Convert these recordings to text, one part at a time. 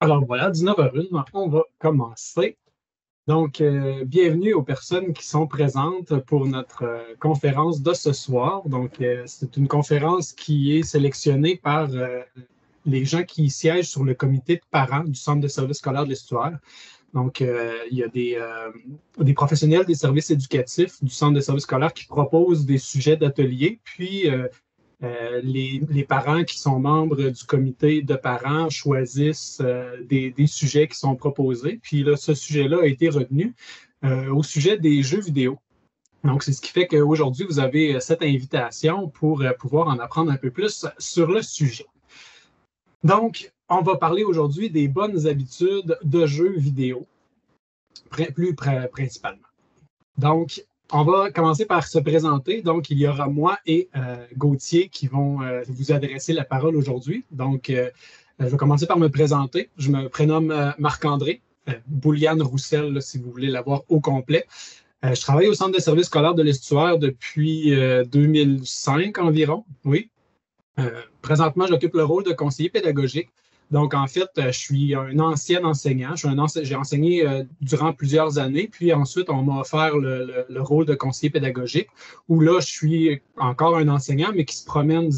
Alors voilà, 19h01, on va commencer. Donc, bienvenue aux personnes qui sont présentes pour notre conférence de ce soir. Donc, c'est une conférence qui est sélectionnée par les gens qui siègent sur le comité de parents du Centre de services scolaires de l'Estuaire. Donc, il y a des professionnels des services éducatifs du Centre de services scolaires qui proposent des sujets d'atelier, puis les parents qui sont membres du comité de parents choisissent des sujets qui sont proposés. Puis là, ce sujet-là a été retenu au sujet des jeux vidéo. Donc, c'est ce qui fait qu'aujourd'hui, vous avez cette invitation pour pouvoir en apprendre un peu plus sur le sujet. Donc, on va parler aujourd'hui des bonnes habitudes de jeux vidéo, plus principalement. Donc, on va commencer par se présenter. Donc, il y aura moi et Gauthier qui vont vous adresser la parole aujourd'hui. Donc, je vais commencer par me présenter. Je me prénomme Marc-André, Bouliane Roussel, là, si vous voulez l'avoir au complet. Je travaille au Centre de services scolaires de l'Estuaire depuis 2005 environ, oui. Présentement, j'occupe le rôle de conseiller pédagogique. Donc, en fait, je suis un ancien enseignant. J'ai enseigné durant plusieurs années. Puis ensuite, on m'a offert le rôle de conseiller pédagogique, où là, je suis encore un enseignant, mais qui se promène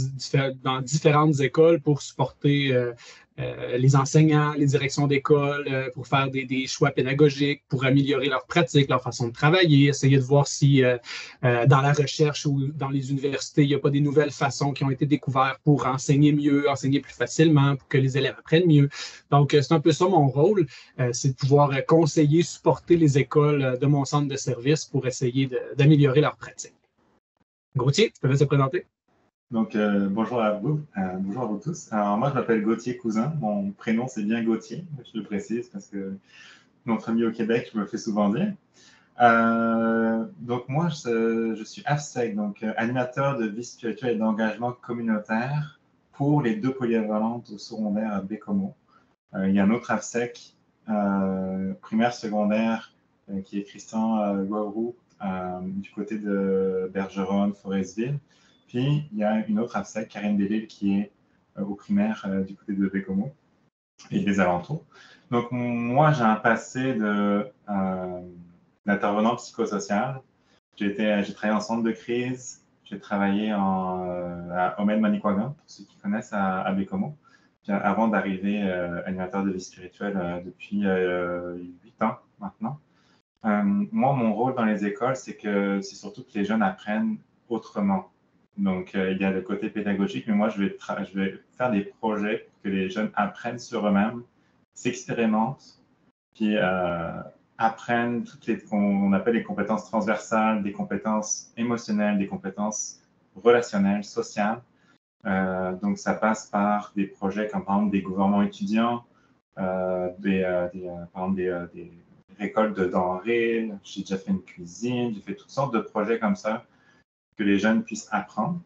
dans différentes écoles pour supporter les enseignants, les directions d'école, pour faire des choix pédagogiques, pour améliorer leur pratique, leur façon de travailler, essayer de voir si dans la recherche ou dans les universités, il n'y a pas des nouvelles façons qui ont été découvertes pour enseigner mieux, enseigner plus facilement, pour que les élèves apprennent mieux. Donc, c'est un peu ça mon rôle, c'est de pouvoir conseiller, supporter les écoles de mon centre de service pour essayer d'améliorer leur pratique. Gauthier, tu peux te présenter? Donc, bonjour à vous tous. Alors, moi, je m'appelle Gauthier Cousin. Mon prénom, c'est bien Gauthier. Je le précise parce que notre ami au Québec, je me fais souvent dire. Donc, moi, je suis AFSEC, donc animateur de vie spirituelle et d'engagement communautaire pour les 2 polyvalentes au secondaire à Bécomo. Il y a un autre AFSEC primaire secondaire qui est Christian Guaroux du côté de Bergeron, Forestville. Puis, il y a une autre AFSEC, Karine Delille, qui est au primaire du côté de Bécomo et des alentours. Donc, moi, j'ai un passé d'intervenant psychosocial. J'ai travaillé en centre de crise. J'ai travaillé à Omed Manicouagan, pour ceux qui connaissent, à Bécomo. Avant d'arriver animateur de vie spirituelle depuis 8 ans maintenant. Moi, mon rôle dans les écoles, c'est surtout que les jeunes apprennent autrement. Donc, il y a le côté pédagogique, mais moi, je vais faire des projets pour que les jeunes apprennent sur eux-mêmes, s'expérimentent, puis apprennent qu'on appelle les compétences transversales, des compétences émotionnelles, des compétences relationnelles, sociales. Donc, ça passe par des projets comme, par exemple, des gouvernements étudiants, par exemple, des récoltes de denrées. J'ai déjà fait une cuisine, j'ai fait toutes sortes de projets comme ça, que les jeunes puissent apprendre.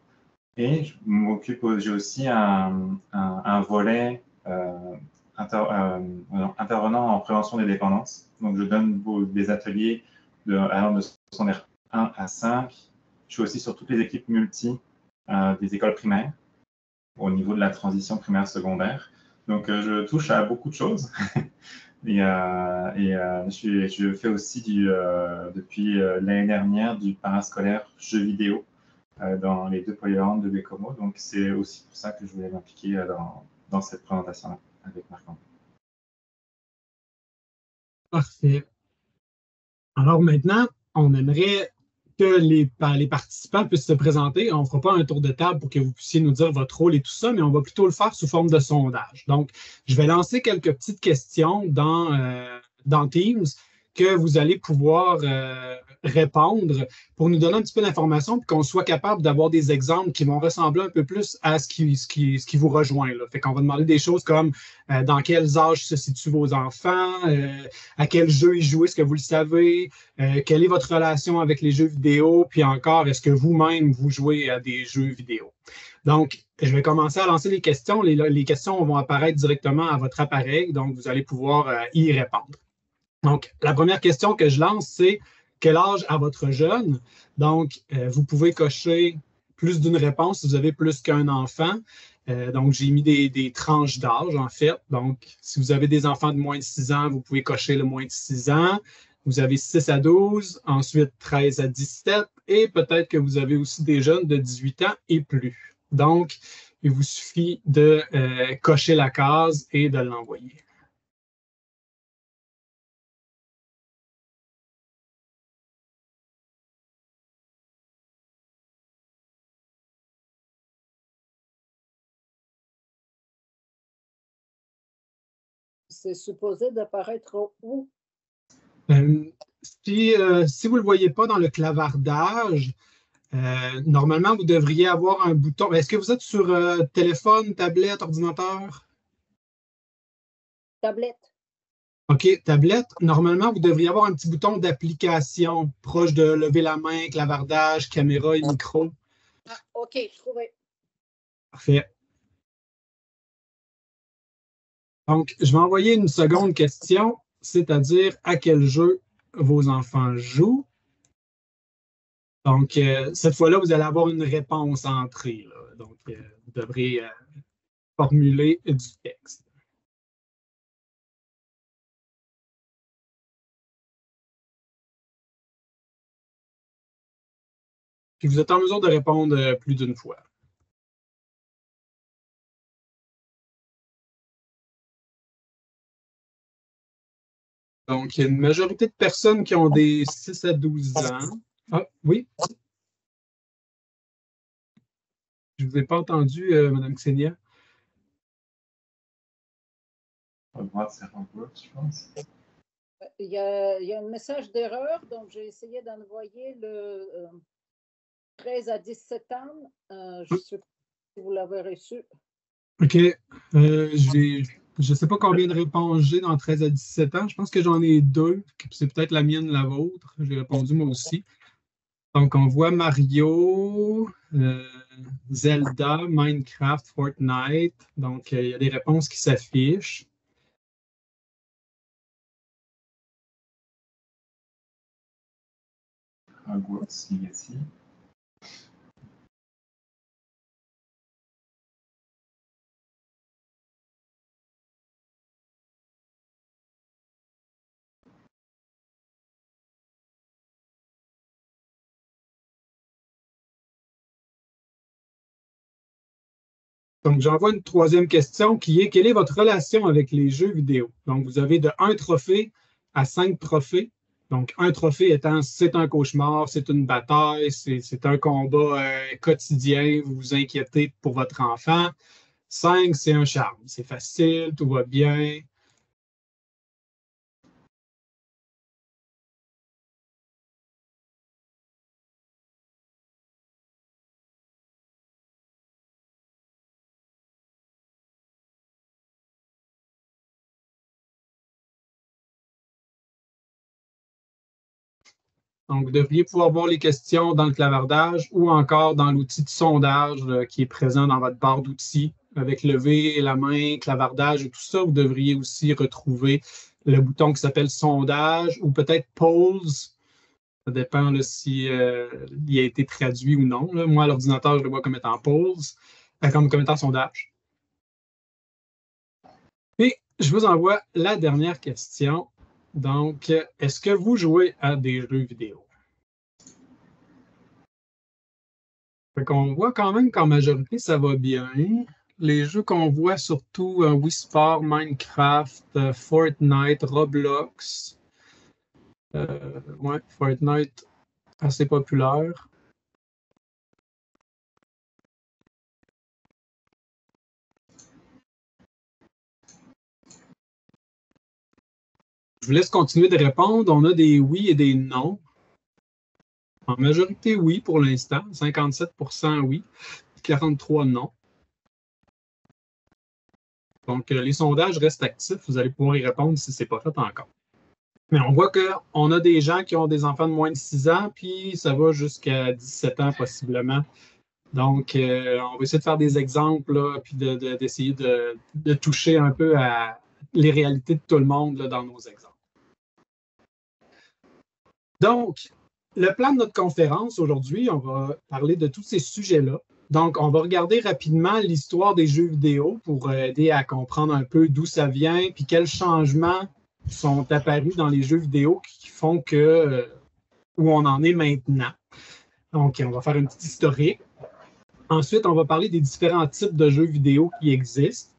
Et j'ai aussi un volet intervenant en prévention des dépendances. Donc, je donne des ateliers allant de secondaire 1 à 5. Je suis aussi sur toutes les équipes multi des écoles primaires au niveau de la transition primaire-secondaire. Donc, je touche à beaucoup de choses. Je fais aussi depuis l'année dernière du parascolaire jeux vidéo dans les 2 polyvalentes de Bécomo. Donc, c'est aussi pour ça que je voulais m'impliquer dans cette présentation-là avec Marc-André. Parfait. Alors maintenant, on aimerait que les participants puissent se présenter. On ne fera pas un tour de table pour que vous puissiez nous dire votre rôle et tout ça, mais on va plutôt le faire sous forme de sondage. Donc, je vais lancer quelques petites questions dans Teams que vous allez pouvoir répondre pour nous donner un petit peu d'informations et qu'on soit capable d'avoir des exemples qui vont ressembler un peu plus à ce qui vous rejoint. Là. Fait qu'on va demander des choses comme dans quels âges se situent vos enfants, à quel jeu ils jouent, est-ce que vous le savez, quelle est votre relation avec les jeux vidéo, puis encore, est-ce que vous-même vous jouez à des jeux vidéo? Donc, je vais commencer à lancer les questions. Les questions vont apparaître directement à votre appareil, donc vous allez pouvoir y répondre. Donc, la première question que je lance, c'est quel âge a votre jeune? Donc, vous pouvez cocher plus d'une réponse si vous avez plus qu'un enfant. Donc, j'ai mis des tranches d'âge, en fait. Donc, si vous avez des enfants de moins de 6 ans, vous pouvez cocher le moins de 6 ans. Vous avez 6 à 12, ensuite 13 à 17, et peut-être que vous avez aussi des jeunes de 18 ans et plus. Donc, il vous suffit de cocher la case et de l'envoyer. C'est supposé d'apparaître où? Si vous ne le voyez pas dans le clavardage, normalement, vous devriez avoir un bouton. Est-ce que vous êtes sur téléphone, tablette, ordinateur? Tablette. OK, tablette. Normalement, vous devriez avoir un petit bouton d'application proche de lever la main, clavardage, caméra et micro. Ah, OK, trouvé. Parfait. Donc, je vais envoyer une seconde question, c'est-à-dire à quel jeu vos enfants jouent. Donc, cette fois-là, vous allez avoir une réponse entrée, là. Donc, vous devrez formuler du texte. Puis vous êtes en mesure de répondre plus d'une fois. Donc, il y a une majorité de personnes qui ont des 6 à 12 ans. Ah, oui? Je ne vous ai pas entendu, Mme Xenia. On va voir, c'est Hogwarts, je pense. Il y a un message d'erreur, donc j'ai essayé d'envoyer le 13 à 17 ans. Je ne sais pas si vous l'avez reçu. OK. Je ne sais pas combien de réponses j'ai dans 13 à 17 ans. Je pense que j'en ai deux. C'est peut-être la mienne, la vôtre. J'ai répondu moi aussi. Donc, on voit Mario, Zelda, Minecraft, Fortnite. Donc, il y a des réponses qui s'affichent. Hogwarts Legacy. Donc, j'envoie une troisième question qui est: quelle est votre relation avec les jeux vidéo? Donc, vous avez de 1 trophée à 5 trophées. Donc, un trophée étant c'est un cauchemar, c'est une bataille, c'est un combat quotidien, vous vous inquiétez pour votre enfant. 5, c'est un charme, c'est facile, tout va bien. Donc, vous devriez pouvoir voir les questions dans le clavardage ou encore dans l'outil de sondage qui est présent dans votre barre d'outils. Avec lever la main, clavardage et tout ça, vous devriez aussi retrouver le bouton qui s'appelle sondage ou peut-être pause. Ça dépend là, si il a été traduit ou non. Là. Moi, à l'ordinateur, je le vois comme étant pause, comme étant sondage. Et je vous envoie la dernière question. Donc, est-ce que vous jouez à des jeux vidéo? Fait qu'on voit quand même qu'en majorité, ça va bien. Les jeux qu'on voit surtout, Wii Sport, Minecraft, Fortnite, Roblox. Ouais, Fortnite, assez populaire. Je vous laisse continuer de répondre. On a des oui et des non. En majorité, oui pour l'instant. 57% oui, 43% non. Donc, les sondages restent actifs. Vous allez pouvoir y répondre si ce n'est pas fait encore. Mais on voit qu'on a des gens qui ont des enfants de moins de 6 ans, puis ça va jusqu'à 17 ans possiblement. Donc, on va essayer de faire des exemples, là, puis d'essayer de toucher un peu à les réalités de tout le monde là, dans nos exemples. Donc, le plan de notre conférence aujourd'hui, on va parler de tous ces sujets-là. Donc, on va regarder rapidement l'histoire des jeux vidéo pour aider à comprendre un peu d'où ça vient, puis quels changements sont apparus dans les jeux vidéo qui font que où on en est maintenant. Donc, on va faire une petite historique. Ensuite, on va parler des différents types de jeux vidéo qui existent.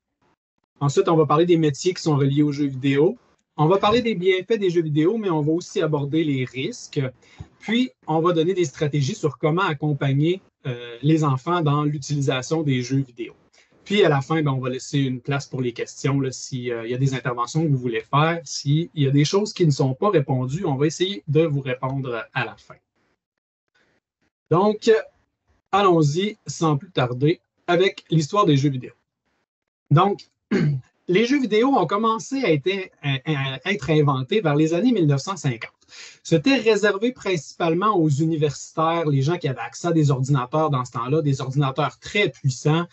Ensuite, on va parler des métiers qui sont reliés aux jeux vidéo. On va parler des bienfaits des jeux vidéo, mais on va aussi aborder les risques. Puis, on va donner des stratégies sur comment accompagner les enfants dans l'utilisation des jeux vidéo. Puis, à la fin, on va laisser une place pour les questions. S'il y a des interventions que vous voulez faire, s'il y a des choses qui ne sont pas répondues, on va essayer de vous répondre à la fin. Donc, allons-y sans plus tarder avec l'histoire des jeux vidéo. Donc, les jeux vidéo ont commencé à être inventés vers les années 1950. C'était réservé principalement aux universitaires, les gens qui avaient accès à des ordinateurs dans ce temps-là, des ordinateurs très puissants,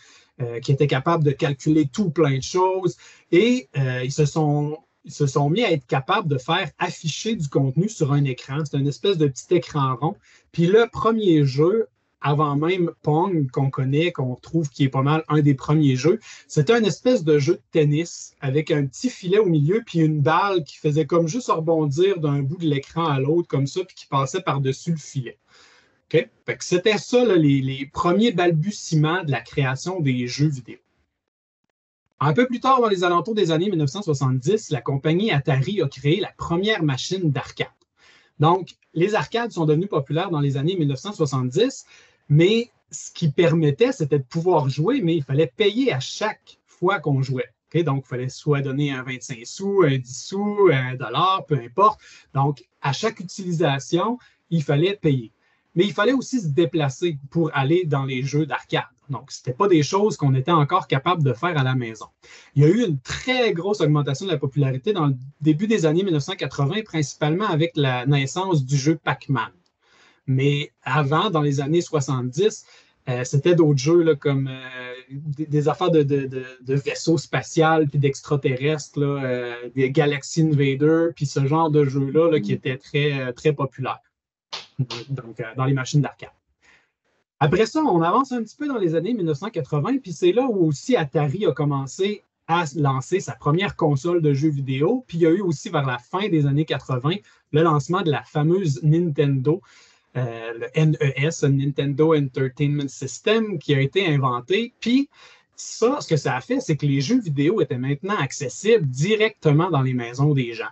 qui étaient capables de calculer tout plein de choses. Et ils se sont mis à être capables de faire afficher du contenu sur un écran. C'est une espèce de petit écran rond. Puis le premier jeu, avant même Pong, qu'on connaît, qu'on trouve qui est pas mal un des premiers jeux, c'était une espèce de jeu de tennis avec un petit filet au milieu puis une balle qui faisait comme juste rebondir d'un bout de l'écran à l'autre comme ça puis qui passait par-dessus le filet. Okay? Fait que c'était ça, là, les premiers balbutiements de la création des jeux vidéo. Un peu plus tard, dans les alentours des années 1970, la compagnie Atari a créé la première machine d'arcade. Donc, les arcades sont devenues populaires dans les années 1970, mais ce qui permettait, c'était de pouvoir jouer, mais il fallait payer à chaque fois qu'on jouait. Okay? Donc, il fallait soit donner un 25 sous, un 10 sous, un dollar, peu importe. Donc, à chaque utilisation, il fallait payer. Mais il fallait aussi se déplacer pour aller dans les jeux d'arcade. Donc, ce n'était pas des choses qu'on était encore capable de faire à la maison. Il y a eu une très grosse augmentation de la popularité dans le début des années 1980, principalement avec la naissance du jeu Pac-Man. Mais avant, dans les années 70, c'était d'autres jeux là, comme des affaires de vaisseaux spatials puis d'extraterrestres, des Galaxy Invader, puis ce genre de jeux-là là, qui étaient très, très populaires donc, dans les machines d'arcade. Après ça, on avance un petit peu dans les années 1980, puis c'est là où aussi Atari a commencé à lancer sa première console de jeux vidéo. Puis il y a eu aussi vers la fin des années 80 le lancement de la fameuse Nintendo, le NES, Nintendo Entertainment System, qui a été inventé. Puis ça, ce que ça a fait, c'est que les jeux vidéo étaient maintenant accessibles directement dans les maisons des gens.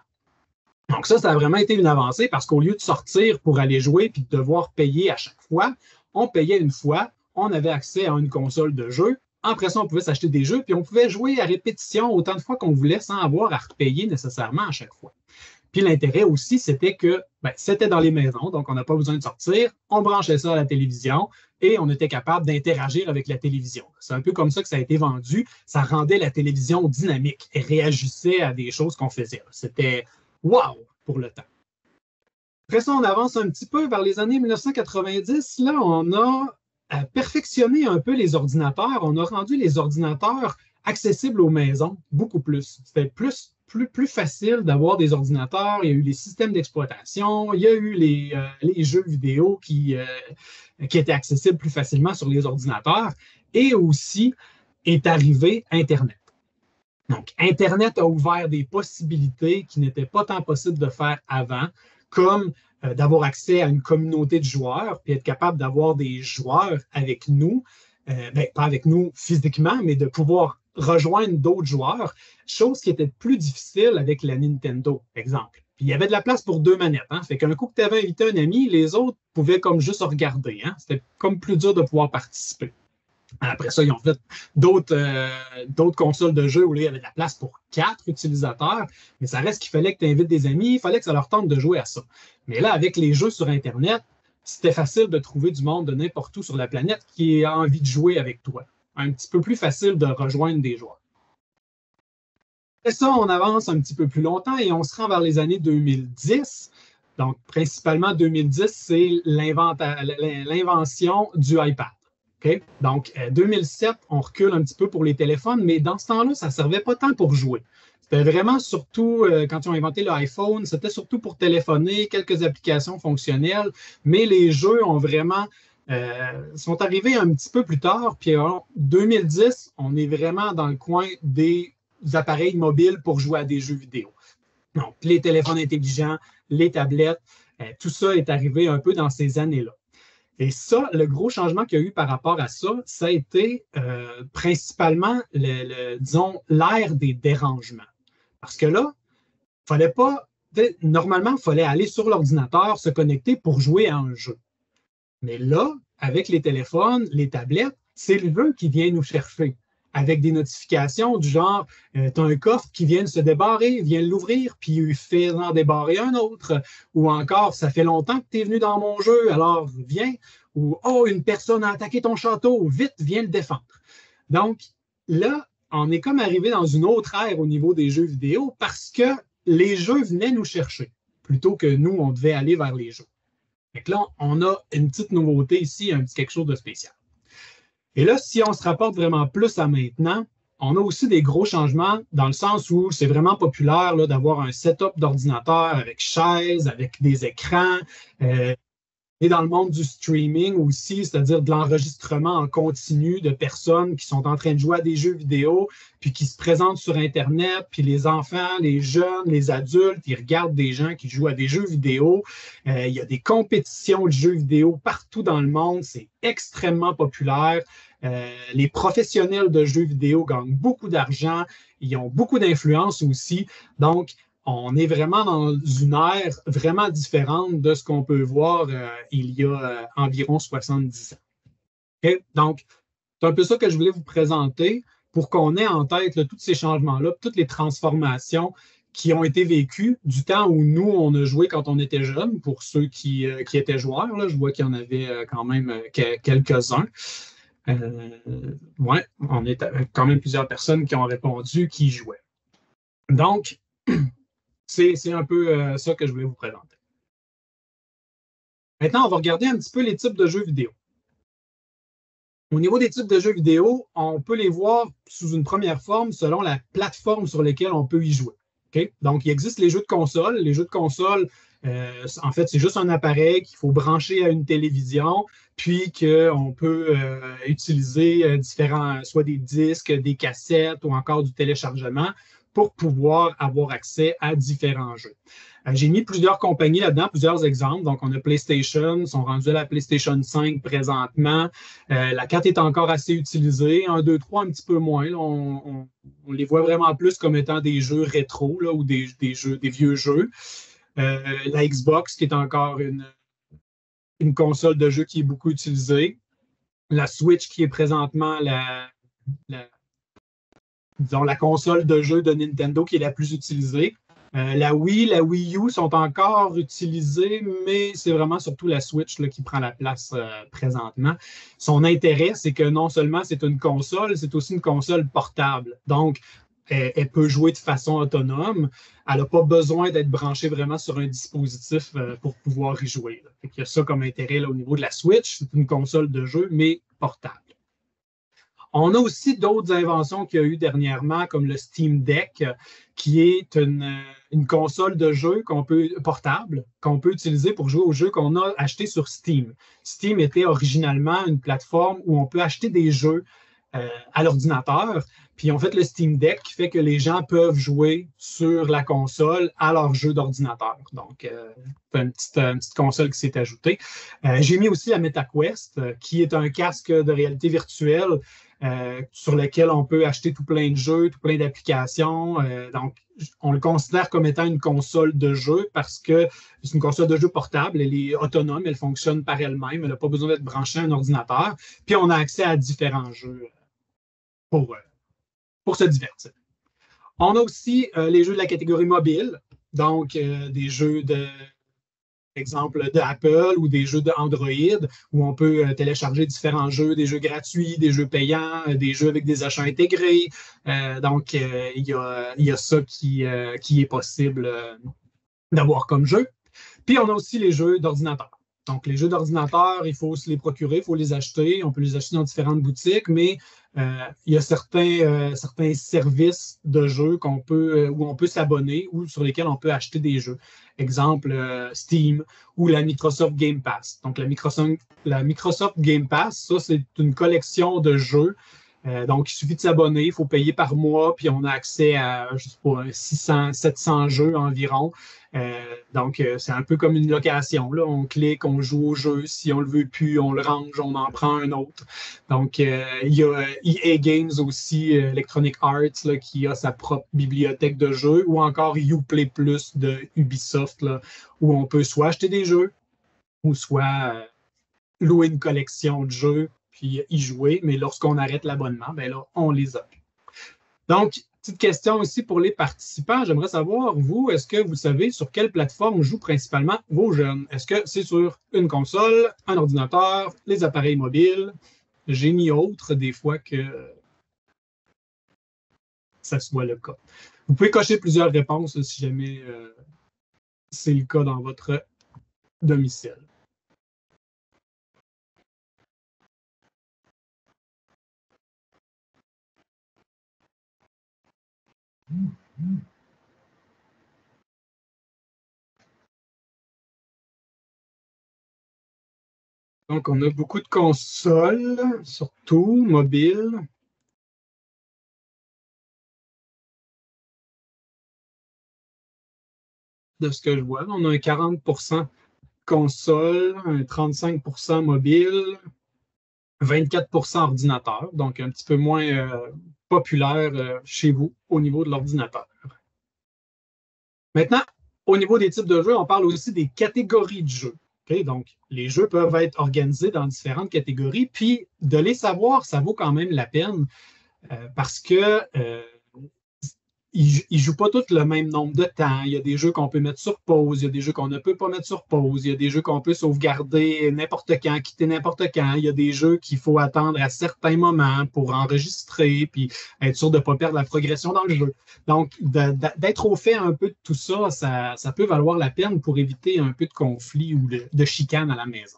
Donc ça a vraiment été une avancée parce qu'au lieu de sortir pour aller jouer puis de devoir payer à chaque fois, on payait une fois, on avait accès à une console de jeu. Après ça, on pouvait s'acheter des jeux, puis on pouvait jouer à répétition autant de fois qu'on voulait sans avoir à repayer nécessairement à chaque fois. Puis l'intérêt aussi, c'était que c'était dans les maisons, donc on n'a pas besoin de sortir, on branchait ça à la télévision et on était capable d'interagir avec la télévision. C'est un peu comme ça que ça a été vendu. Ça rendait la télévision dynamique et réagissait à des choses qu'on faisait. C'était wow pour le temps. Après ça, on avance un petit peu vers les années 1990. Là, on a perfectionné un peu les ordinateurs. On a rendu les ordinateurs accessibles aux maisons beaucoup plus. C'était plus facile d'avoir des ordinateurs. Il y a eu les systèmes d'exploitation. Il y a eu les jeux vidéo qui étaient accessibles plus facilement sur les ordinateurs. Et aussi est arrivé Internet. Donc, Internet a ouvert des possibilités qui n'étaient pas tant possibles de faire avant, comme d'avoir accès à une communauté de joueurs, puis être capable d'avoir des joueurs avec nous, pas avec nous physiquement, mais de pouvoir rejoindre d'autres joueurs, chose qui était plus difficile avec la Nintendo, exemple. Puis il y avait de la place pour 2 manettes. Hein? Fait qu'un coup que tu avais invité un ami, les autres pouvaient comme juste regarder. Hein? C'était comme plus dur de pouvoir participer. Après ça, ils ont fait d'autres consoles de jeux où il y avait de la place pour 4 utilisateurs, mais ça reste qu'il fallait que tu invites des amis, il fallait que ça leur tente de jouer à ça. Mais là, avec les jeux sur Internet, c'était facile de trouver du monde de n'importe où sur la planète qui a envie de jouer avec toi. Un petit peu plus facile de rejoindre des joueurs. Après ça, on avance un petit peu plus longtemps et on se rend vers les années 2010. Donc, principalement 2010, c'est l'invention du iPad. Okay? Donc, 2007, on recule un petit peu pour les téléphones, mais dans ce temps-là, ça ne servait pas tant pour jouer. C'était vraiment surtout, quand ils ont inventé l'iPhone, c'était surtout pour téléphoner, quelques applications fonctionnelles, mais les jeux ont vraiment sont arrivés un petit peu plus tard. Puis en 2010, on est vraiment dans le coin des appareils mobiles pour jouer à des jeux vidéo. Donc, les téléphones intelligents, les tablettes, tout ça est arrivé un peu dans ces années-là. Et ça, le gros changement qu'il y a eu par rapport à ça, ça a été principalement, disons, l'ère des dérangements. Parce que là, il fallait pas, normalement, il fallait aller sur l'ordinateur, se connecter pour jouer à un jeu. Mais là, avec les téléphones, les tablettes, c'est le jeu qui vient nous chercher avec des notifications du genre tu as un coffre qui vient de se débarrer, viens l'ouvrir, puis il fait en débarrer un autre. Ou encore, ça fait longtemps que tu es venu dans mon jeu, alors viens. Ou oh, une personne a attaqué ton château, vite, viens le défendre. Donc là, on est comme arrivé dans une autre ère au niveau des jeux vidéo parce que les jeux venaient nous chercher plutôt que nous, on devait aller vers les jeux. Donc là, on a une petite nouveauté ici, un petit quelque chose de spécial. Et là, si on se rapporte vraiment plus à maintenant, on a aussi des gros changements dans le sens où c'est vraiment populaire là, d'avoir un setup d'ordinateur avec chaise, avec des écrans. Et dans le monde du streaming aussi, c'est-à-dire de l'enregistrement en continu de personnes qui sont en train de jouer à des jeux vidéo, puis qui se présentent sur Internet, puis les enfants, les jeunes, les adultes, ils regardent des gens qui jouent à des jeux vidéo. Il y a des compétitions de jeux vidéo partout dans le monde. C'est extrêmement populaire. Les professionnels de jeux vidéo gagnent beaucoup d'argent. Ils ont beaucoup d'influence aussi. Donc, on est vraiment dans une ère vraiment différente de ce qu'on peut voir il y a environ 70 ans. Okay? Donc, c'est un peu ça que je voulais vous présenter pour qu'on ait en tête là, tous ces changements-là, toutes les transformations qui ont été vécues du temps où nous, on a joué quand on était jeunes, pour ceux qui étaient joueurs. Là, je vois qu'il y en avait quand même quelques-uns. Ouais, on est quand même plusieurs personnes qui ont répondu qui jouaient. Donc, c'est un peu ça que je voulais vous présenter. Maintenant, on va regarder un petit peu les types de jeux vidéo. Au niveau des types de jeux vidéo, on peut les voir sous une première forme selon la plateforme sur laquelle on peut y jouer. Okay? Donc, il existe les jeux de console. Les jeux de console, en fait, c'est juste un appareil qu'il faut brancher à une télévision, puis qu'on peut utiliser différents, soit des disques, des cassettes ou encore du téléchargement pour pouvoir avoir accès à différents jeux. J'ai mis plusieurs compagnies là-dedans, plusieurs exemples. Donc, on a PlayStation, ils sont rendus à la PlayStation 5 présentement. La 4 est encore assez utilisée. 1, 2, 3, un petit peu moins. Là, on les voit vraiment plus comme étant des jeux rétro là, ou des vieux jeux. La Xbox, qui est encore une console de jeu qui est beaucoup utilisée. La Switch, qui est présentement disons, la console de jeu de Nintendo qui est la plus utilisée. La Wii, la Wii U sont encore utilisées, mais c'est vraiment surtout la Switch là, qui prend la place présentement. Son intérêt, c'est que non seulement c'est une console, c'est aussi une console portable. Donc, elle peut jouer de façon autonome. Elle n'a pas besoin d'être branchée vraiment sur un dispositif pour pouvoir y jouer. Là. Il y a ça comme intérêt là, au niveau de la Switch. C'est une console de jeu, mais portable. On a aussi d'autres inventions qu'il y a eu dernièrement, comme le Steam Deck, qui est une console de jeu portable qu'on peut utiliser pour jouer aux jeux qu'on a achetés sur Steam. Steam était originalement une plateforme où on peut acheter des jeux à l'ordinateur, puis on fait le Steam Deck qui fait que les gens peuvent jouer sur la console à leur jeu d'ordinateur. Donc, c'est une petite console qui s'est ajoutée. J'ai mis aussi la MetaQuest, qui est un casque de réalité virtuelle sur lequel on peut acheter tout plein de jeux, tout plein d'applications. Donc, on le considère comme étant une console de jeu parce que c'est une console de jeu portable. Elle est autonome, elle fonctionne par elle-même. Elle n'a pas besoin d'être branchée à un ordinateur. Puis, on a accès à différents jeux pour se divertir. On a aussi les jeux de la catégorie mobile, donc des jeux exemple d'Apple ou des jeux d'Android où on peut télécharger différents jeux, des jeux gratuits, des jeux payants, des jeux avec des achats intégrés. Donc, il y a ça qui est possible d'avoir comme jeu. Puis, on a aussi les jeux d'ordinateur. Donc, les jeux d'ordinateur, il faut se les procurer, il faut les acheter. On peut les acheter dans différentes boutiques, mais Il y a certains services de jeux où on peut s'abonner ou sur lesquels on peut acheter des jeux. Exemple, Steam ou la Microsoft Game Pass. Donc, la Microsoft Game Pass, ça, c'est une collection de jeux. Donc, il suffit de s'abonner, il faut payer par mois, puis on a accès à, je sais pas, 600, 700 jeux environ. Donc, c'est un peu comme une location. Là. On clique, on joue au jeu. Si on le veut plus, on le range, on en prend un autre. Donc, il y a EA Games aussi, Electronic Arts, là, qui a sa propre bibliothèque de jeux, ou encore Uplay Plus de Ubisoft, là, où on peut soit acheter des jeux, ou soit louer une collection de jeux, puis y jouer. Mais lorsqu'on arrête l'abonnement, ben là, on les a. Donc, petite question aussi pour les participants. J'aimerais savoir, vous, est-ce que vous savez sur quelle plateforme jouent principalement vos jeunes? Est-ce que c'est sur une console, un ordinateur, les appareils mobiles? J'ai mis autre des fois que ça soit le cas. Vous pouvez cocher plusieurs réponses si jamais c'est le cas dans votre domicile. Donc, on a beaucoup de consoles, surtout mobiles. De ce que je vois, on a un 40% console, un 35% mobile, 24% ordinateur, donc un petit peu moins populaire chez vous au niveau de l'ordinateur. Maintenant, au niveau des types de jeux, on parle aussi des catégories de jeux. Okay? Donc, les jeux peuvent être organisés dans différentes catégories, puis de les savoir, ça vaut quand même la peine parce que ils ne jouent pas tous le même nombre de temps. Il y a des jeux qu'on peut mettre sur pause, il y a des jeux qu'on ne peut pas mettre sur pause, il y a des jeux qu'on peut sauvegarder n'importe quand, quitter n'importe quand. Il y a des jeux qu'il faut attendre à certains moments pour enregistrer puis être sûr de ne pas perdre la progression dans le jeu. Donc, d'être au fait un peu de tout ça, ça peut valoir la peine pour éviter un peu de conflit ou de chicane à la maison.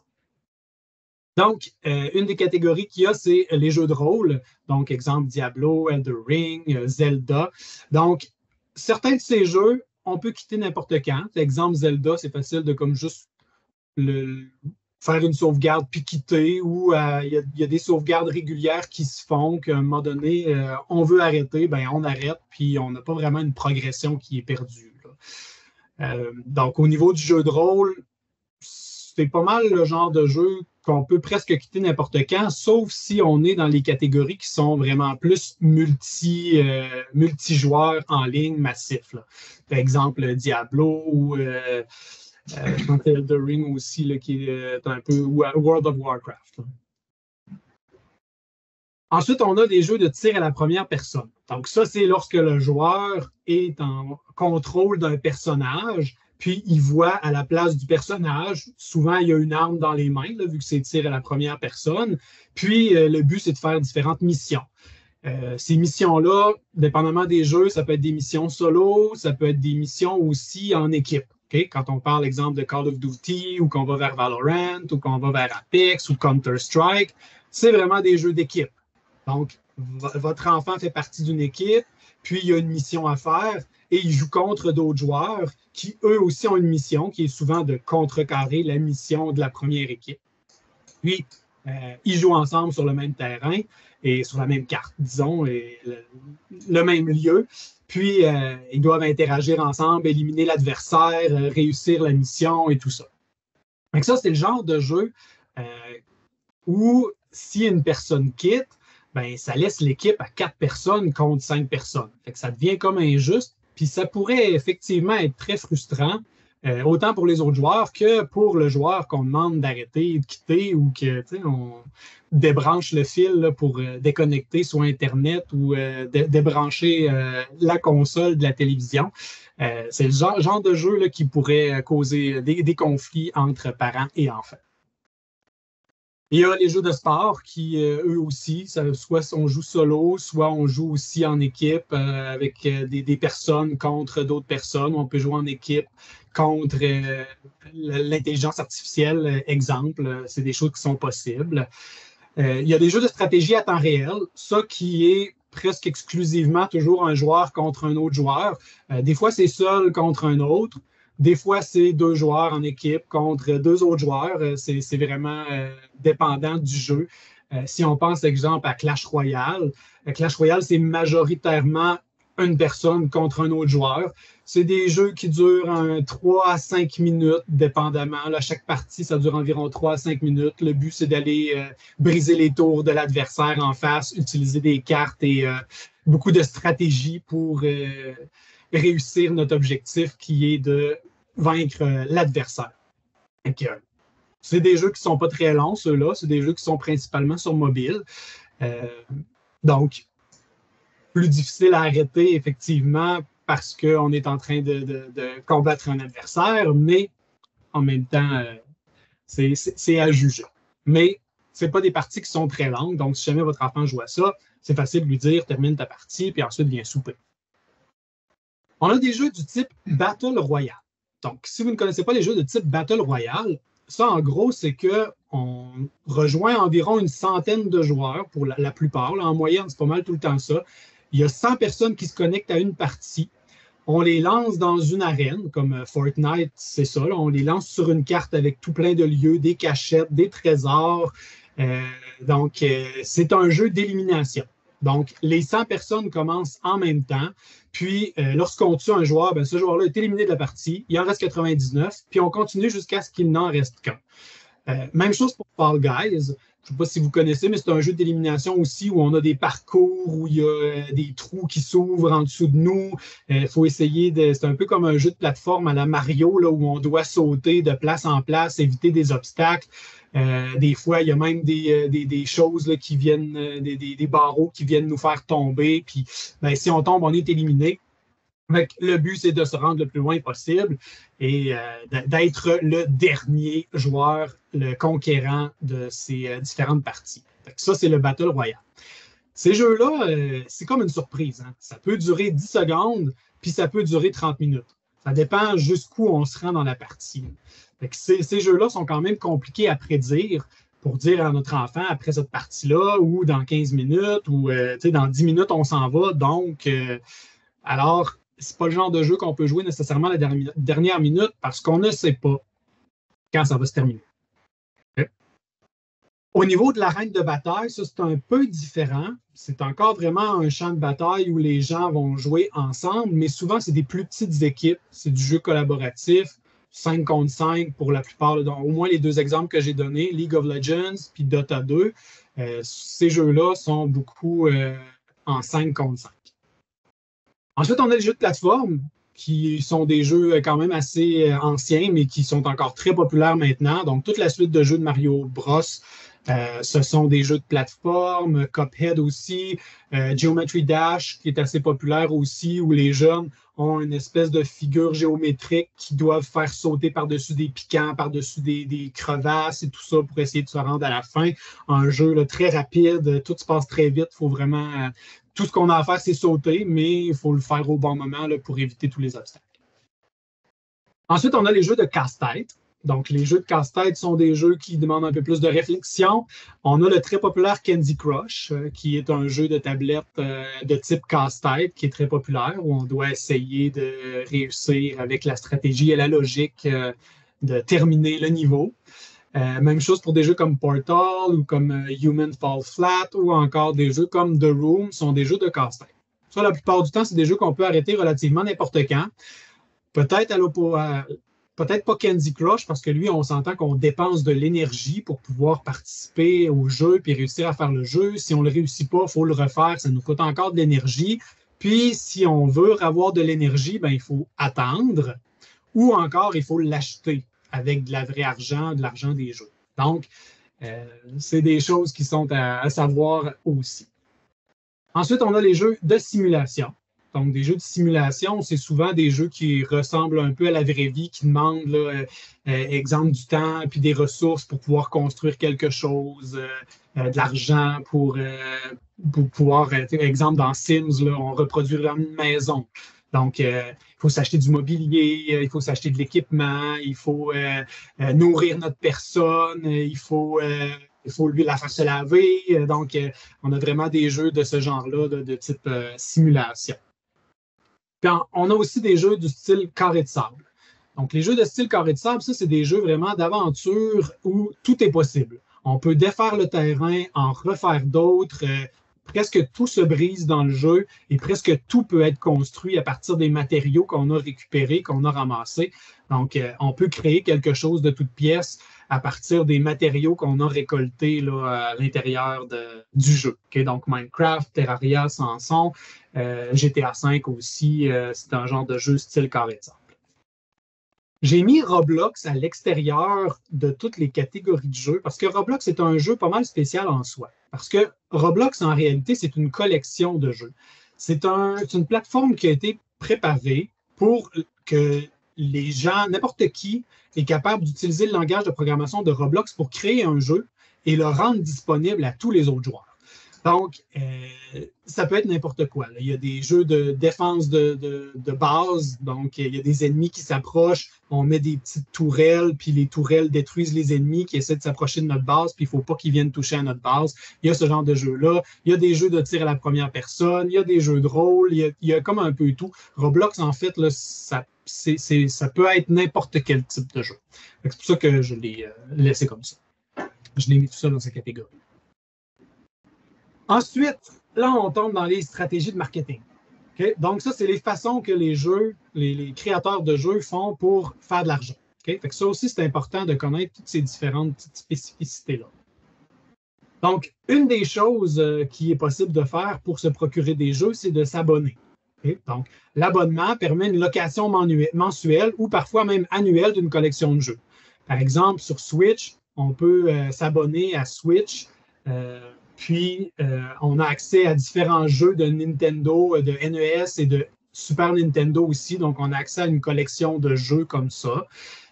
Donc, une des catégories qu'il y a, c'est les jeux de rôle. Donc, exemple Diablo, Elden Ring, Zelda. Donc, certains de ces jeux, on peut quitter n'importe quand. Exemple Zelda, c'est facile de comme juste faire une sauvegarde puis quitter, ou il y a des sauvegardes régulières qui se font qu'à un moment donné, on veut arrêter, ben on arrête, puis on n'a pas vraiment une progression qui est perdue. Donc, au niveau du jeu de rôle, c'est pas mal le genre de jeu qu'on peut presque quitter n'importe quand, sauf si on est dans les catégories qui sont vraiment plus multijoueurs en ligne massifs. Là. Par exemple, Diablo ou Elden Ring aussi, là, qui est un peu World of Warcraft. Là. Ensuite, on a des jeux de tir à la première personne. Donc ça, c'est lorsque le joueur est en contrôle d'un personnage, puis il voit à la place du personnage, souvent il y a une arme dans les mains, là, vu que c'est tir à la première personne, puis le but, c'est de faire différentes missions. Ces missions-là, dépendamment des jeux, ça peut être des missions solo, ça peut être des missions aussi en équipe. Okay? Quand on parle, exemple, de Call of Duty, ou qu'on va vers Valorant, ou qu'on va vers Apex, ou Counter-Strike, c'est vraiment des jeux d'équipe. Donc, votre enfant fait partie d'une équipe, puis il y a une mission à faire, et il joue contre d'autres joueurs qui, eux aussi, ont une mission qui est souvent de contrecarrer la mission de la première équipe. Puis, ils jouent ensemble sur le même terrain et sur la même carte, disons, et le même lieu. Puis, ils doivent interagir ensemble, éliminer l'adversaire, réussir la mission et tout ça. Donc ça, c'est le genre de jeu où si une personne quitte, ben, ça laisse l'équipe à 4 personnes contre 5 personnes. Fait que ça devient comme injuste. Puis ça pourrait effectivement être très frustrant, autant pour les autres joueurs que pour le joueur qu'on demande d'arrêter, de quitter, ou qu'on débranche le fil là, pour déconnecter soit Internet ou débrancher la console de la télévision. C'est le genre de jeu là, qui pourrait causer des conflits entre parents et enfants. Il y a les jeux de sport qui, eux aussi, soit on joue solo, soit on joue aussi en équipe avec des personnes contre d'autres personnes. On peut jouer en équipe contre l'intelligence artificielle, exemple. C'est des choses qui sont possibles. Il y a des jeux de stratégie à temps réel, ça qui est presque exclusivement toujours un joueur contre un autre joueur. Des fois, c'est seul contre un autre. Des fois, c'est deux joueurs en équipe contre deux autres joueurs. C'est vraiment dépendant du jeu. Si on pense, exemple, à Clash Royale, c'est majoritairement une personne contre un autre joueur. C'est des jeux qui durent 3 à 5 minutes, dépendamment. Là, chaque partie, ça dure environ 3 à 5 minutes. Le but, c'est d'aller briser les tours de l'adversaire en face, utiliser des cartes et beaucoup de stratégies pour réussir notre objectif qui est de vaincre l'adversaire. C'est des jeux qui ne sont pas très longs, ceux-là. C'est des jeux qui sont principalement sur mobile. Donc, plus difficile à arrêter, effectivement, parce qu'on est en train de combattre un adversaire, mais en même temps, c'est à juger. Mais ce n'est pas des parties qui sont très longues, donc si jamais votre enfant joue à ça, c'est facile de lui dire « termine ta partie », puis ensuite viens souper. On a des jeux du type Battle Royale. Donc, si vous ne connaissez pas les jeux de type Battle Royale, ça, en gros, c'est qu'on rejoint environ une centaine de joueurs pour la plupart. Là, en moyenne, c'est pas mal tout le temps ça. Il y a 100 personnes qui se connectent à une partie. On les lance dans une arène, comme Fortnite, c'est ça. Là, on les lance sur une carte avec tout plein de lieux, des cachettes, des trésors. Donc, c'est un jeu d'élimination. Donc, les 100 personnes commencent en même temps. Puis, lorsqu'on tue un joueur, ben, ce joueur-là est éliminé de la partie. Il en reste 99. Puis, on continue jusqu'à ce qu'il n'en reste qu'un. Même chose pour Fall Guys. Je ne sais pas si vous connaissez, mais c'est un jeu d'élimination aussi où on a des parcours, où il y a des trous qui s'ouvrent en dessous de nous. Il faut essayer de... C'est un peu comme un jeu de plateforme à la Mario, là, où on doit sauter de place en place, éviter des obstacles. Des fois, il y a même des choses là, qui viennent, des barreaux qui viennent nous faire tomber. Puis, ben, si on tombe, on est éliminé. Le but, c'est de se rendre le plus loin possible et d'être le dernier joueur, le conquérant de ces différentes parties. Ça, c'est le Battle Royale. Ces jeux-là, c'est comme une surprise. Hein? Ça peut durer 10 secondes, puis ça peut durer 30 minutes. Ça dépend jusqu'où on se rend dans la partie. Ces jeux-là sont quand même compliqués à prédire pour dire à notre enfant, après cette partie-là, ou dans 15 minutes, ou dans 10 minutes, on s'en va. Donc, alors, c'est pas le genre de jeu qu'on peut jouer nécessairement la dernière minute parce qu'on ne sait pas quand ça va se terminer. Okay. Au niveau de l'arène de bataille, ça, c'est un peu différent. C'est encore vraiment un champ de bataille où les gens vont jouer ensemble, mais souvent, c'est des plus petites équipes. C'est du jeu collaboratif, 5 contre 5 pour la plupart. Donc, au moins les deux exemples que j'ai donnés, League of Legends puis Dota 2, ces jeux-là sont beaucoup en 5 contre 5. Ensuite, on a les jeux de plateforme qui sont des jeux quand même assez anciens, mais qui sont encore très populaires maintenant. Donc, toute la suite de jeux de Mario Bros, ce sont des jeux de plateforme, Cuphead aussi, Geometry Dash, qui est assez populaire aussi, où les jeunes ont une espèce de figure géométrique qui doivent faire sauter par-dessus des piquants, par-dessus des crevasses et tout ça pour essayer de se rendre à la fin. Un jeu là, très rapide, tout se passe très vite, il faut vraiment... Tout ce qu'on a à faire, c'est sauter, mais il faut le faire au bon moment là, pour éviter tous les obstacles. Ensuite, on a les jeux de casse-tête. Donc, les jeux de casse-tête sont des jeux qui demandent un peu plus de réflexion. On a le très populaire Candy Crush, qui est un jeu de tablette de type casse-tête, qui est très populaire, où on doit essayer de réussir avec la stratégie et la logique de terminer le niveau. Même chose pour des jeux comme Portal ou comme Human Fall Flat ou encore des jeux comme The Room sont des jeux de casse-tête. Ça, la plupart du temps, c'est des jeux qu'on peut arrêter relativement n'importe quand. Peut-être pas Candy Crush parce que lui, on s'entend qu'on dépense de l'énergie pour pouvoir participer au jeu puis réussir à faire le jeu. Si on ne le réussit pas, il faut le refaire. Ça nous coûte encore de l'énergie. Puis, si on veut avoir de l'énergie, ben, il faut attendre ou encore, il faut l'acheter avec de la vraie argent, de l'argent des jeux. Donc, c'est des choses qui sont à savoir aussi. Ensuite, on a les jeux de simulation. Donc, des jeux de simulation, c'est souvent des jeux qui ressemblent un peu à la vraie vie, qui demandent, là, exemple, du temps puis des ressources pour pouvoir construire quelque chose, de l'argent pour pouvoir, exemple, dans Sims, là, on reproduit une maison. Donc, il faut s'acheter du mobilier, il faut s'acheter de l'équipement, il faut nourrir notre personne, il faut il faut lui la faire se laver. Donc, on a vraiment des jeux de ce genre-là, de type simulation. Puis, on a aussi des jeux du style carré de sable. Donc, les jeux de style carré de sable, ça, c'est des jeux vraiment d'aventure où tout est possible. On peut défaire le terrain, en refaire d'autres. Presque tout se brise dans le jeu et presque tout peut être construit à partir des matériaux qu'on a récupérés, qu'on a ramassés. Donc, on peut créer quelque chose de toute pièce à partir des matériaux qu'on a récoltés là, à l'intérieur du jeu. Okay? Donc, Minecraft, Terraria, Samson, GTA V aussi, c'est un genre de jeu style carré de sable. J'ai mis Roblox à l'extérieur de toutes les catégories de jeux parce que Roblox est un jeu pas mal spécial en soi. Parce que Roblox, en réalité, c'est une collection de jeux. C'est une plateforme qui a été préparée pour que les gens, n'importe qui, est capable d'utiliser le langage de programmation de Roblox pour créer un jeu et le rendre disponible à tous les autres joueurs. Donc, ça peut être n'importe quoi. Là. Il y a des jeux de défense de base. Donc, il y a des ennemis qui s'approchent. On met des petites tourelles, puis les tourelles détruisent les ennemis qui essaient de s'approcher de notre base, puis il ne faut pas qu'ils viennent toucher à notre base. Il y a ce genre de jeu-là. Il y a des jeux de tir à la première personne. Il y a des jeux de rôle. Il y a comme un peu tout. Roblox, en fait, là, ça peut être n'importe quel type de jeu. C'est pour ça que je l'ai laissé comme ça. Je l'ai mis tout ça dans cette catégorie. Ensuite, là, on tombe dans les stratégies de marketing. Okay? Donc, ça, c'est les façons que les jeux, les créateurs de jeux font pour faire de l'argent. Okay? Fait que ça aussi, c'est important de connaître toutes ces différentes petites spécificités-là. Donc, une des choses qui est possible de faire pour se procurer des jeux, c'est de s'abonner. Okay? Donc, l'abonnement permet une location mensuelle ou parfois même annuelle d'une collection de jeux. Par exemple, sur Switch, on peut s'abonner à Switch. Puis, on a accès à différents jeux de Nintendo, de NES et de Super Nintendo aussi. Donc, on a accès à une collection de jeux comme ça.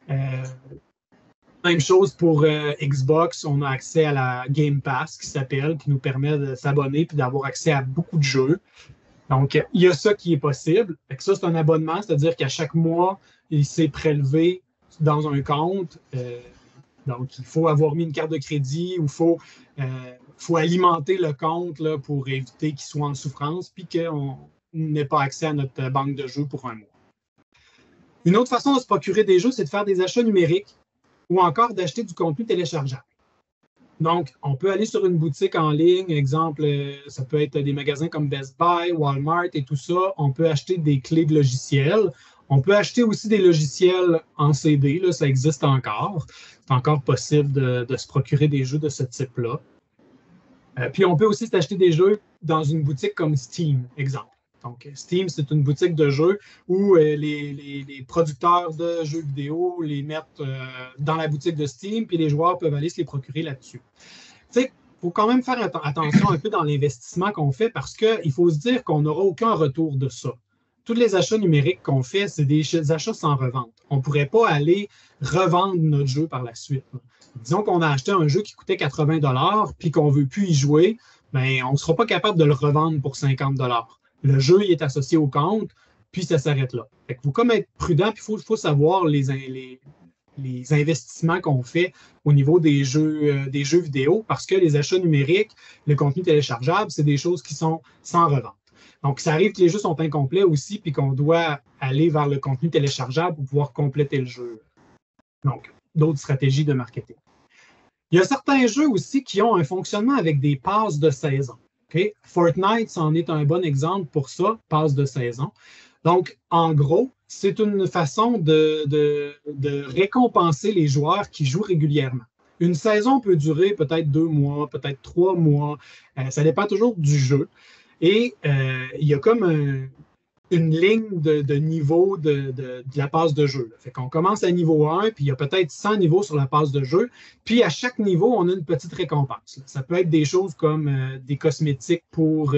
Même chose pour Xbox. On a accès à la Game Pass qui s'appelle, qui nous permet de s'abonner puis d'avoir accès à beaucoup de jeux. Donc, il y a ça qui est possible. Fait que ça, c'est un abonnement, c'est-à-dire qu'à chaque mois, il s'est prélevé dans un compte. Donc, il faut avoir mis une carte de crédit ou il faut alimenter le compte là, pour éviter qu'il soit en souffrance puis qu'on n'ait pas accès à notre banque de jeux pour un mois. Une autre façon de se procurer des jeux, c'est de faire des achats numériques ou encore d'acheter du contenu téléchargeable. Donc, on peut aller sur une boutique en ligne, exemple, ça peut être des magasins comme Best Buy, Walmart et tout ça. On peut acheter des clés de logiciels. On peut acheter aussi des logiciels en CD, là, ça existe encore. C'est encore possible de se procurer des jeux de ce type-là. Puis on peut aussi s'acheter des jeux dans une boutique comme Steam, exemple. Donc, Steam, c'est une boutique de jeux où les producteurs de jeux vidéo les mettent dans la boutique de Steam, puis les joueurs peuvent aller se les procurer là-dessus. Tu sais, il faut quand même faire attention un peu dans l'investissement qu'on fait parce qu'il faut se dire qu'on n'aura aucun retour de ça. Tous les achats numériques qu'on fait, c'est des achats sans revente. On ne pourrait pas aller revendre notre jeu par la suite. Disons qu'on a acheté un jeu qui coûtait 80 $ puis qu'on ne veut plus y jouer, bien, on ne sera pas capable de le revendre pour 50 $. Le jeu il est associé au compte, puis ça s'arrête là. Il faut comme être prudent, puis il faut savoir les investissements qu'on fait au niveau des jeux vidéo parce que les achats numériques, le contenu téléchargeable, c'est des choses qui sont sans revente. Donc, ça arrive que les jeux sont incomplets aussi, puis qu'on doit aller vers le contenu téléchargeable pour pouvoir compléter le jeu. Donc, d'autres stratégies de marketing. Il y a certains jeux aussi qui ont un fonctionnement avec des passes de saison. Okay? Fortnite, c'en est un bon exemple pour ça, passe de saison. Donc, en gros, c'est une façon de récompenser les joueurs qui jouent régulièrement. Une saison peut durer peut-être 2 mois, peut-être 3 mois. Ça dépend toujours du jeu. Et il y a comme une ligne de niveau de la passe de jeu. Là. Fait qu'on commence à niveau 1, puis il y a peut-être 100 niveaux sur la passe de jeu. Puis à chaque niveau, on a une petite récompense. Là. Ça peut être des choses comme des cosmétiques pour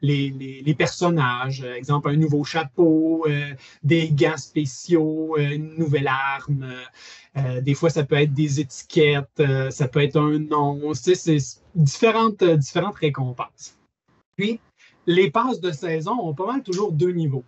les personnages. Exemple, un nouveau chapeau, des gants spéciaux, une nouvelle arme. Des fois, ça peut être des étiquettes, ça peut être un nom. C'est différentes récompenses. Puis, les passes de saison ont pas mal toujours 2 niveaux.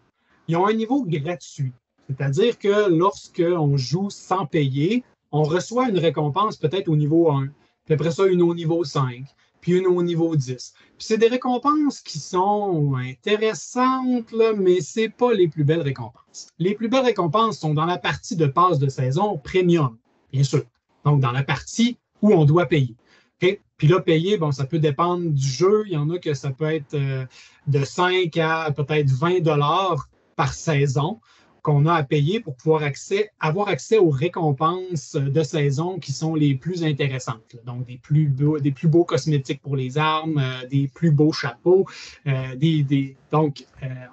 Ils ont un niveau gratuit, c'est-à-dire que lorsqu'on joue sans payer, on reçoit une récompense peut-être au niveau 1. puis après ça, une au niveau 5, puis une au niveau 10. Puis c'est des récompenses qui sont intéressantes, là, mais ce n'est pas les plus belles récompenses. Les plus belles récompenses sont dans la partie de passe de saison premium, bien sûr. Donc, dans la partie où on doit payer. Okay? Puis là, payer, bon, ça peut dépendre du jeu. Il y en a que ça peut être de 5 à peut-être 20 $ par saison qu'on a à payer pour pouvoir avoir accès aux récompenses de saison qui sont les plus intéressantes. Là. Donc, des plus beaux cosmétiques pour les armes, des plus beaux chapeaux. Donc,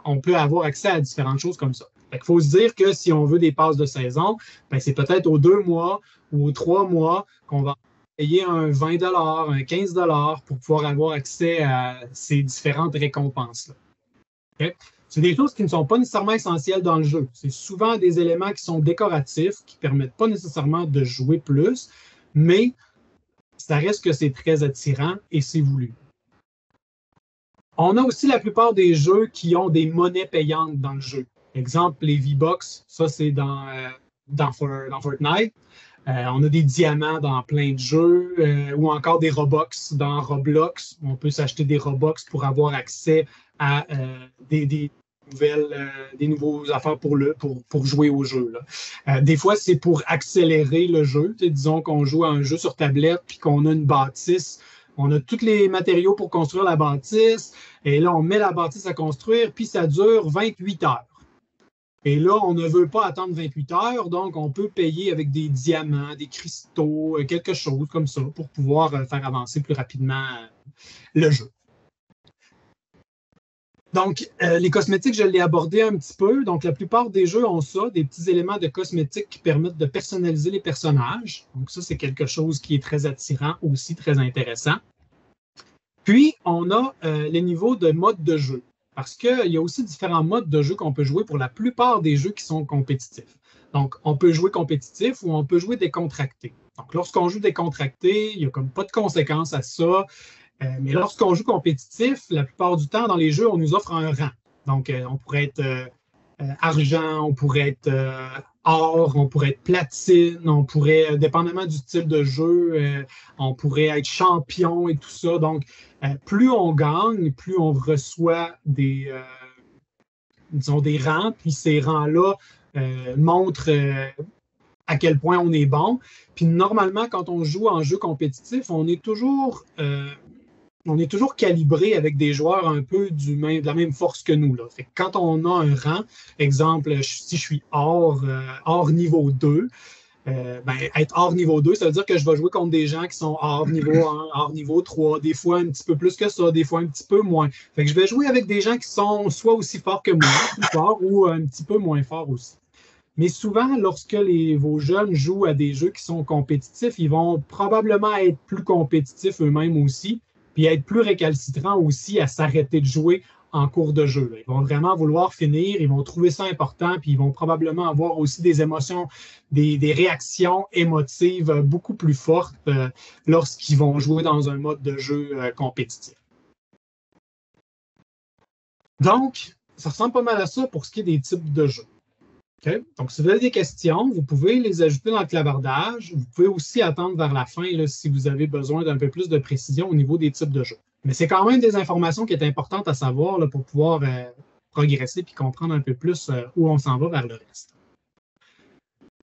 on peut avoir accès à différentes choses comme ça. Il faut se dire que si on veut des passes de saison, ben, c'est peut-être aux 2 mois ou aux 3 mois qu'on va payer un 20 $, un 15 $ pour pouvoir avoir accès à ces différentes récompenses-là. Okay? C'est des choses qui ne sont pas nécessairement essentielles dans le jeu. C'est souvent des éléments qui sont décoratifs, qui ne permettent pas nécessairement de jouer plus, mais ça reste que c'est très attirant et c'est voulu. On a aussi la plupart des jeux qui ont des monnaies payantes dans le jeu. Exemple, les V-Bucks, ça c'est dans Fortnite. On a des diamants dans plein de jeux ou encore des Robux dans Roblox. On peut s'acheter des Robux pour avoir accès à des nouveaux affaires pour jouer au jeu. Là. Des fois, c'est pour accélérer le jeu. Disons qu'on joue à un jeu sur tablette puis qu'on a une bâtisse. On a tous les matériaux pour construire la bâtisse. Et là, on met la bâtisse à construire, puis ça dure 28 heures. Et là, on ne veut pas attendre 28 heures, donc on peut payer avec des diamants, des cristaux, quelque chose comme ça pour pouvoir faire avancer plus rapidement le jeu. Donc, les cosmétiques, je l'ai abordé un petit peu. Donc, la plupart des jeux ont ça, des petits éléments de cosmétiques qui permettent de personnaliser les personnages. Donc, ça, c'est quelque chose qui est très attirant aussi, très intéressant. Puis, on a les niveaux de mode de jeu. Parce qu'il y a aussi différents modes de jeu qu'on peut jouer pour la plupart des jeux qui sont compétitifs. Donc, on peut jouer compétitif ou on peut jouer décontracté. Donc, lorsqu'on joue décontracté, il n'y a comme pas de conséquences à ça. Mais lorsqu'on joue compétitif, la plupart du temps, dans les jeux, on nous offre un rang. Donc, on pourrait être argent, on pourrait être or, on pourrait être platine, on pourrait, dépendamment du style de jeu, on pourrait être champion et tout ça. Donc, plus on gagne, plus on reçoit des rangs, puis ces rangs-là montrent à quel point on est bon. Puis normalement, quand on joue en jeu compétitif, on est toujours calibré avec des joueurs un peu de la même force que nous. Là. Fait que quand on a un rang, exemple, si je suis hors niveau 2, être hors niveau 2, ça veut dire que je vais jouer contre des gens qui sont hors niveau 1, hors niveau 3, des fois un petit peu plus que ça, des fois un petit peu moins. Fait que je vais jouer avec des gens qui sont soit aussi forts que moi, plus forts, ou un petit peu moins forts aussi. Mais souvent, lorsque vos jeunes jouent à des jeux qui sont compétitifs, ils vont probablement être plus compétitifs eux-mêmes aussi, puis être plus récalcitrants aussi à s'arrêter de jouer en cours de jeu. Ils vont vraiment vouloir finir, ils vont trouver ça important, puis ils vont probablement avoir aussi des émotions, des réactions émotives beaucoup plus fortes lorsqu'ils vont jouer dans un mode de jeu compétitif. Donc, ça ressemble pas mal à ça pour ce qui est des types de jeux. Okay? Donc, si vous avez des questions, vous pouvez les ajouter dans le clavardage. Vous pouvez aussi attendre vers la fin là, si vous avez besoin d'un peu plus de précision au niveau des types de jeux. Mais c'est quand même des informations qui sont importantes à savoir là, pour pouvoir progresser et comprendre un peu plus où on s'en va vers le reste.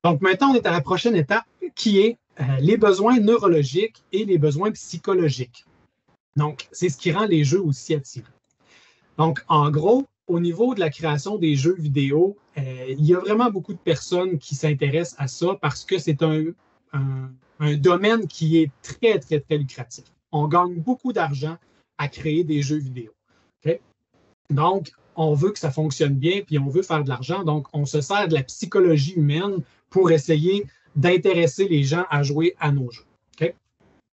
Donc, maintenant, on est à la prochaine étape qui est les besoins neurologiques et les besoins psychologiques. Donc, c'est ce qui rend les jeux aussi attirants. Donc, en gros, au niveau de la création des jeux vidéo, il y a vraiment beaucoup de personnes qui s'intéressent à ça parce que c'est un domaine qui est très, très, très lucratif. On gagne beaucoup d'argent à créer des jeux vidéo. Okay? Donc, on veut que ça fonctionne bien, puis on veut faire de l'argent. Donc, on se sert de la psychologie humaine pour essayer d'intéresser les gens à jouer à nos jeux. Okay?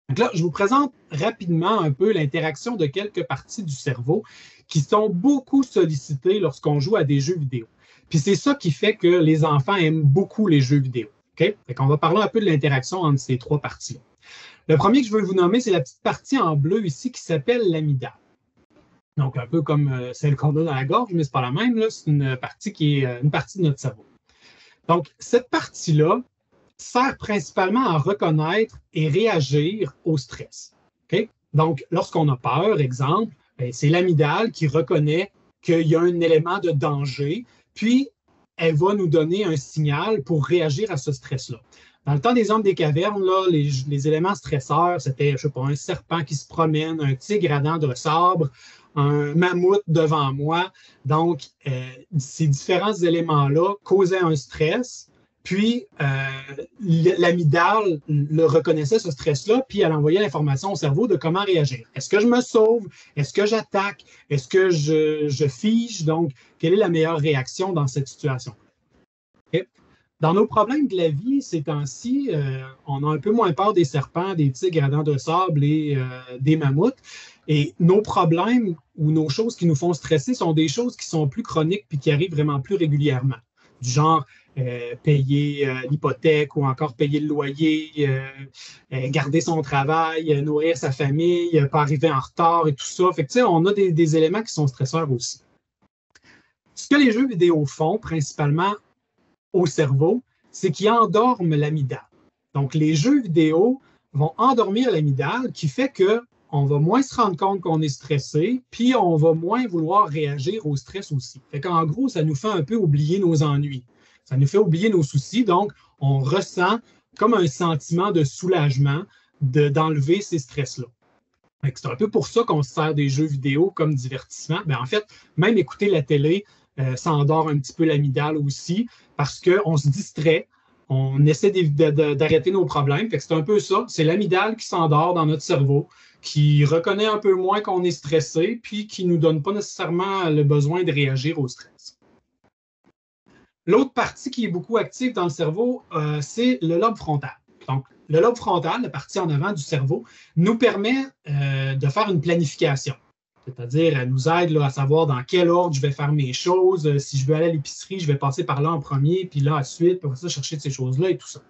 Donc là, je vous présente rapidement un peu l'interaction de quelques parties du cerveau qui sont beaucoup sollicitées lorsqu'on joue à des jeux vidéo. Puis c'est ça qui fait que les enfants aiment beaucoup les jeux vidéo. Okay? Fait qu'on va parler un peu de l'interaction entre ces trois parties-là. Le premier que je veux vous nommer, c'est la petite partie en bleu ici qui s'appelle l'amygdale. Donc, un peu comme celle qu'on a dans la gorge, mais ce n'est pas la même. C'est une partie qui est une partie de notre cerveau. Donc, cette partie-là, sert principalement à reconnaître et réagir au stress. Okay? Donc, lorsqu'on a peur, exemple, c'est l'amygdale qui reconnaît qu'il y a un élément de danger, puis elle va nous donner un signal pour réagir à ce stress-là. Dans le temps des hommes des cavernes, là, les éléments stresseurs, c'était, je sais pas, un serpent qui se promène, un tigre à dents de sabre, un mammouth devant moi. Donc, ces différents éléments-là causaient un stress. Puis, l'amygdale le reconnaissait, ce stress-là, puis elle envoyait l'information au cerveau de comment réagir. Est-ce que je me sauve? Est-ce que j'attaque? Est-ce que je fige? Donc, quelle est la meilleure réaction dans cette situation? Okay. Dans nos problèmes de la vie, ces temps-ci, on a un peu moins peur des serpents, des tigres à dents de sable et des mammouths. Et nos problèmes ou nos choses qui nous font stresser sont des choses qui sont plus chroniques puis qui arrivent vraiment plus régulièrement. Du genre payer l'hypothèque ou encore payer le loyer, garder son travail, nourrir sa famille, pas arriver en retard et tout ça. Fait que, on a des éléments qui sont stresseurs aussi. Ce que les jeux vidéo font principalement au cerveau, c'est qu'ils endorment l'amygdale. Donc, les jeux vidéo vont endormir l'amygdale, qui fait qu'on va moins se rendre compte qu'on est stressé, puis on va moins vouloir réagir au stress aussi. Fait qu'en gros, ça nous fait un peu oublier nos ennuis. Ça nous fait oublier nos soucis, donc on ressent comme un sentiment de soulagement d'enlever ces stress-là. C'est un peu pour ça qu'on se sert des jeux vidéo comme divertissement. Bien, en fait, même écouter la télé, ça endort un petit peu l'amygdale aussi parce qu'on se distrait, on essaie d'arrêter nos problèmes. Fait que c'est un peu ça, c'est l'amygdale qui s'endort dans notre cerveau, qui reconnaît un peu moins qu'on est stressé, puis qui ne nous donne pas nécessairement le besoin de réagir au stress. L'autre partie qui est beaucoup active dans le cerveau, c'est le lobe frontal. Donc, le lobe frontal, la partie en avant du cerveau, nous permet de faire une planification. C'est-à-dire, elle nous aide là, à savoir dans quel ordre je vais faire mes choses. Si je veux aller à l'épicerie, je vais passer par là en premier, puis là ensuite, pour ça, chercher ces choses-là et tout ça.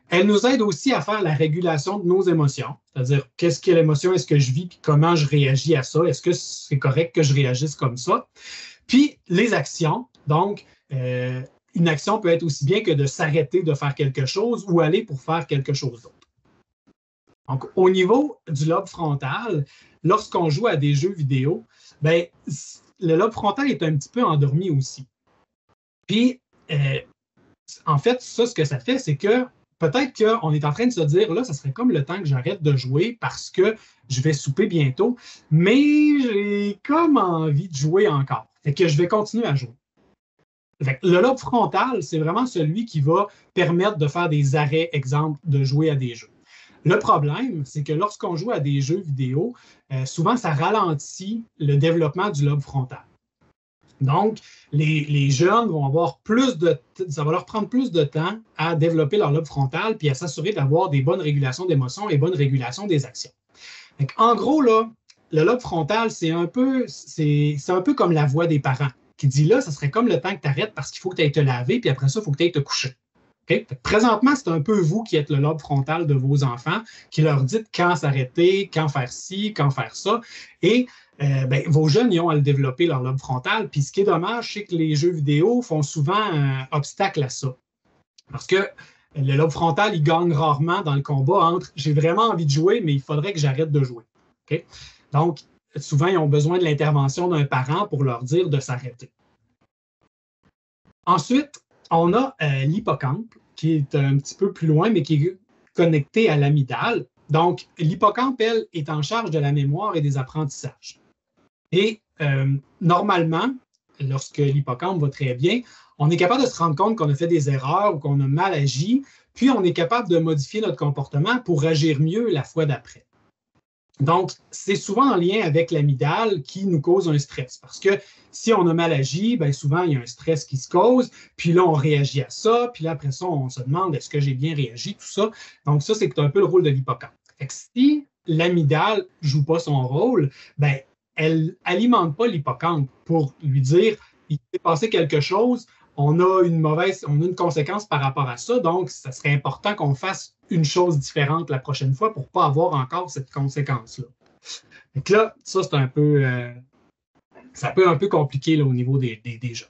Elle nous aide aussi à faire la régulation de nos émotions, c'est-à-dire qu'est-ce que l'émotion, est-ce que je vis, puis comment je réagis à ça, est-ce que c'est correct que je réagisse comme ça. Puis les actions, donc, une action peut être aussi bien que de s'arrêter de faire quelque chose ou aller pour faire quelque chose d'autre. Donc, au niveau du lobe frontal, lorsqu'on joue à des jeux vidéo, bien, le lobe frontal est un petit peu endormi aussi. Puis, en fait, ça, ce que ça fait, c'est que peut-être qu'on est en train de se dire, là, ça serait comme le temps que j'arrête de jouer parce que je vais souper bientôt, mais j'ai comme envie de jouer encore. Fait que je vais continuer à jouer. Fait que le lobe frontal, c'est vraiment celui qui va permettre de faire des arrêts, exemple, de jouer à des jeux. Le problème, c'est que lorsqu'on joue à des jeux vidéo, souvent, ça ralentit le développement du lobe frontal. Donc, les jeunes vont avoir ça va leur prendre plus de temps à développer leur lobe frontal puis à s'assurer d'avoir des bonnes régulations d'émotions et bonnes régulations des actions. Donc, en gros, là, le lobe frontal, c'est un peu comme la voix des parents qui dit là, ça serait comme le temps que tu arrêtes parce qu'il faut que tu ailles te laver puis après ça, il faut que tu ailles te coucher. Okay? Présentement, c'est un peu vous qui êtes le lobe frontal de vos enfants, qui leur dites quand s'arrêter, quand faire ci, quand faire ça. Et vos jeunes, ils ont à le développer, leur lobe frontal. Puis ce qui est dommage, c'est que les jeux vidéo font souvent un obstacle à ça. Parce que le lobe frontal, il gagne rarement dans le combat entre j'ai vraiment envie de jouer, mais il faudrait que j'arrête de jouer. Okay? Donc, souvent, ils ont besoin de l'intervention d'un parent pour leur dire de s'arrêter. Ensuite, on a l'hippocampe, qui est un petit peu plus loin, mais qui est connecté à l'amygdale. Donc, l'hippocampe, elle, est en charge de la mémoire et des apprentissages. Et normalement, lorsque l'hippocampe va très bien, on est capable de se rendre compte qu'on a fait des erreurs ou qu'on a mal agi, puis on est capable de modifier notre comportement pour agir mieux la fois d'après. Donc, c'est souvent en lien avec l'amygdale qui nous cause un stress. Parce que si on a mal agi, bien souvent, il y a un stress qui se cause, puis là, on réagit à ça, puis là, après ça, on se demande est-ce que j'ai bien réagi, tout ça. Donc, ça, c'est un peu le rôle de l'hippocampe. Fait que si l'amygdale ne joue pas son rôle, bien, elle n'alimente pas l'hippocampe pour lui dire il s'est passé quelque chose, on a une conséquence par rapport à ça, donc ça serait important qu'on fasse une chose différente la prochaine fois pour ne pas avoir encore cette conséquence-là. Donc là, ça, c'est un peu, ça peut être un peu compliqué là, au niveau des jeux.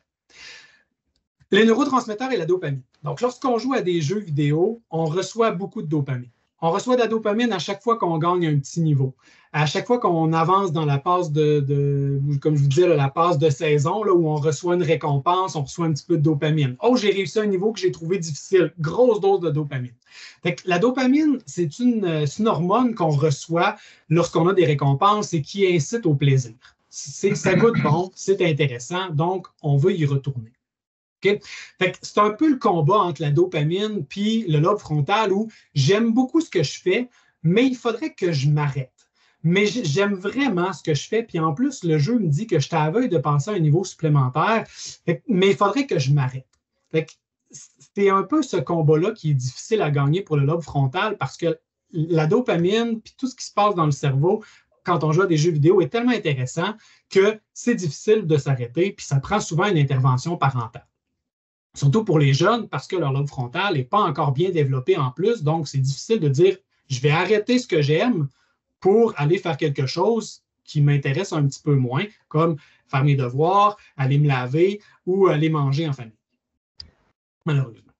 Les neurotransmetteurs et la dopamine. Donc, lorsqu'on joue à des jeux vidéo, on reçoit beaucoup de dopamine. On reçoit de la dopamine à chaque fois qu'on gagne un petit niveau. À chaque fois qu'on avance dans la passe comme je vous disais, la passe de saison, là, où on reçoit une récompense, on reçoit un petit peu de dopamine. Oh, j'ai réussi un niveau que j'ai trouvé difficile. Grosse dose de dopamine. Fait que la dopamine, c'est une hormone qu'on reçoit lorsqu'on a des récompenses et qui incite au plaisir. Ça goûte bon, c'est intéressant, donc on veut y retourner. Okay? Fait que c'est un peu le combat entre la dopamine puis le lobe frontal où j'aime beaucoup ce que je fais, mais il faudrait que je m'arrête. Mais j'aime vraiment ce que je fais, puis en plus, le jeu me dit que je suis à veille de passer à un niveau supplémentaire, mais il faudrait que je m'arrête. Fait que c'est un peu ce combat-là qui est difficile à gagner pour le lobe frontal parce que la dopamine puis tout ce qui se passe dans le cerveau quand on joue à des jeux vidéo est tellement intéressant que c'est difficile de s'arrêter, puis ça prend souvent une intervention parentale. Surtout pour les jeunes, parce que leur lobe frontal n'est pas encore bien développé en plus. Donc, c'est difficile de dire je vais arrêter ce que j'aime pour aller faire quelque chose qui m'intéresse un petit peu moins, comme faire mes devoirs, aller me laver ou aller manger en famille. Malheureusement.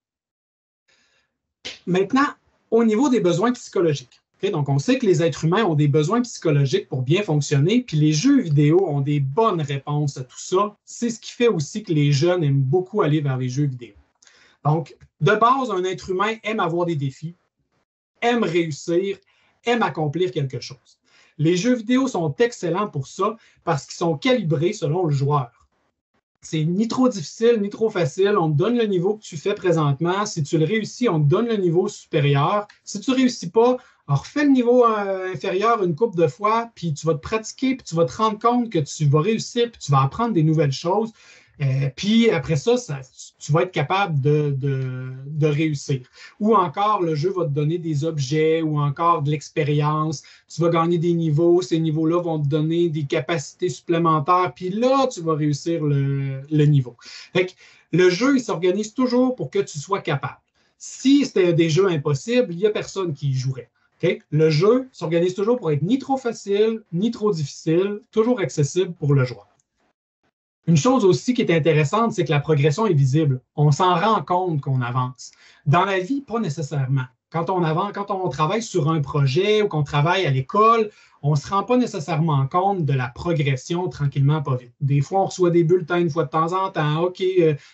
Maintenant, au niveau des besoins psychologiques. Okay? Donc, on sait que les êtres humains ont des besoins psychologiques pour bien fonctionner, puis les jeux vidéo ont des bonnes réponses à tout ça. C'est ce qui fait aussi que les jeunes aiment beaucoup aller vers les jeux vidéo. Donc, de base, un être humain aime avoir des défis, aime réussir, aime accomplir quelque chose. Les jeux vidéo sont excellents pour ça parce qu'ils sont calibrés selon le joueur. C'est ni trop difficile, ni trop facile. On te donne le niveau que tu fais présentement. Si tu le réussis, on te donne le niveau supérieur. Si tu ne réussis pas, refais le niveau inférieur une couple de fois, puis tu vas te pratiquer, puis tu vas te rendre compte que tu vas réussir, puis tu vas apprendre des nouvelles choses. Puis après ça, tu vas être capable de réussir. Ou encore, le jeu va te donner des objets ou encore de l'expérience. Tu vas gagner des niveaux. Ces niveaux-là vont te donner des capacités supplémentaires. Puis là, tu vas réussir le niveau. Fait que le jeu, il s'organise toujours pour que tu sois capable. Si c'était des jeux impossibles, il n'y a personne qui y jouerait. Okay? Le jeu s'organise toujours pour être ni trop facile, ni trop difficile, toujours accessible pour le joueur. Une chose aussi qui est intéressante, c'est que la progression est visible. On s'en rend compte qu'on avance. Dans la vie, pas nécessairement. Quand on travaille sur un projet ou qu'on travaille à l'école, on ne se rend pas nécessairement compte de la progression tranquillement, pas vite. Des fois, on reçoit des bulletins une fois de temps en temps. OK,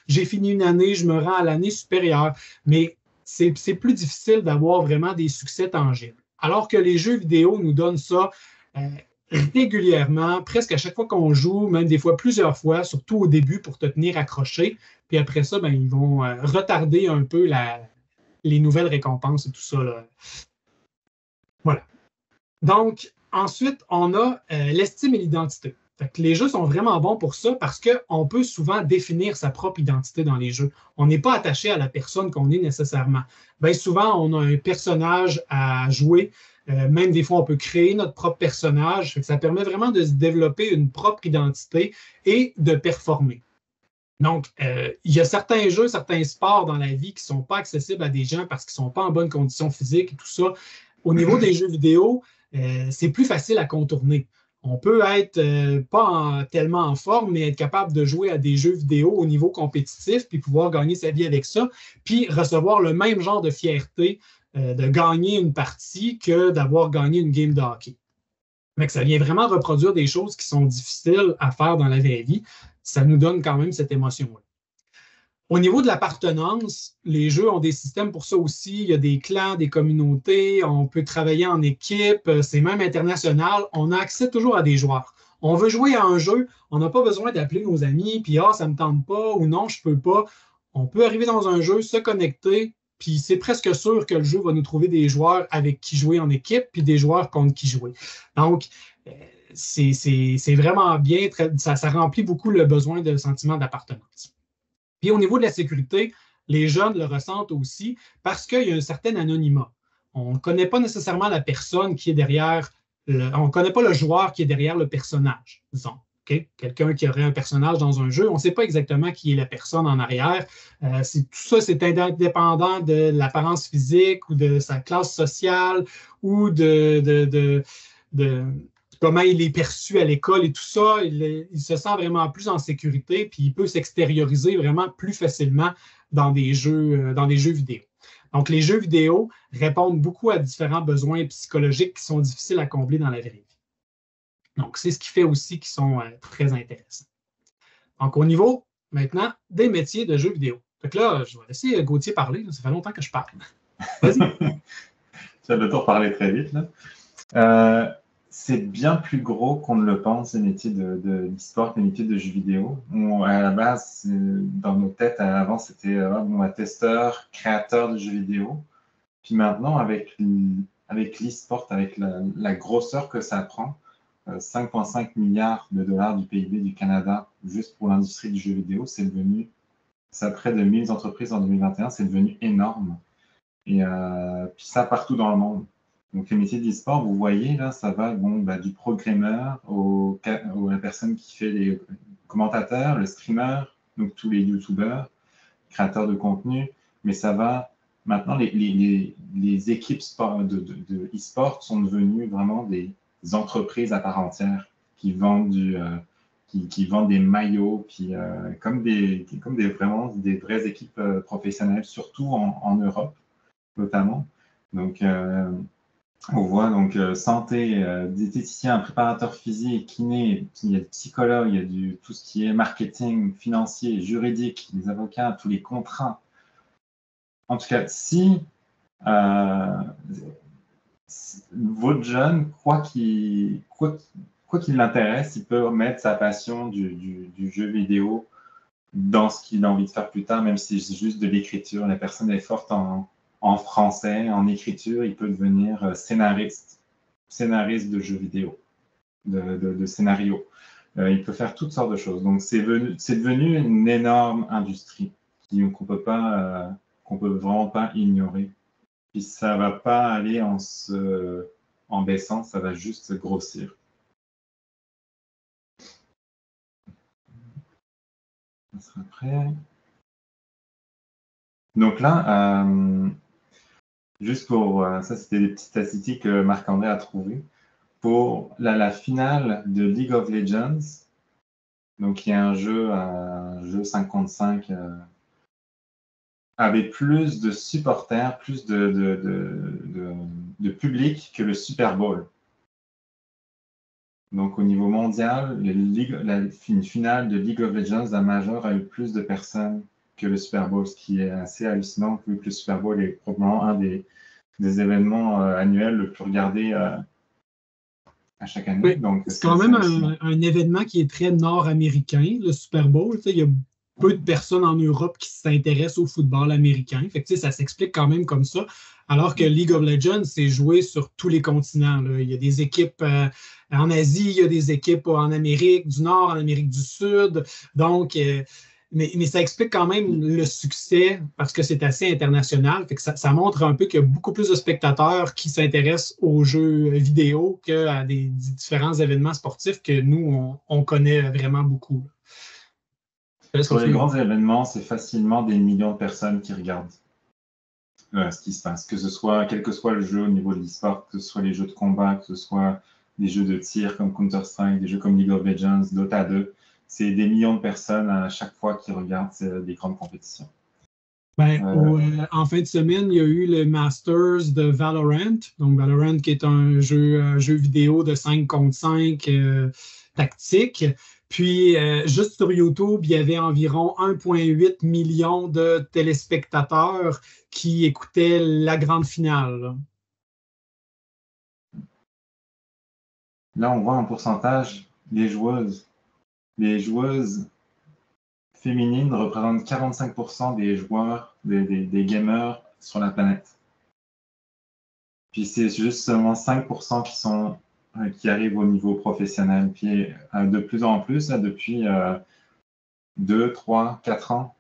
j'ai fini une année, je me rends à l'année supérieure. Mais c'est plus difficile d'avoir vraiment des succès tangibles. Alors que les jeux vidéo nous donnent ça régulièrement, presque à chaque fois qu'on joue, même des fois plusieurs fois, surtout au début pour te tenir accroché. Puis après ça, ils vont retarder un peu les nouvelles récompenses et tout ça. Là. Voilà. Donc, ensuite, on a l'estime et l'identité. Fait que les jeux sont vraiment bons pour ça parce qu'on peut souvent définir sa propre identité dans les jeux. On n'est pas attaché à la personne qu'on est nécessairement. Bien souvent, on a un personnage à jouer. Même des fois, on peut créer notre propre personnage. Ça permet vraiment de se développer une propre identité et de performer. Donc, il y a certains jeux, certains sports dans la vie qui ne sont pas accessibles à des gens parce qu'ils ne sont pas en bonne condition physique et tout ça. Au niveau des jeux vidéo, c'est plus facile à contourner. On peut être pas tellement en forme, mais être capable de jouer à des jeux vidéo au niveau compétitif, puis pouvoir gagner sa vie avec ça, puis recevoir le même genre de fierté de gagner une partie que d'avoir gagné une game de hockey. Mais que ça vient vraiment reproduire des choses qui sont difficiles à faire dans la vraie vie. Ça nous donne quand même cette émotion-là. Au niveau de l'appartenance, les jeux ont des systèmes pour ça aussi. Il y a des clans, des communautés, on peut travailler en équipe, c'est même international. On a accès toujours à des joueurs. On veut jouer à un jeu, on n'a pas besoin d'appeler nos amis, puis « Ah, ça ne me tente pas » ou « Non, je ne peux pas ». On peut arriver dans un jeu, se connecter, puis c'est presque sûr que le jeu va nous trouver des joueurs avec qui jouer en équipe, puis des joueurs contre qui jouer. Donc, c'est vraiment bien, ça remplit beaucoup le besoin de sentiment d'appartenance. Puis au niveau de la sécurité, les jeunes le ressentent aussi parce qu'il y a un certain anonymat. On ne connaît pas nécessairement la personne qui est derrière, on ne connaît pas le joueur qui est derrière le personnage, disons. Okay? Quelqu'un qui aurait un personnage dans un jeu, on ne sait pas exactement qui est la personne en arrière. Tout ça, c'est indépendant de l'apparence physique ou de sa classe sociale ou comme comment il est perçu à l'école et tout ça, il se sent vraiment plus en sécurité, puis il peut s'extérioriser vraiment plus facilement dans des jeux vidéo. Donc, les jeux vidéo répondent beaucoup à différents besoins psychologiques qui sont difficiles à combler dans la vraie vie. Donc, c'est ce qui fait aussi qu'ils sont très intéressants. Donc, au niveau, maintenant, des métiers de jeux vidéo. Donc là, je vais laisser Gauthier parler. Ça fait longtemps que je parle. Vas-y. Tu vas le tour parler très vite, là. C'est bien plus gros qu'on ne le pense, les métiers de l'e-sport, les métiers de jeux vidéo. À la base, dans nos têtes, avant, c'était testeur, créateur de jeux vidéo. Puis maintenant, avec l'e-sport, avec la grosseur que ça prend, 5,5 milliards de dollars du PIB du Canada, juste pour l'industrie du jeu vidéo, c'est près de 1000 entreprises en 2021, c'est devenu énorme. Et puis ça partout dans le monde. Donc, les métiers d'e-sport, vous voyez, là, ça va du programmeur la personne qui fait les commentateurs, le streamer, donc tous les youtubeurs, créateurs de contenu, mais ça va, maintenant, les équipes de e-sport sont devenues vraiment des entreprises à part entière qui vendent qui vendent des maillots, puis vraiment des vraies équipes professionnelles, surtout en Europe, notamment. Donc, on voit donc santé, diététicien, préparateur physique, kiné, il y a des psychologues, il y a tout ce qui est marketing, financier, juridique, les avocats, tous les contrats. En tout cas, si votre jeune, quoi qu'il l'intéresse, il peut mettre sa passion du jeu vidéo dans ce qu'il a envie de faire plus tard, même si c'est juste de l'écriture. La personne est forte en français, en écriture, il peut devenir scénariste de jeux vidéo, de scénario. Il peut faire toutes sortes de choses. Donc, c'est devenu une énorme industrie qu'on peut vraiment pas ignorer. Puis, ça va pas aller en baissant, ça va juste grossir. Ça sera prêt. Donc là, juste pour ça, c'était des petites statistiques que Marc-André a trouvées. Pour la finale de League of Legends, donc il y a un jeu 5 contre 5 avec plus de supporters, plus de public que le Super Bowl. Donc au niveau mondial, une finale de League of Legends, la Major a eu plus de personnes que le Super Bowl, ce qui est assez hallucinant, vu que le Super Bowl est probablement un des événements annuels le plus regardé à chaque année. Oui, donc, c'est quand même un événement qui est très nord-américain, le Super Bowl. Il y a peu de personnes en Europe qui s'intéressent au football américain. Fait que, ça s'explique quand même comme ça. Alors que League of Legends, c'est joué sur tous les continents. Là. Il y a des équipes en Asie, il y a des équipes en Amérique du Nord, en Amérique du Sud. Donc, mais ça explique quand même le succès parce que c'est assez international. Fait que ça montre un peu qu'il y a beaucoup plus de spectateurs qui s'intéressent aux jeux vidéo qu'à des différents événements sportifs que nous, on connaît vraiment beaucoup. Sur les grands événements, c'est facilement des millions de personnes qui regardent ce qui se passe. Quel que soit le jeu au niveau de l'e-sport, que ce soit les jeux de combat, que ce soit des jeux de tir comme Counter-Strike, des jeux comme League of Legends, Dota 2, c'est des millions de personnes à chaque fois qui regardent des grandes compétitions. En fin de semaine, il y a eu le Masters de Valorant. Donc, Valorant qui est un jeu vidéo de 5 contre 5 tactique. Puis, juste sur YouTube, il y avait environ 1,8 million de téléspectateurs qui écoutaient la grande finale. Là, on voit en pourcentage les joueuses. Les joueuses féminines représentent 45% des joueurs, des gamers sur la planète. Puis c'est juste seulement 5% qui arrivent au niveau professionnel. Puis de plus en plus, là, depuis 2, 3, 4 ans,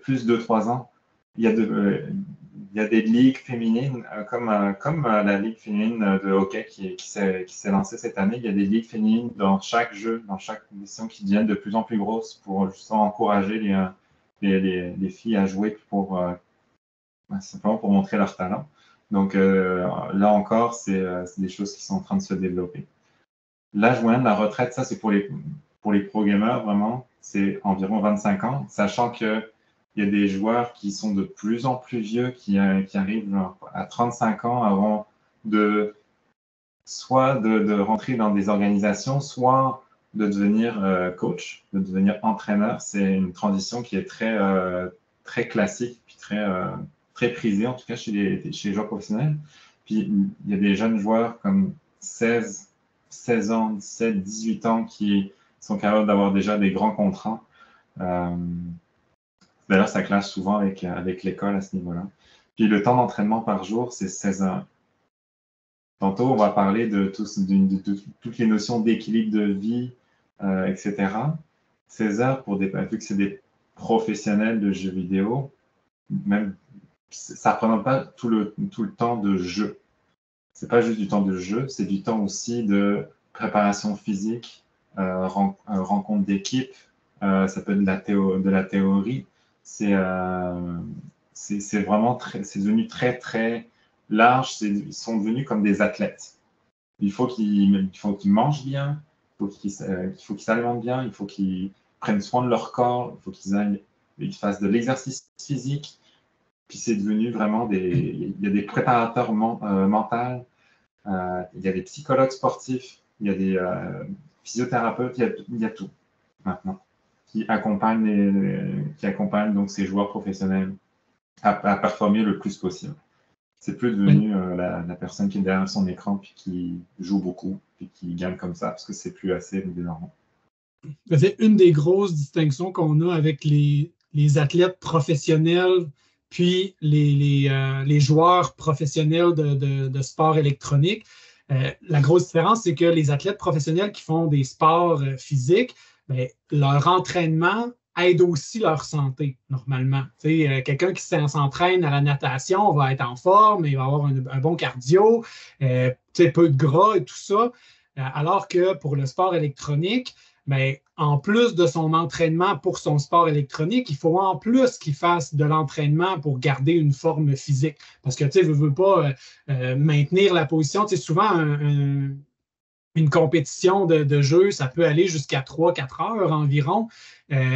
plus 2, 3 ans, il y a des ligues féminines, comme la ligue féminine de hockey qui s'est lancée cette année. Il y a des ligues féminines dans chaque jeu, dans chaque compétition qui deviennent de plus en plus grosses pour justement encourager les filles à jouer simplement pour montrer leur talent. Donc là encore, c'est des choses qui sont en train de se développer. L'âge moyen de la retraite, ça, c'est pour les pro gamers, vraiment, c'est environ 25 ans, sachant qu'il y a des joueurs qui sont de plus en plus vieux, qui arrivent genre, à 35 ans avant soit de rentrer dans des organisations, soit de devenir coach, de devenir entraîneur. C'est une transition qui est très classique, puis très prisée, en tout cas chez les joueurs professionnels. Puis il y a des jeunes joueurs comme 16 ans, 17, 18 ans qui sont capables d'avoir déjà des grands contrats. D'ailleurs, ça clash souvent avec l'école à ce niveau-là. Puis le temps d'entraînement par jour, c'est 16 heures. Tantôt, on va parler de toutes les notions d'équilibre de vie, etc. 16 heures, vu que c'est des professionnels de jeux vidéo, même, ça ne représente pas tout le temps de jeu. Ce n'est pas juste du temps de jeu, c'est du temps aussi de préparation physique, rencontre d'équipe, ça peut être de la théorie. C'est vraiment c'est devenu très, très large. Ils sont devenus comme des athlètes. Il faut qu'ils mangent bien, il faut qu'ils s'alimentent bien, il faut qu'ils prennent soin de leur corps, il faut qu'ils fassent de l'exercice physique. Puis c'est devenu vraiment il y a des préparateurs mentaux, il y a des psychologues sportifs, il y a des physiothérapeutes, il y a tout maintenant qui accompagnent donc ces joueurs professionnels à performer le plus possible. C'est plus devenu la personne qui est derrière son écran puis qui joue beaucoup puis qui gagne comme ça parce que c'est plus assez évidemment. C'est une des grosses distinctions qu'on a avec les athlètes professionnels puis les joueurs professionnels de sport électronique. La grosse différence, c'est que les athlètes professionnels qui font des sports physiques, bien, leur entraînement aide aussi leur santé, normalement. Quelqu'un qui s'entraîne à la natation va être en forme, il va avoir un bon cardio, peu de gras et tout ça. Alors que pour le sport électronique, bien, en plus de son entraînement pour son sport électronique, il faut en plus qu'il fasse de l'entraînement pour garder une forme physique. Parce que, tu sais, veut pas maintenir la position. Tu sais, souvent, une compétition de jeu, ça peut aller jusqu'à 3-4 heures environ.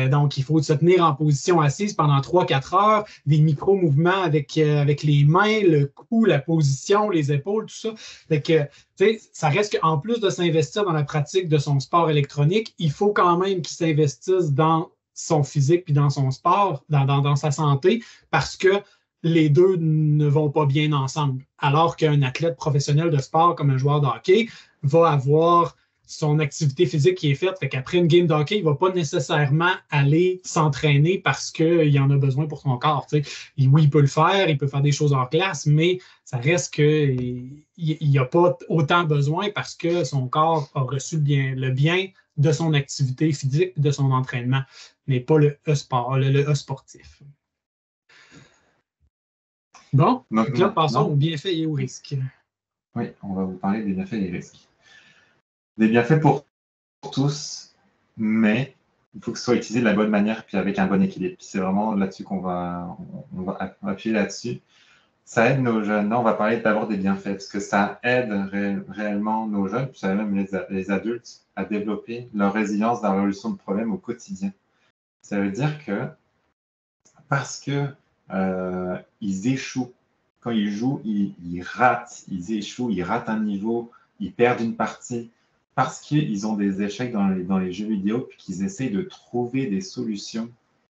Donc, il faut se tenir en position assise pendant 3-4 heures, des micro-mouvements avec les mains, le cou, la position, les épaules, tout ça. Fait que, ça reste qu'en plus de s'investir dans la pratique de son sport électronique, il faut quand même qu'il s'investisse dans son physique puis dans son sport, dans sa santé, parce que les deux ne vont pas bien ensemble. Alors qu'un athlète professionnel de sport comme un joueur de hockey va avoir son activité physique qui est faite. Fait qu'après une game de hockey, il ne va pas nécessairement aller s'entraîner parce qu'il en a besoin pour son corps. Oui, il peut le faire, il peut faire des choses hors classe, mais ça reste qu'il n'y a pas autant besoin parce que son corps a reçu le bien de son activité physique et de son entraînement, mais pas le E-sport, le E-sportif. Bon, donc là, passons aux bienfaits et aux risques. Oui, on va vous parler des bienfaits et des risques. Des bienfaits pour tous, mais il faut que ce soit utilisé de la bonne manière puis avec un bon équilibre. Puis c'est vraiment là-dessus qu'on va appuyer là-dessus. Ça aide nos jeunes. Là, on va parler d'abord des bienfaits parce que ça aide réellement nos jeunes, puis ça aide même les adultes à développer leur résilience dans la résolution de problèmes au quotidien. Ça veut dire que parce que ils échouent. Quand ils jouent, ils ratent, ils échouent, ils ratent un niveau, ils perdent une partie parce qu'ils ont des échecs dans les jeux vidéo puis qu'ils essayent de trouver des solutions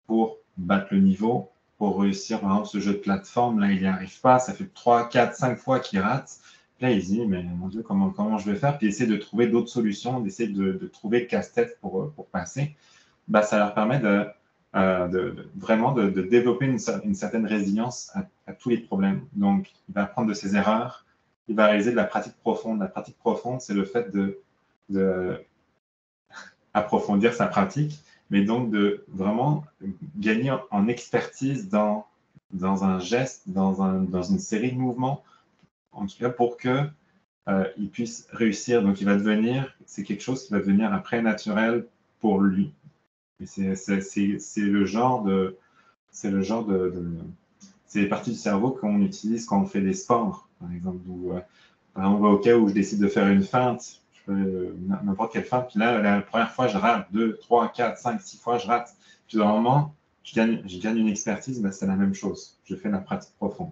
pour battre le niveau, pour réussir, par exemple, ce jeu de plateforme, là, il n'y arrive pas, ça fait 3, 4, 5 fois qu'il rate. Là, ils se disent, mais mon Dieu, comment je vais faire? Puis ils essaient de trouver d'autres solutions, d'essayer de trouver le casse-tête pour passer. Ça leur permet vraiment de développer une certaine résilience à tous les problèmes. Donc, il va apprendre de ses erreurs, il va réaliser de la pratique profonde. La pratique profonde, c'est le fait de approfondir sa pratique, mais donc de vraiment gagner en expertise dans un geste, dans une série de mouvements, en tout cas pour que il puisse réussir. Donc, c'est quelque chose qui va devenir après naturel pour lui. C'est le genre de c'est les parties du cerveau qu'on utilise quand on fait des sports, par exemple. Par exemple, au cas où je décide de faire une feinte, n'importe quelle fois. Puis là, la première fois, je rate 2, 3, 4, 5, 6 fois, je rate. Puis dans un moment, je gagne une expertise, ben, c'est la même chose. Je fais la pratique profonde.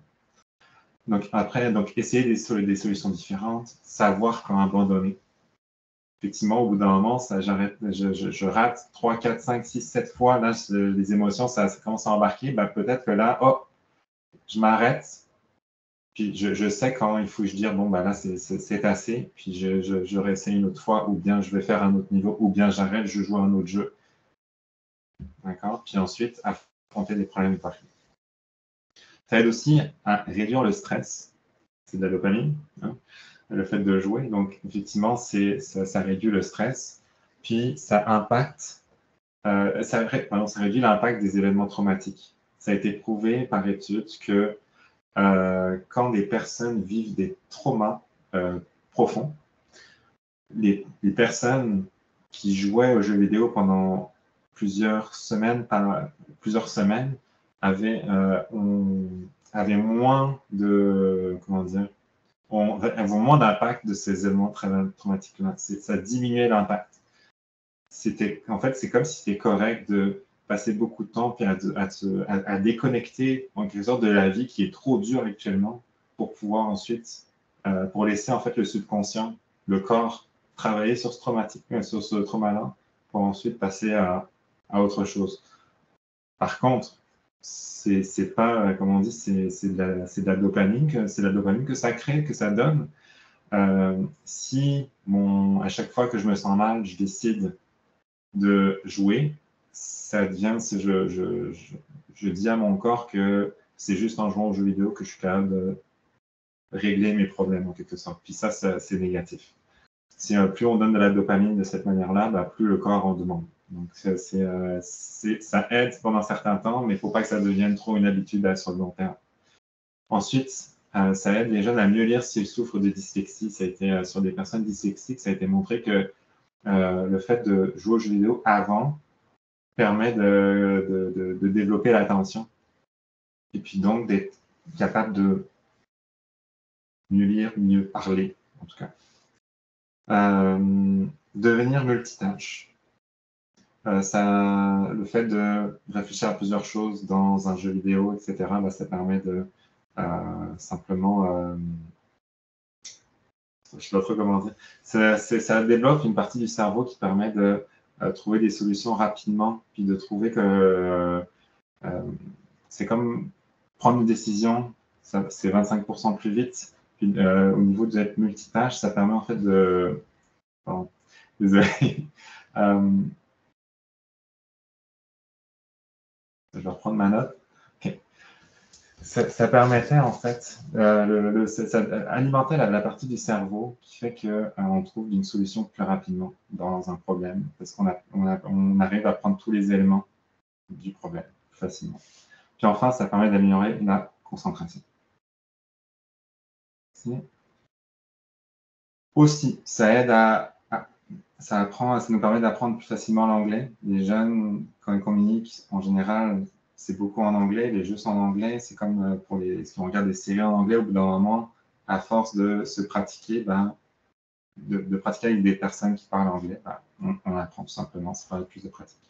Donc après, essayer des solutions différentes, savoir quand abandonner. Effectivement, au bout d'un moment, j'arrête, je rate 3, 4, 5, 6, 7 fois. Là, les émotions, ça commence à embarquer. Ben, peut-être que là, oh, je m'arrête. Puis je sais quand il faut que je dise, bon, ben là, c'est assez. Puis je réessaye une autre fois, ou bien je vais faire un autre niveau, ou bien j'arrête, je joue à un autre jeu. D'accord? Puis ensuite, affronter des problèmes par exemple. Ça aide aussi à réduire le stress. C'est de la dopamine, hein, le fait de jouer. Donc, effectivement, ça réduit le stress. Puis, ça réduit l'impact des événements traumatiques. Ça a été prouvé par études que quand des personnes vivent des traumas profonds, les personnes qui jouaient aux jeux vidéo pendant plusieurs semaines avaient moins de, comment dire, avaient moins d'impact de ces éléments traumatiques-là. Ça diminuait l'impact. En fait, c'est comme si c'était correct de passer beaucoup de temps puis à déconnecter en quelque sorte de la vie qui est trop dure actuellement pour pouvoir ensuite, pour laisser en fait le subconscient, le corps, travailler sur ce trauma-là pour ensuite passer à autre chose. Par contre, c'est pas, comme on dit, c'est de la dopamine, c'est la dopamine que ça crée, que ça donne. Si à chaque fois que je me sens mal, je décide de jouer, ça devient, je dis à mon corps que c'est juste en jouant aux jeux vidéo que je suis capable de régler mes problèmes en quelque sorte. Puis ça c'est négatif. Plus on donne de la dopamine de cette manière-là, bah, plus le corps en demande. Donc ça aide pendant un certain temps, mais il ne faut pas que ça devienne trop une habitude sur le long terme. Ensuite, ça aide les jeunes à mieux lire s'ils souffrent de dyslexie. Ça a été, sur des personnes dyslexiques, ça a été montré que le fait de jouer aux jeux vidéo avant permet de développer l'attention. Et puis donc d'être capable de mieux lire, mieux parler, en tout cas. Devenir multitâche. Le fait de réfléchir à plusieurs choses dans un jeu vidéo, etc., bah, ça permet de simplement... je ne sais pas trop comment dire. Ça développe une partie du cerveau qui permet de trouver des solutions rapidement, puis de trouver que c'est comme prendre une décision, c'est 25% plus vite. Puis, au niveau d'être multitâche, ça permet en fait de... Pardon, désolé. Je vais reprendre ma note. Okay. Ça permettait en fait, ça alimentait la partie du cerveau qui fait qu'on trouve une solution plus rapidement dans un problème, parce qu'on arrive à prendre tous les éléments du problème plus facilement. Puis enfin, ça permet d'améliorer la concentration. Aussi, ça aide ça nous permet d'apprendre plus facilement l'anglais. Les jeunes, quand ils communiquent, en général, c'est beaucoup en anglais. Les jeux sont en anglais. C'est comme pour si on regarde des séries en anglais, au bout d'un moment, à force de se pratiquer, de pratiquer avec des personnes qui parlent anglais, on apprend tout simplement. Ça fait plus de pratique.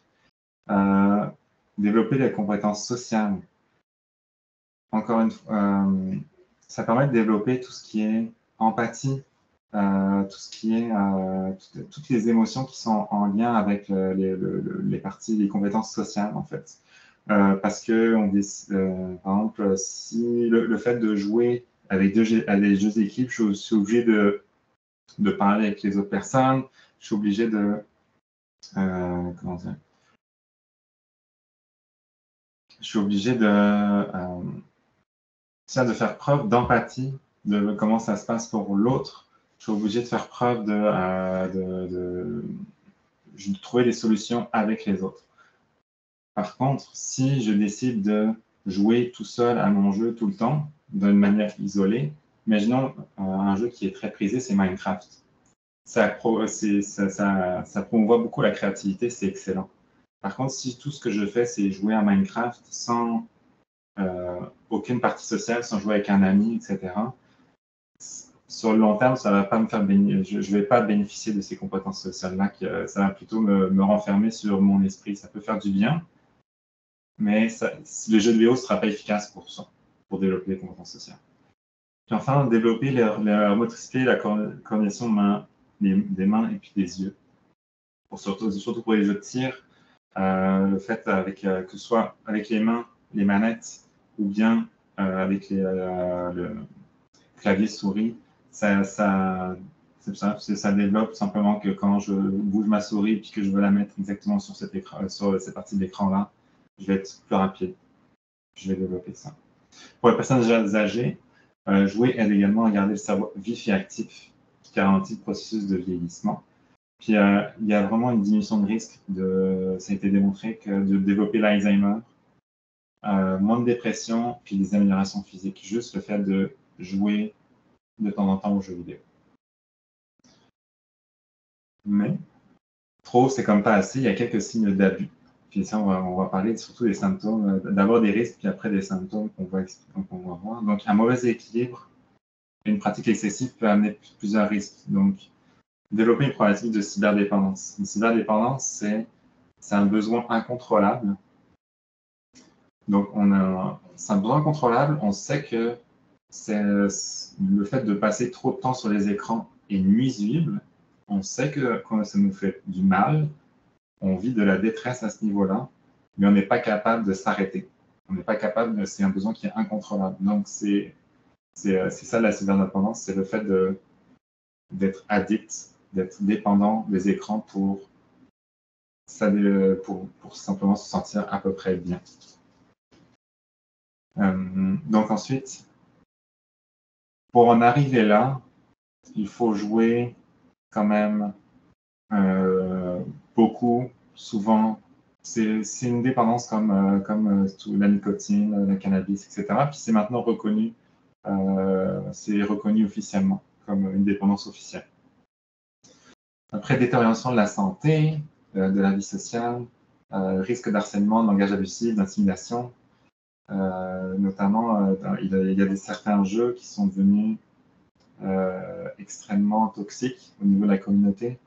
Développer les compétences sociales. Encore une fois, ça permet de développer tout ce qui est empathie, tout ce qui est toutes les émotions qui sont en lien avec les compétences sociales en fait. Parce que par exemple, si le fait de jouer avec des jeux d'équipe, je suis obligé de parler avec les autres personnes, je suis obligé de comment dire, je suis obligé de faire preuve d'empathie de comment ça se passe pour l'autre. Je suis obligé de faire preuve de trouver des solutions avec les autres. Par contre, si je décide de jouer tout seul à mon jeu tout le temps, d'une manière isolée, imaginons un jeu qui est très prisé, c'est Minecraft. Ça promouvoit beaucoup la créativité, c'est excellent. Par contre, si tout ce que je fais, c'est jouer à Minecraft sans aucune partie sociale, sans jouer avec un ami, etc., sur le long terme, ça va pas me faire je ne vais pas bénéficier de ces compétences sociales-là, ça va plutôt me renfermer sur mon esprit. Ça peut faire du bien, mais le jeu de vidéo ne sera pas efficace pour ça, pour développer les compétences sociales. Puis enfin, développer leur motricité, la coordination des mains et puis des yeux. Surtout pour les jeux de tir, le fait que ce soit avec les mains, les manettes, ou bien avec le clavier souris, ça développe simplement que quand je bouge ma souris et que je veux la mettre exactement sur cette partie de l'écran-là, je vais être plus rapide. Je vais développer ça. Pour les personnes âgées, jouer aide également à garder le cerveau vif et actif, qui garantit le processus de vieillissement. Puis il y a vraiment une diminution de risque, ça a été démontré, de développer l'Alzheimer, moins de dépression, puis des améliorations physiques. Juste le fait de jouer de temps en temps aux jeux vidéo. Mais trop, c'est comme pas assez. Il y a quelques signes d'abus. Puis ça, on va parler surtout des symptômes, d'abord des risques, puis après des symptômes qu'on va voir. Donc, un mauvais équilibre, une pratique excessive peut amener plusieurs risques. Donc, développer une problématique de cyberdépendance. Une cyberdépendance, c'est un besoin incontrôlable. Donc, c'est un besoin incontrôlable. On sait que le fait de passer trop de temps sur les écrans est nuisible. On sait que ça nous fait du mal. On vit de la détresse à ce niveau-là, mais on n'est pas capable de s'arrêter. On n'est pas capable, c'est un besoin qui est incontrôlable. Donc, c'est ça la cyberdépendance, c'est le fait d'être addict, d'être dépendant des écrans pour simplement se sentir à peu près bien. Donc ensuite, pour en arriver là, il faut jouer quand même beaucoup, souvent. C'est une dépendance comme la nicotine, le cannabis, etc. Puis c'est maintenant reconnu, c'est reconnu officiellement comme une dépendance officielle. Après, détérioration de la santé, de la vie sociale, risque d'harcèlement, de langage abusif, d'intimidation. Notamment, il y a certains jeux qui sont devenus extrêmement toxiques au niveau de la communauté.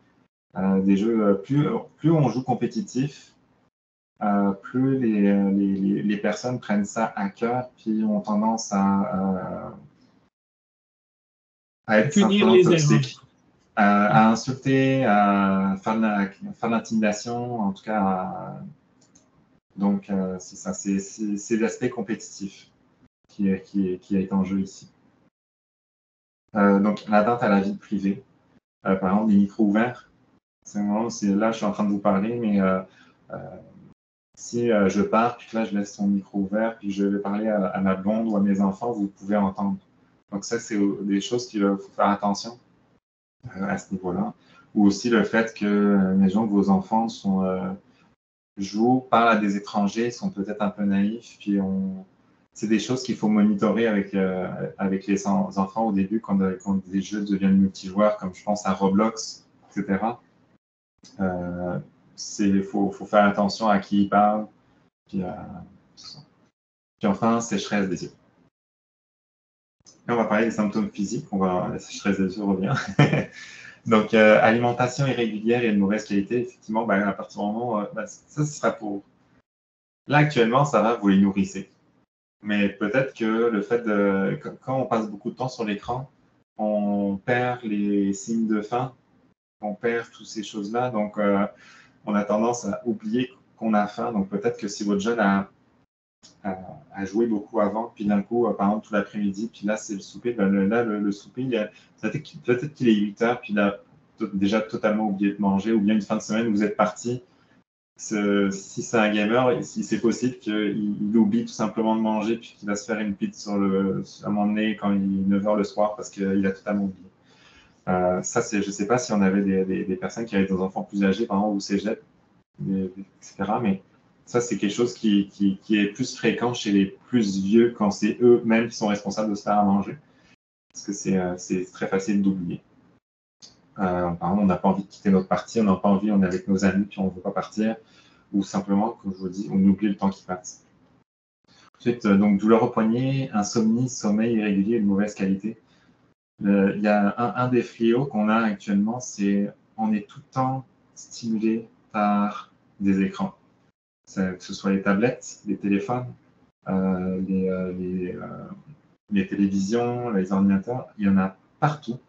Des jeux, plus on joue compétitif, plus les personnes prennent ça à cœur, puis ont tendance à être simplement toxiques, à insulter, à faire de l'intimidation, en tout cas. Donc, c'est ça, c'est l'aspect compétitif qui est en jeu ici. Donc, l'atteinte à la vie privée. Par exemple, les micros ouverts. Là, je suis en train de vous parler, mais si je pars, puis que là, je laisse mon micro ouvert, puis je vais parler à ma blonde ou à mes enfants, vous pouvez entendre. Donc ça, c'est des choses qu'il faut faire attention à ce niveau-là. Ou aussi le fait que, imaginons que vos enfants jouent, parlent à des étrangers, sont peut-être un peu naïfs, puis c'est des choses qu'il faut monitorer avec les enfants au début, quand des jeux deviennent multijoueurs, comme je pense à Roblox, etc. Il faut faire attention à qui ils parlent, puis enfin, sécheresse des yeux. Et on va parler des symptômes physiques, la sécheresse des yeux revient. Donc, alimentation irrégulière et de mauvaise qualité, effectivement, à partir du moment, ça, ce sera pour... Là, actuellement, ça va, vous les nourrissez. Mais peut-être que le fait quand on passe beaucoup de temps sur l'écran, on perd les signes de faim, on perd toutes ces choses-là, donc on a tendance à oublier qu'on a faim. Donc peut-être que si votre jeune a joué beaucoup avant, puis d'un coup, par exemple, tout l'après-midi, puis là, c'est le souper, le souper, peut-être qu'il est 8 heures, puis il a déjà totalement oublié de manger, ou bien une fin de semaine, vous êtes parti. Si c'est un gamer, c'est possible qu'il oublie tout simplement de manger, puis qu'il va se faire une pizza à un moment donné quand il est 9 h le soir, parce qu'il a totalement oublié. Ça, je ne sais pas si on avait des personnes qui avaient des enfants plus âgés, par exemple, au cégep, etc. Mais ça, c'est quelque chose qui est plus fréquent chez les plus vieux quand c'est eux-mêmes qui sont responsables de se faire à manger. Parce que c'est très facile d'oublier. Par exemple, on n'a pas envie de quitter notre partie, on n'a pas envie, on est avec nos amis, puis on ne veut pas partir. Ou simplement, comme je vous dis, on oublie le temps qui passe. Ensuite, donc, douleur au poignet, insomnie, sommeil irrégulier de mauvaise qualité. Il y a un des fléaux qu'on a actuellement, c'est on est tout le temps stimulé par des écrans. Que ce soit les tablettes, les téléphones, les télévisions, les ordinateurs, il y en a partout.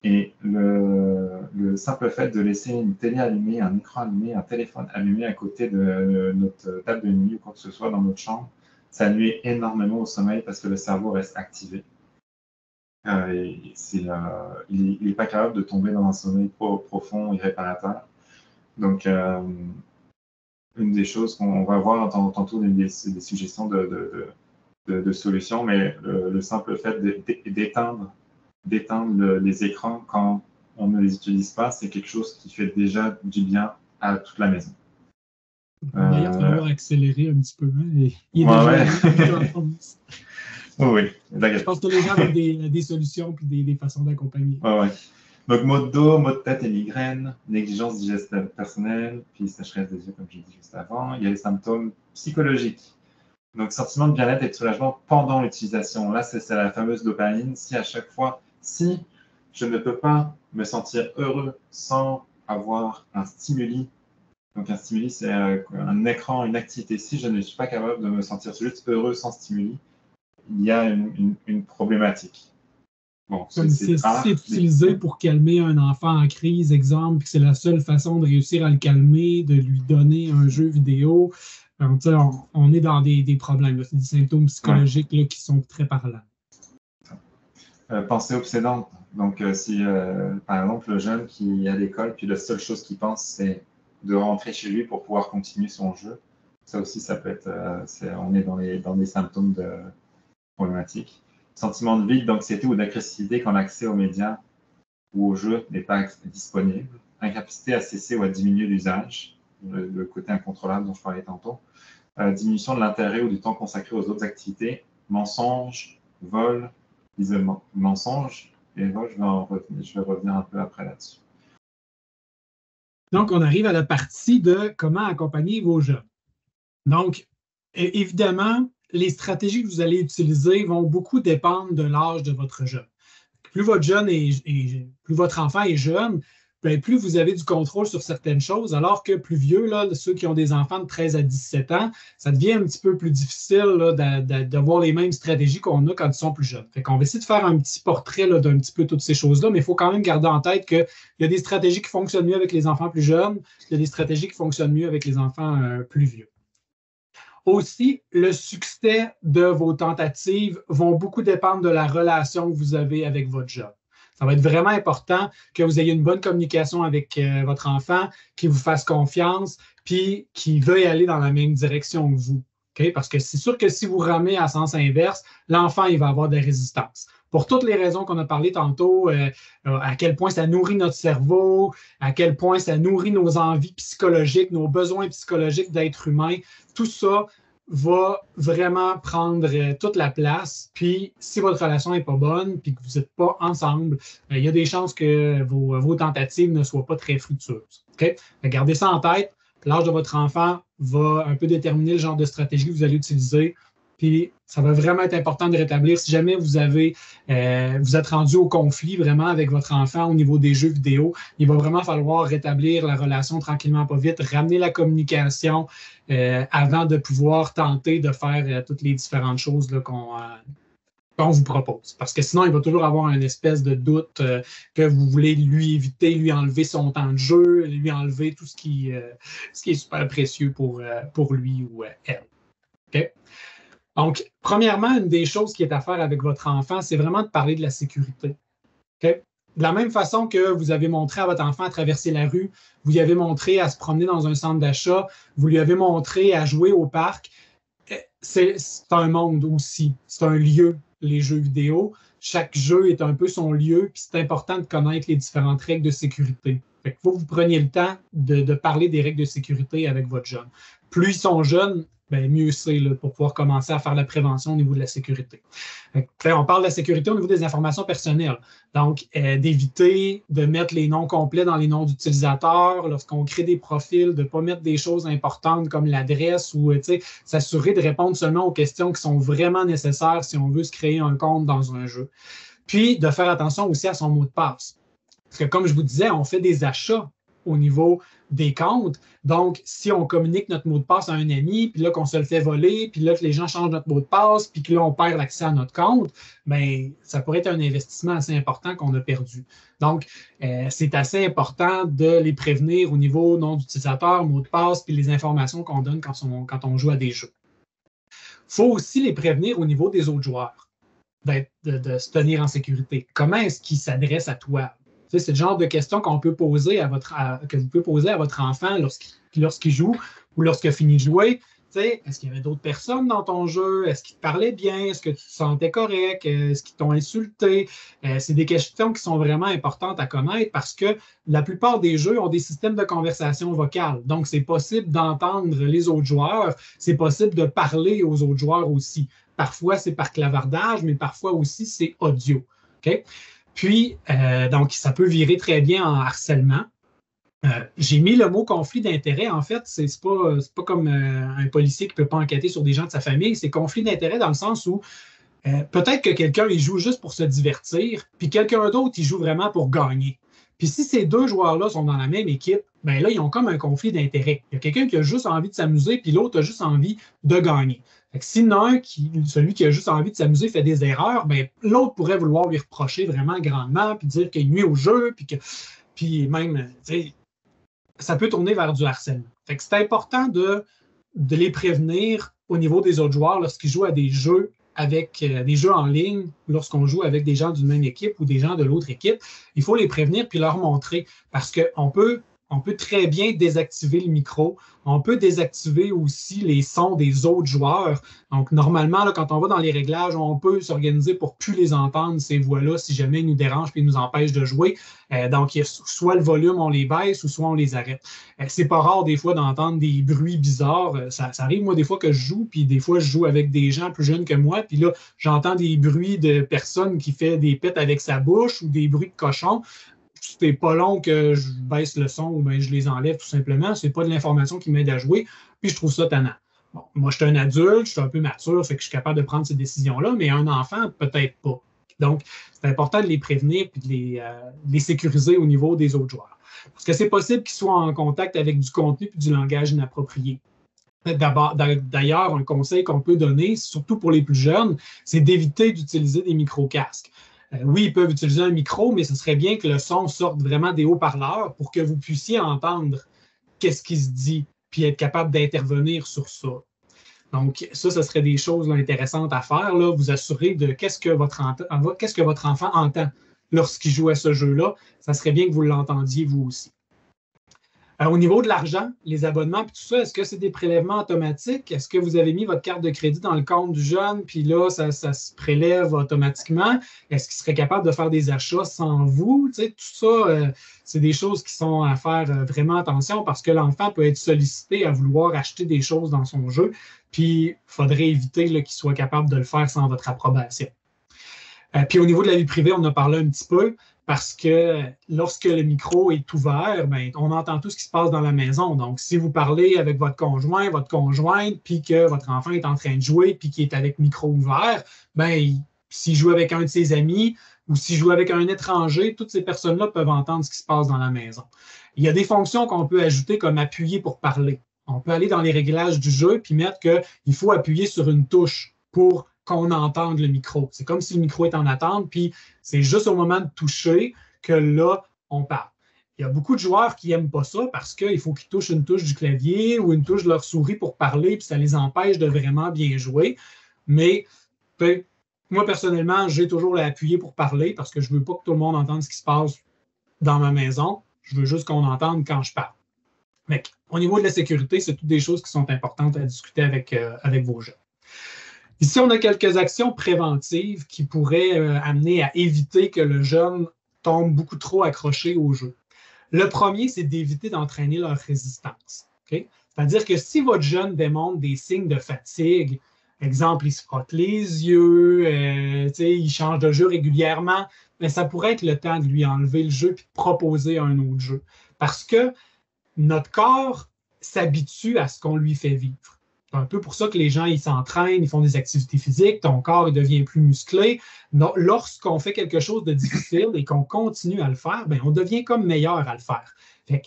Et le simple fait de laisser une télé allumée, un écran allumé, un téléphone allumé à côté de notre table de nuit ou quoi que ce soit dans notre chambre, ça nuit énormément au sommeil parce que le cerveau reste activé. Il n'est pas capable de tomber dans un sommeil profond et réparateur. Donc, une des choses qu'on va voir tantôt des suggestions de solutions, mais le simple fait d'éteindre les écrans quand on ne les utilise pas, c'est quelque chose qui fait déjà du bien à toute la maison. D'ailleurs, il va falloir accélérer un petit peu. Hein, il est déjà oui. Je pense que les gens ont des solutions et des façons d'accompagner. Ouais. Donc, maux de dos, maux de tête et migraine, négligence digestive personnelle, puis sécheresse des yeux, comme j'ai dit juste avant. Il y a les symptômes psychologiques. Donc, sentiment de bien-être et de soulagement pendant l'utilisation. Là, c'est la fameuse dopamine. Si je ne peux pas me sentir heureux sans avoir un stimuli, donc un stimuli, c'est un écran, une activité. Si je ne suis pas capable de me sentir juste heureux sans stimuli, il y a une problématique. Bon, comme c'est utilisé pour calmer un enfant en crise, exemple, puis que c'est la seule façon de réussir à le calmer, de lui donner un jeu vidéo, on est dans des problèmes. C'est des symptômes psychologiques là, qui sont très parlants. Pensée obsédante. Donc, si, par exemple, le jeune qui est à l'école, puis la seule chose qu'il pense, c'est de rentrer chez lui pour pouvoir continuer son jeu. Ça aussi, ça peut être... on est dans des symptômes de problématiques. Sentiment de vide, d'anxiété ou d'agressivité quand l'accès aux médias ou aux jeux n'est pas disponible. Incapacité à cesser ou à diminuer l'usage, le côté incontrôlable dont je parlais tantôt. Diminution de l'intérêt ou du temps consacré aux autres activités. Mensonge, vol, isolement. Mensonge et vol, je vais revenir un peu après là-dessus. Donc, on arrive à la partie de comment accompagner vos jeunes. Donc, évidemment, les stratégies que vous allez utiliser vont beaucoup dépendre de l'âge de votre jeune. Plus votre enfant est jeune, plus vous avez du contrôle sur certaines choses, alors que plus vieux, là, ceux qui ont des enfants de 13 à 17 ans, ça devient un petit peu plus difficile d'avoir les mêmes stratégies qu'on a quand ils sont plus jeunes. Fait qu'on va essayer de faire un petit portrait là, d'un petit peu toutes ces choses-là, mais il faut quand même garder en tête qu'il y a des stratégies qui fonctionnent mieux avec les enfants plus jeunes, il y a des stratégies qui fonctionnent mieux avec les enfants plus vieux. Aussi, le succès de vos tentatives vont beaucoup dépendre de la relation que vous avez avec votre jeune. Ça va être vraiment important que vous ayez une bonne communication avec votre enfant, qu'il vous fasse confiance, puis qu'il veuille aller dans la même direction que vous. Okay? Parce que c'est sûr que si vous ramez à sens inverse, l'enfant il va avoir des résistances. Pour toutes les raisons qu'on a parlé tantôt, à quel point ça nourrit notre cerveau, à quel point ça nourrit nos envies psychologiques, nos besoins psychologiques d'être humain, tout ça va vraiment prendre toute la place. Puis, si votre relation n'est pas bonne, puis que vous n'êtes pas ensemble, il y a des chances que vos tentatives ne soient pas très fructueuses. Okay? Gardez ça en tête. L'âge de votre enfant va un peu déterminer le genre de stratégie que vous allez utiliser. Puis, ça va vraiment être important de rétablir. Si jamais vous êtes rendu au conflit vraiment avec votre enfant au niveau des jeux vidéo, il va vraiment falloir rétablir la relation tranquillement, pas vite, ramener la communication avant de pouvoir tenter de faire toutes les différentes choses là, qu'on vous propose. Parce que sinon, il va toujours avoir une espèce de doute que vous voulez lui éviter, lui enlever son temps de jeu, lui enlever tout ce qui est super précieux pour lui ou elle. OK? Donc, premièrement, une des choses qui est à faire avec votre enfant, c'est vraiment de parler de la sécurité. Okay? De la même façon que vous avez montré à votre enfant à traverser la rue, vous lui avez montré à se promener dans un centre d'achat, vous lui avez montré à jouer au parc, c'est un monde aussi, c'est un lieu, les jeux vidéo. Chaque jeu est un peu son lieu, puis c'est important de connaître les différentes règles de sécurité. Fait qu'il faut que vous preniez le temps de parler des règles de sécurité avec votre jeune. Plus ils sont jeunes, mieux c'est là, pour pouvoir commencer à faire la prévention au niveau de la sécurité. On parle de la sécurité au niveau des informations personnelles. Donc, d'éviter de mettre les noms complets dans les noms d'utilisateurs lorsqu'on crée des profils, de ne pas mettre des choses importantes comme l'adresse ou s'assurer de répondre seulement aux questions qui sont vraiment nécessaires si on veut se créer un compte dans un jeu. Puis de faire attention aussi à son mot de passe. Parce que comme je vous disais, on fait des achats au niveau des comptes. Donc, si on communique notre mot de passe à un ami, puis là qu'on se le fait voler, puis là que les gens changent notre mot de passe, puis que là on perd l'accès à notre compte, bien, ça pourrait être un investissement assez important qu'on a perdu. Donc, c'est assez important de les prévenir au niveau nom d'utilisateur, mot de passe, puis les informations qu'on donne quand on joue à des jeux. Il faut aussi les prévenir au niveau des autres joueurs, de se tenir en sécurité. Comment est-ce qu'ils s'adressent à toi? C'est le genre de questions qu'on peut poser que vous pouvez poser à votre enfant lorsqu'il joue ou lorsqu'il a fini de jouer. Est-ce qu'il y avait d'autres personnes dans ton jeu? Est-ce qu'ils te parlaient bien? Est-ce que tu te sentais correct? Est-ce qu'ils t'ont insulté? C'est des questions qui sont vraiment importantes à connaître parce que la plupart des jeux ont des systèmes de conversation vocale. Donc, c'est possible d'entendre les autres joueurs. C'est possible de parler aux autres joueurs aussi. Parfois, c'est par clavardage, mais parfois aussi, c'est audio. OK? Puis, donc, ça peut virer très bien en harcèlement. J'ai mis le mot conflit d'intérêt. En fait, c'est pas comme un policier qui ne peut pas enquêter sur des gens de sa famille. C'est conflit d'intérêt dans le sens où peut-être que quelqu'un il joue juste pour se divertir, puis quelqu'un d'autre il joue vraiment pour gagner. Puis si ces deux joueurs-là sont dans la même équipe, bien là, ils ont comme un conflit d'intérêt. Il y a quelqu'un qui a juste envie de s'amuser, puis l'autre a juste envie de gagner. Fait que si celui qui a juste envie de s'amuser fait des erreurs, bien, l'autre pourrait vouloir lui reprocher vraiment grandement, puis dire qu'il nuit au jeu, puis même, ça peut tourner vers du harcèlement. Fait que c'est important de les prévenir au niveau des autres joueurs lorsqu'ils jouent à des jeux des jeux en ligne, lorsqu'on joue avec des gens d'une même équipe ou des gens de l'autre équipe. Il faut les prévenir puis leur montrer parce qu'on peut très bien désactiver le micro. On peut désactiver aussi les sons des autres joueurs. Donc, normalement, là, quand on va dans les réglages, on peut s'organiser pour ne plus les entendre, ces voix-là, si jamais ils nous dérangent et nous empêchent de jouer. Donc, soit le volume, on les baisse ou soit on les arrête. C'est pas rare, des fois, d'entendre des bruits bizarres. Ça arrive, moi, des fois que je joue, puis des fois, je joue avec des gens plus jeunes que moi, puis là, j'entends des bruits de personnes qui font des pets avec sa bouche ou des bruits de cochons. C'est pas long que je baisse le son ou bien je les enlève tout simplement. C'est pas de l'information qui m'aide à jouer, puis je trouve ça tannant. Bon, moi, je suis un adulte, je suis un peu mature, fait que je suis capable de prendre ces décisions-là, mais un enfant, peut-être pas. Donc, c'est important de les prévenir et de les sécuriser au niveau des autres joueurs. Parce que c'est possible qu'ils soient en contact avec du contenu et du langage inapproprié. D'ailleurs, un conseil qu'on peut donner, surtout pour les plus jeunes, c'est d'éviter d'utiliser des micro-casques. Oui, ils peuvent utiliser un micro, mais ce serait bien que le son sorte vraiment des haut-parleurs pour que vous puissiez entendre qu'est-ce qui se dit, puis être capable d'intervenir sur ça. Donc, ça serait des choses là, intéressantes à faire, là, vous assurer de qu'est-ce que votre enfant entend lorsqu'il joue à ce jeu-là. Ça serait bien que vous l'entendiez vous aussi. Au niveau de l'argent, les abonnements et tout ça, est-ce que c'est des prélèvements automatiques? Est-ce que vous avez mis votre carte de crédit dans le compte du jeune, puis là, ça se prélève automatiquement? Est-ce qu'il serait capable de faire des achats sans vous? Tu sais, tout ça, c'est des choses qui sont à faire vraiment attention parce que l'enfant peut être sollicité à vouloir acheter des choses dans son jeu, puis il faudrait éviter qu'il soit capable de le faire sans votre approbation. Puis au niveau de la vie privée, on en a parlé un petit peu. Parce que lorsque le micro est ouvert, bien, on entend tout ce qui se passe dans la maison. Donc, si vous parlez avec votre conjoint, votre conjointe, puis que votre enfant est en train de jouer, puis qu'il est avec le micro ouvert, bien, s'il joue avec un de ses amis ou s'il joue avec un étranger, toutes ces personnes-là peuvent entendre ce qui se passe dans la maison. Il y a des fonctions qu'on peut ajouter comme appuyer pour parler. On peut aller dans les réglages du jeu puis mettre qu'il faut appuyer sur une touche pour qu'on entende le micro. C'est comme si le micro est en attente, puis c'est juste au moment de toucher que là, on parle. Il y a beaucoup de joueurs qui n'aiment pas ça parce qu'il faut qu'ils touchent une touche du clavier ou une touche de leur souris pour parler, puis ça les empêche de vraiment bien jouer. Mais moi, personnellement, j'ai toujours appuyé pour parler parce que je ne veux pas que tout le monde entende ce qui se passe dans ma maison. Je veux juste qu'on entende quand je parle. Mais au niveau de la sécurité, c'est toutes des choses qui sont importantes à discuter avec vos jeunes. Ici, on a quelques actions préventives qui pourraient amener à éviter que le jeune tombe beaucoup trop accroché au jeu. Le premier, c'est d'éviter d'entraîner leur résistance. Okay? C'est-à-dire que si votre jeune démontre des signes de fatigue, exemple, il se frotte les yeux, il change de jeu régulièrement, mais ça pourrait être le temps de lui enlever le jeu et de proposer un autre jeu. Parce que notre corps s'habitue à ce qu'on lui fait vivre. C'est un peu pour ça que les gens, ils s'entraînent, ils font des activités physiques, ton corps il devient plus musclé. Lorsqu'on fait quelque chose de difficile et qu'on continue à le faire, ben, on devient comme meilleur à le faire. Fait que,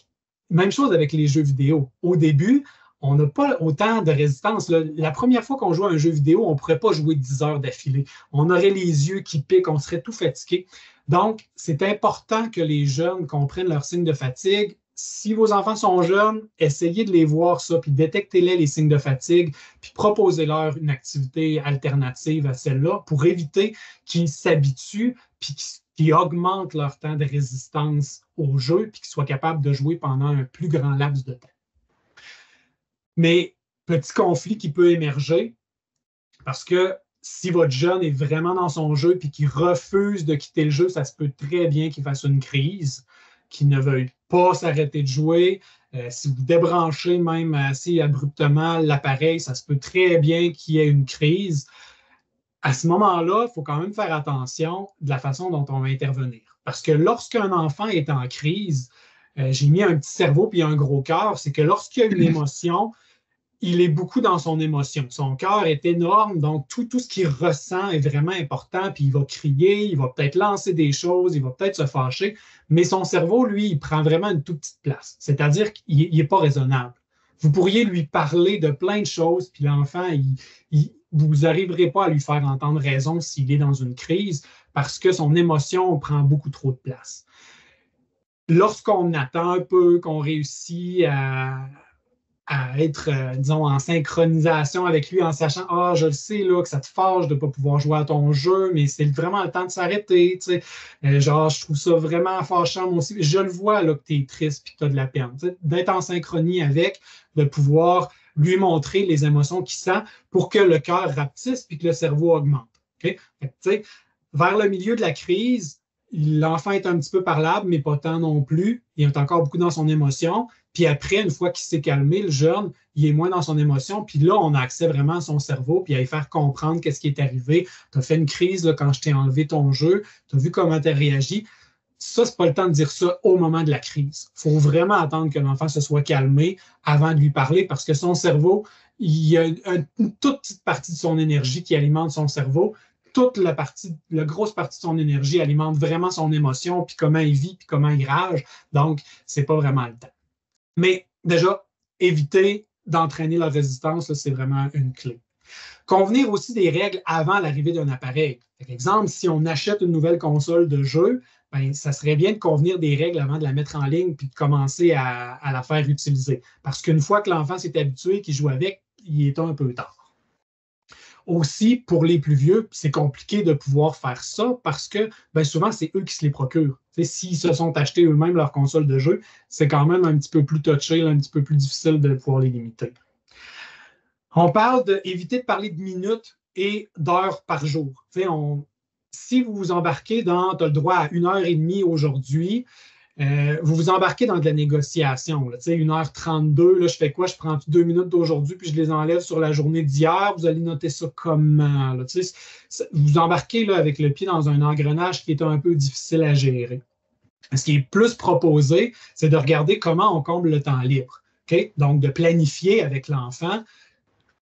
même chose avec les jeux vidéo. Au début, on n'a pas autant de résistance. La première fois qu'on joue à un jeu vidéo, on ne pourrait pas jouer 10 heures d'affilée. On aurait les yeux qui piquent, on serait tout fatigué. Donc, c'est important que les jeunes comprennent leurs signes de fatigue. Si vos enfants sont jeunes, essayez de les voir ça, puis détectez-les les signes de fatigue, puis proposez-leur une activité alternative à celle-là pour éviter qu'ils s'habituent, puis qu'ils augmentent leur temps de résistance au jeu, puis qu'ils soient capables de jouer pendant un plus grand laps de temps. Mais petit conflit qui peut émerger, parce que si votre jeune est vraiment dans son jeu et qu'il refuse de quitter le jeu, ça se peut très bien qu'il fasse une crise, qu'il ne veuille pas s'arrêter de jouer. Si vous débranchez même assez abruptement l'appareil, ça se peut très bien qu'il y ait une crise. À ce moment-là, il faut quand même faire attention de la façon dont on va intervenir. Parce que lorsqu'un enfant est en crise, j'ai mis un petit cerveau puis un gros cœur, c'est que lorsqu'il y a une émotion, il est beaucoup dans son émotion. Son cœur est énorme, donc tout ce qu'il ressent est vraiment important, puis il va crier, il va peut-être lancer des choses, il va peut-être se fâcher, mais son cerveau, lui, il prend vraiment une toute petite place. C'est-à-dire qu'il n'est pas raisonnable. Vous pourriez lui parler de plein de choses, puis l'enfant, vous n'arriverez pas à lui faire entendre raison s'il est dans une crise, parce que son émotion prend beaucoup trop de place. Lorsqu'on attend un peu, qu'on réussit à être, disons, en synchronisation avec lui en sachant « Ah, je le sais là, que ça te fâche de ne pas pouvoir jouer à ton jeu, mais c'est vraiment le temps de s'arrêter. » Genre, je trouve ça vraiment fâchant moi aussi. Je le vois là, que tu es triste et que tu as de la peine. D'être en synchronie avec, de pouvoir lui montrer les émotions qu'il sent pour que le cœur rapetisse et que le cerveau augmente. Okay? Vers le milieu de la crise, l'enfant est un petit peu parlable, mais pas tant non plus. Il est encore beaucoup dans son émotion. Puis après, une fois qu'il s'est calmé, le jeune, il est moins dans son émotion. Puis là, on a accès vraiment à son cerveau, puis à lui faire comprendre qu'est-ce qui est arrivé. Tu as fait une crise là, quand je t'ai enlevé ton jeu. Tu as vu comment tu as réagi. Ça, c'est pas le temps de dire ça au moment de la crise. Il faut vraiment attendre que l'enfant se soit calmé avant de lui parler parce que son cerveau, il y a une toute petite partie de son énergie qui alimente son cerveau. Toute la grosse partie de son énergie alimente vraiment son émotion, puis comment il vit, puis comment il rage. Donc, c'est pas vraiment le temps. Mais déjà, éviter d'entraîner la résistance, là, c'est vraiment une clé. Convenir aussi des règles avant l'arrivée d'un appareil. Par exemple, si on achète une nouvelle console de jeu, ben, ça serait bien de convenir des règles avant de la mettre en ligne puis de commencer à la faire utiliser. Parce qu'une fois que l'enfant s'est habitué, qu'il joue avec, il est un peu tard. Aussi, pour les plus vieux, c'est compliqué de pouvoir faire ça parce que ben, souvent, c'est eux qui se les procurent. S'ils se sont achetés eux-mêmes leur console de jeu, c'est quand même un petit peu plus touché, un petit peu plus difficile de pouvoir les limiter. On parle d'éviter de parler de minutes et d'heures par jour. Si vous vous embarquez dans, tu as le droit à 1h30 aujourd'hui, vous vous embarquez dans de la négociation. Là, 1h32, là, je fais quoi? Je prends 2 minutes d'aujourd'hui puis je les enlève sur la journée d'hier. Vous allez noter ça comment? Là, vous embarquez là, avec le pied dans un engrenage qui est un peu difficile à gérer. Ce qui est plus proposé, c'est de regarder comment on comble le temps libre. Okay? Donc, de planifier avec l'enfant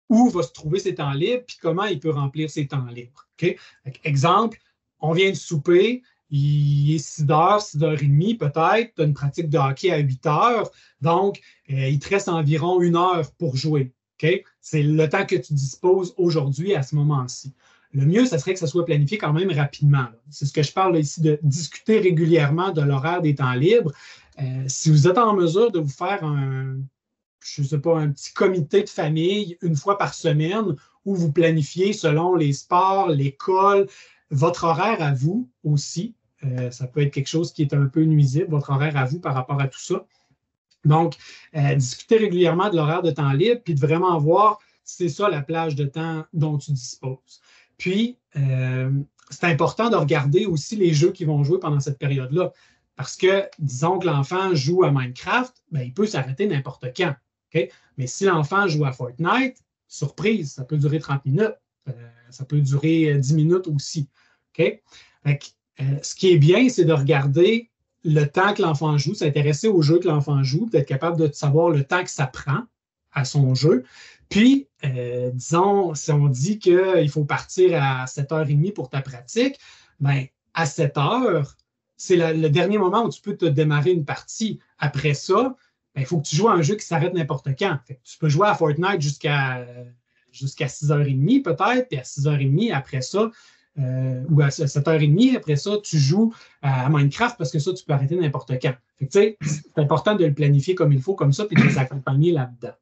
où va se trouver ses temps libres puis comment il peut remplir ses temps libres. Okay? Exemple, on vient de souper, il est 6h, 6h30 peut-être, tu as une pratique de hockey à 8h, donc il te reste environ 1 heure pour jouer. Okay? C'est le temps que tu disposes aujourd'hui à ce moment-ci. Le mieux, ce serait que ça soit planifié quand même rapidement. C'est ce que je parle là, ici, de discuter régulièrement de l'horaire des temps libres. Si vous êtes en mesure de vous faire un petit comité de famille 1 fois par semaine où vous planifiez selon les sports, l'école, votre horaire à vous aussi. Ça peut être quelque chose qui est un peu nuisible, votre horaire à vous par rapport à tout ça. Donc, discuter régulièrement de l'horaire de temps libre, puis de vraiment voir, c'est ça la plage de temps dont tu disposes. Puis, c'est important de regarder aussi les jeux qu'ils vont jouer pendant cette période-là. Parce que, disons que l'enfant joue à Minecraft, ben, il peut s'arrêter n'importe quand. Okay? Mais si l'enfant joue à Fortnite, surprise, ça peut durer 30 minutes. Ça peut durer 10 minutes aussi. Okay? Ce qui est bien, c'est de regarder le temps que l'enfant joue, s'intéresser au jeu que l'enfant joue, d'être capable de savoir le temps que ça prend à son jeu, Puis, disons, si on dit qu'il faut partir à 7h30 pour ta pratique, bien, à 7h, c'est le dernier moment où tu peux te démarrer une partie. Après ça, il faut que tu joues à un jeu qui s'arrête n'importe quand. Fait que tu peux jouer à Fortnite jusqu'à 6h30 peut-être, puis à 6h30 après ça, ou à 7h30 après ça, tu joues à Minecraft parce que ça, tu peux arrêter n'importe quand. Fait que, c'est important de le planifier comme il faut, comme ça, puis de les accompagner là-dedans.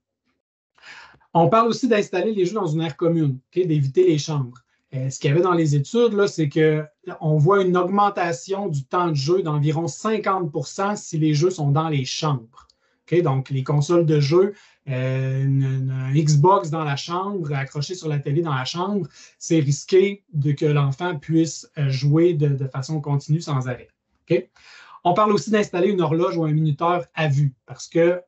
On parle aussi d'installer les jeux dans une aire commune, d'éviter les chambres. Ce qu'il y avait dans les études, là, c'est qu'on voit une augmentation du temps de jeu d'environ 50% si les jeux sont dans les chambres. Donc, les consoles de jeu, une Xbox dans la chambre, accrochée sur la télé dans la chambre, c'est risqué que l'enfant puisse jouer de façon continue sans arrêt. On parle aussi d'installer une horloge ou un minuteur à vue parce que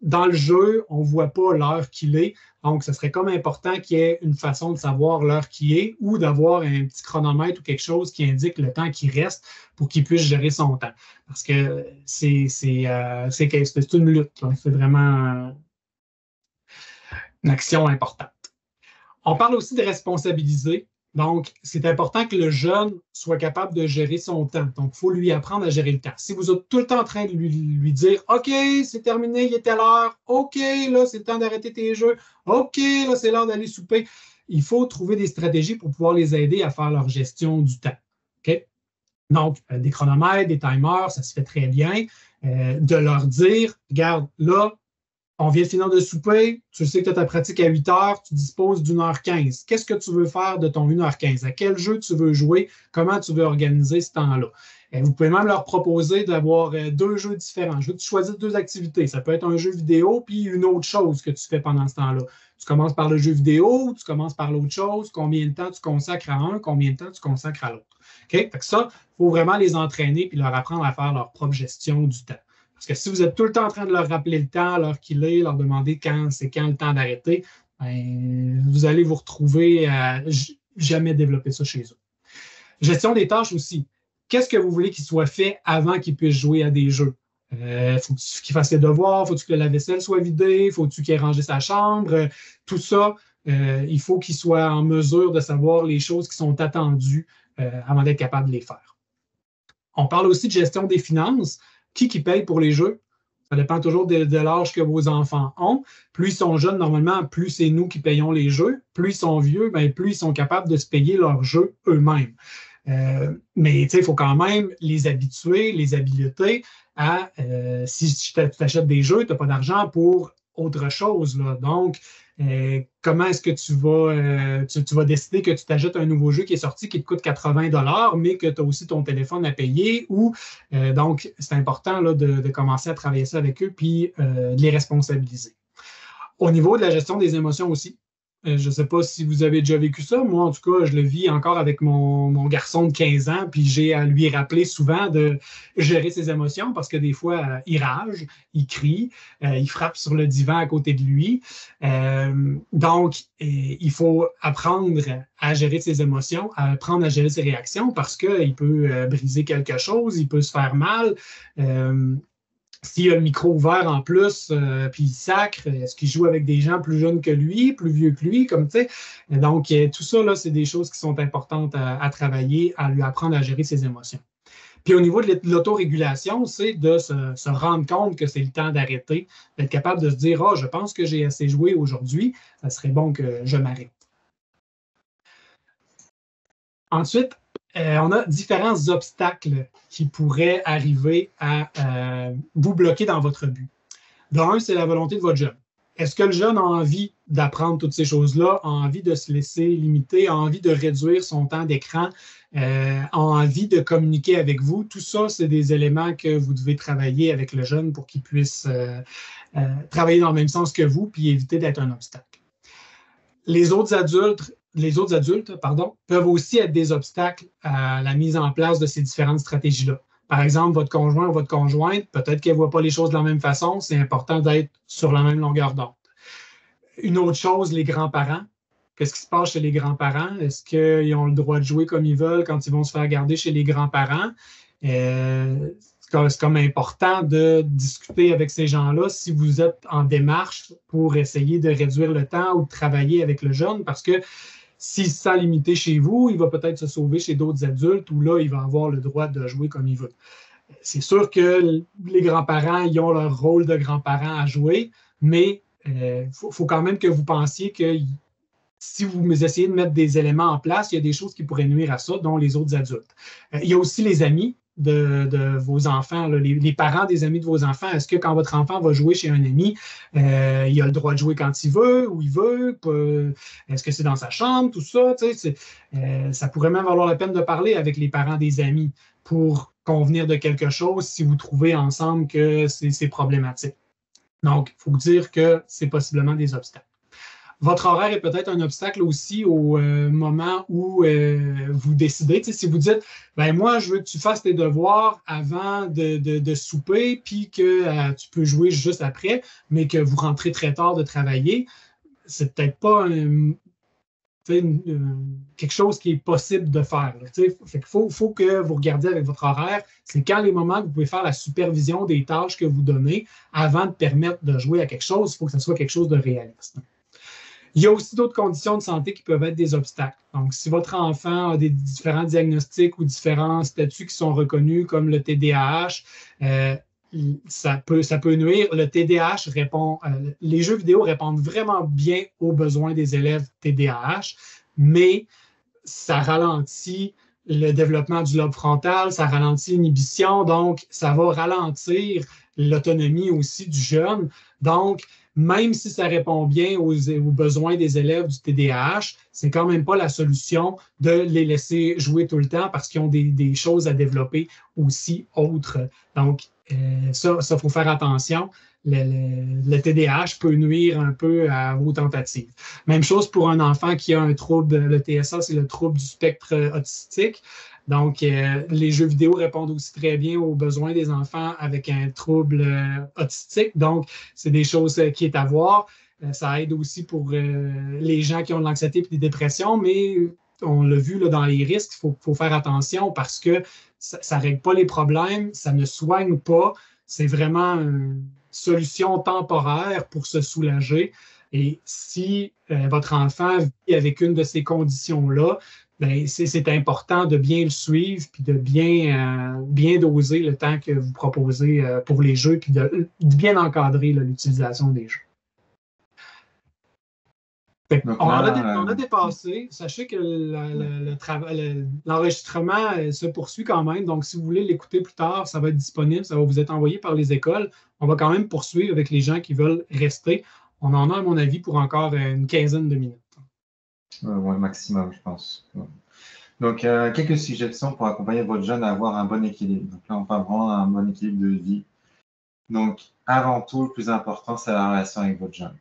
dans le jeu, on ne voit pas l'heure qu'il est. Donc, ce serait comme important qu'il y ait une façon de savoir l'heure qu'il est ou d'avoir un petit chronomètre ou quelque chose qui indique le temps qui reste pour qu'il puisse gérer son temps. Parce que c'est une lutte. C'est vraiment une action importante. On parle aussi de responsabiliser. Donc, c'est important que le jeune soit capable de gérer son temps. Donc, il faut lui apprendre à gérer le temps. Si vous êtes tout le temps en train de lui dire « OK, c'est terminé, il est telle heure. OK, là, c'est le temps d'arrêter tes jeux. OK, là, c'est l'heure d'aller souper. » Il faut trouver des stratégies pour pouvoir les aider à faire leur gestion du temps. OK? Donc, des chronomètres, des timers, ça se fait très bien. De leur dire « Regarde, là, on vient de finir de souper, tu sais que tu as ta pratique à 8h, tu disposes d'1h15. Qu'est-ce que tu veux faire de ton 1h15? À quel jeu tu veux jouer? Comment tu veux organiser ce temps-là? Vous pouvez même leur proposer d'avoir 2 jeux différents. Je veux que tu choisisses 2 activités. Ça peut être un jeu vidéo puis une autre chose que tu fais pendant ce temps-là. Tu commences par le jeu vidéo ou tu commences par l'autre chose. Combien de temps tu consacres à un? Combien de temps tu consacres à l'autre? Fait que ça, il faut vraiment les entraîner puis leur apprendre à faire leur propre gestion du temps. Parce que si vous êtes tout le temps en train de leur rappeler le temps, l'heure qu'il est, leur demander quand le temps d'arrêter, ben, vous allez vous retrouver à jamais développer ça chez eux. Gestion des tâches aussi. Qu'est-ce que vous voulez qu'il soit fait avant qu'il puisse jouer à des jeux? Faut-il qu'il fasse ses devoirs? Faut-il que la vaisselle soit vidée? Faut-il qu'il ait rangé sa chambre? Tout ça, il faut qu'il soit en mesure de savoir les choses qui sont attendues avant d'être capable de les faire. On parle aussi de gestion des finances. Qui paye pour les jeux? Ça dépend toujours de l'âge que vos enfants ont. Plus ils sont jeunes, normalement, plus c'est nous qui payons les jeux. Plus ils sont vieux, bien, plus ils sont capables de se payer leurs jeux eux-mêmes. Mais il faut quand même les habituer, les habiliter à si tu achètes des jeux, tu n'as pas d'argent pour autre chose. Là. Donc, comment est-ce que tu vas décider que tu t'achètes un nouveau jeu qui est sorti qui te coûte 80$, mais que tu as aussi ton téléphone à payer donc, c'est important là, de commencer à travailler ça avec eux puis de les responsabiliser. Au niveau de la gestion des émotions aussi, je ne sais pas si vous avez déjà vécu ça. Moi, en tout cas, je le vis encore avec mon garçon de 15 ans, puis j'ai à lui rappeler souvent de gérer ses émotions parce que des fois, il rage, il crie, il frappe sur le divan à côté de lui. Donc, il faut apprendre à gérer ses émotions, à apprendre à gérer ses réactions parce qu'il peut briser quelque chose, il peut se faire mal. S'il a le micro ouvert en plus, puis il sacre, est-ce qu'il joue avec des gens plus jeunes que lui, plus vieux que lui, comme tu sais? Donc, tout ça, là, c'est des choses qui sont importantes à travailler, à lui apprendre à gérer ses émotions. Puis au niveau de l'autorégulation, c'est de se rendre compte que c'est le temps d'arrêter, d'être capable de se dire « Ah, je pense que j'ai assez joué aujourd'hui, ça serait bon que je m'arrête. » Ensuite, on a différents obstacles qui pourraient arriver à vous bloquer dans votre but. D'un, c'est la volonté de votre jeune. Est-ce que le jeune a envie d'apprendre toutes ces choses-là, a envie de se laisser limiter, a envie de réduire son temps d'écran, a envie de communiquer avec vous? Tout ça, c'est des éléments que vous devez travailler avec le jeune pour qu'il puisse travailler dans le même sens que vous puis éviter d'être un obstacle. Les autres adultes, peuvent aussi être des obstacles à la mise en place de ces différentes stratégies-là. Par exemple, votre conjoint ou votre conjointe, peut-être qu'elle ne voit pas les choses de la même façon, c'est important d'être sur la même longueur d'onde. Une autre chose, les grands-parents. Qu'est-ce qui se passe chez les grands-parents? Est-ce qu'ils ont le droit de jouer comme ils veulent quand ils vont se faire garder chez les grands-parents? c'est comme important de discuter avec ces gens-là si vous êtes en démarche pour essayer de réduire le temps ou de travailler avec le jeune, parce que s'il se sent limité chez vous, il va peut-être se sauver chez d'autres adultes où là, il va avoir le droit de jouer comme il veut. C'est sûr que les grands-parents, ils ont leur rôle de grands-parents à jouer, mais faut quand même que vous pensiez que si vous essayez de mettre des éléments en place, il y a des choses qui pourraient nuire à ça, dont les autres adultes. Il y a aussi les amis de vos enfants, là, les parents des amis de vos enfants. Est-ce que quand votre enfant va jouer chez un ami, il a le droit de jouer quand il veut, où il veut? Est-ce que c'est dans sa chambre, tout ça? Ça pourrait même valoir la peine de parler avec les parents des amis pour convenir de quelque chose si vous trouvez ensemble que c'est problématique. Donc, il faut vous dire que c'est possiblement des obstacles. Votre horaire est peut-être un obstacle aussi au moment où vous décidez. Si vous dites, ben moi, je veux que tu fasses tes devoirs avant de souper, puis que tu peux jouer juste après, mais que vous rentrez très tard de travailler, c'est peut-être pas quelque chose qui est possible de faire. Fait qu'il faut que vous regardiez avec votre horaire, c'est quand les moments que vous pouvez faire la supervision des tâches que vous donnez avant de permettre de jouer à quelque chose, il faut que ce soit quelque chose de réaliste. Il y a aussi d'autres conditions de santé qui peuvent être des obstacles. Donc, si votre enfant a des différents diagnostics ou différents statuts qui sont reconnus, comme le TDAH, ça peut nuire. Le TDAH répond, les jeux vidéo répondent vraiment bien aux besoins des élèves TDAH, mais ça ralentit le développement du lobe frontal, ça ralentit l'inhibition, donc ça va ralentir l'autonomie aussi du jeune. Donc, même si ça répond bien aux besoins des élèves du TDAH, c'est quand même pas la solution de les laisser jouer tout le temps parce qu'ils ont des choses à développer aussi autres. Donc, ça, faut faire attention. Le TDAH peut nuire un peu à vos tentatives. Même chose pour un enfant qui a un trouble, le TSA, c'est le trouble du spectre autistique. Donc, les jeux vidéo répondent aussi très bien aux besoins des enfants avec un trouble autistique. Donc, c'est des choses qui est à voir. Ça aide aussi pour les gens qui ont de l'anxiété et des dépressions, mais on l'a vu là, dans les risques, il faut faire attention parce que ça ne règle pas les problèmes, ça ne soigne pas. C'est vraiment une solution temporaire pour se soulager. Et si votre enfant vit avec une de ces conditions-là, ben, c'est important de bien le suivre puis de bien doser le temps que vous proposez pour les jeux puis de bien encadrer l'utilisation des jeux. On a dépassé. Sachez que l'enregistrement se poursuit quand même. Donc, si vous voulez l'écouter plus tard, ça va être disponible. Ça va vous être envoyé par les écoles. On va quand même poursuivre avec les gens qui veulent rester. On en a, à mon avis, pour encore une quinzaine de minutes. Oui, maximum, je pense. Donc, quelques suggestions pour accompagner votre jeune à avoir un bon équilibre. Donc là, on parle vraiment d'un bon équilibre de vie. Donc, avant tout, le plus important, c'est la relation avec votre jeune.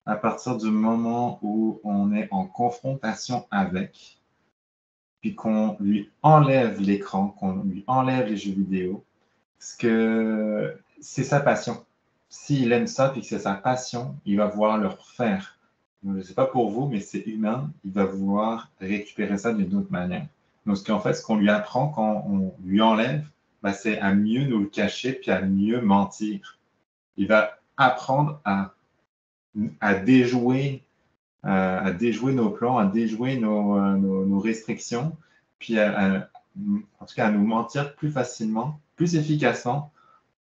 À partir du moment où on est en confrontation avec, puis qu'on lui enlève l'écran, qu'on lui enlève les jeux vidéo, parce que c'est sa passion. S'il aime ça, puis que c'est sa passion, il va vouloir le refaire. Je ne sais pas pour vous, mais c'est humain, il va vouloir récupérer ça d'une autre manière. Donc, ce qu'on lui apprend quand on lui enlève, ben, c'est à mieux nous le cacher, puis à mieux mentir. Il va apprendre à déjouer nos plans, à déjouer nos restrictions, puis en tout cas à nous mentir plus facilement, plus efficacement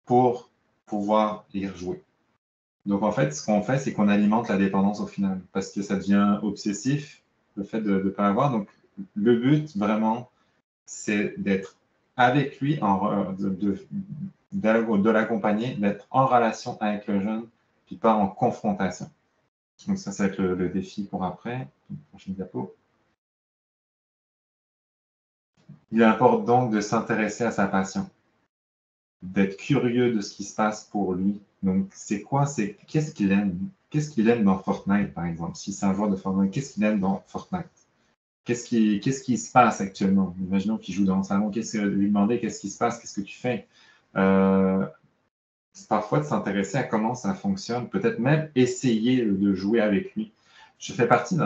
pour pouvoir y rejouer. Donc en fait, ce qu'on fait, c'est qu'on alimente la dépendance au final, parce que ça devient obsessif, le fait de ne pas avoir. Donc le but vraiment, c'est d'être avec lui, de l'accompagner, d'être en relation avec le jeune, puis pas en confrontation. Donc ça va être le défi pour après. Prochaine diapo. Il importe donc de s'intéresser à sa passion, d'être curieux de ce qui se passe pour lui. Donc c'est quoi? Qu'est-ce qu'il aime? Qu'est-ce qu'il aime dans Fortnite, par exemple? Si c'est un joueur de Fortnite, qu'est-ce qu'il aime dans Fortnite? Qu'est-ce qui se passe actuellement? Imaginons qu'il joue dans le salon. Lui demander qu'est-ce qui se passe? Qu'est-ce que tu fais? C'est parfois de s'intéresser à comment ça fonctionne, peut-être même essayer de jouer avec lui. Je fais partie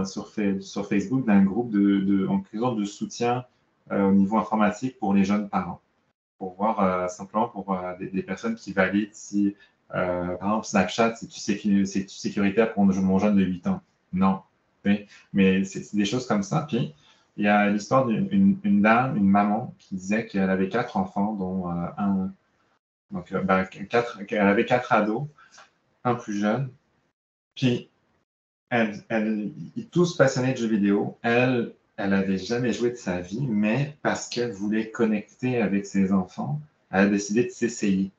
sur Facebook d'un groupe de soutien au niveau informatique pour les jeunes parents, pour voir simplement pour des personnes qui valident si, par exemple, Snapchat, c'est-tu sécuritaire pour mon jeune de 8 ans? Non. Oui. Mais c'est des choses comme ça. Puis, il y a l'histoire d'une dame, une maman, qui disait qu'elle avait 4 enfants, dont elle avait 4 ados, un plus jeune. Puis, tous passionnés de jeux vidéo. Elle n'avait jamais joué de sa vie, mais parce qu'elle voulait connecter avec ses enfants, elle a décidé de s'essayer.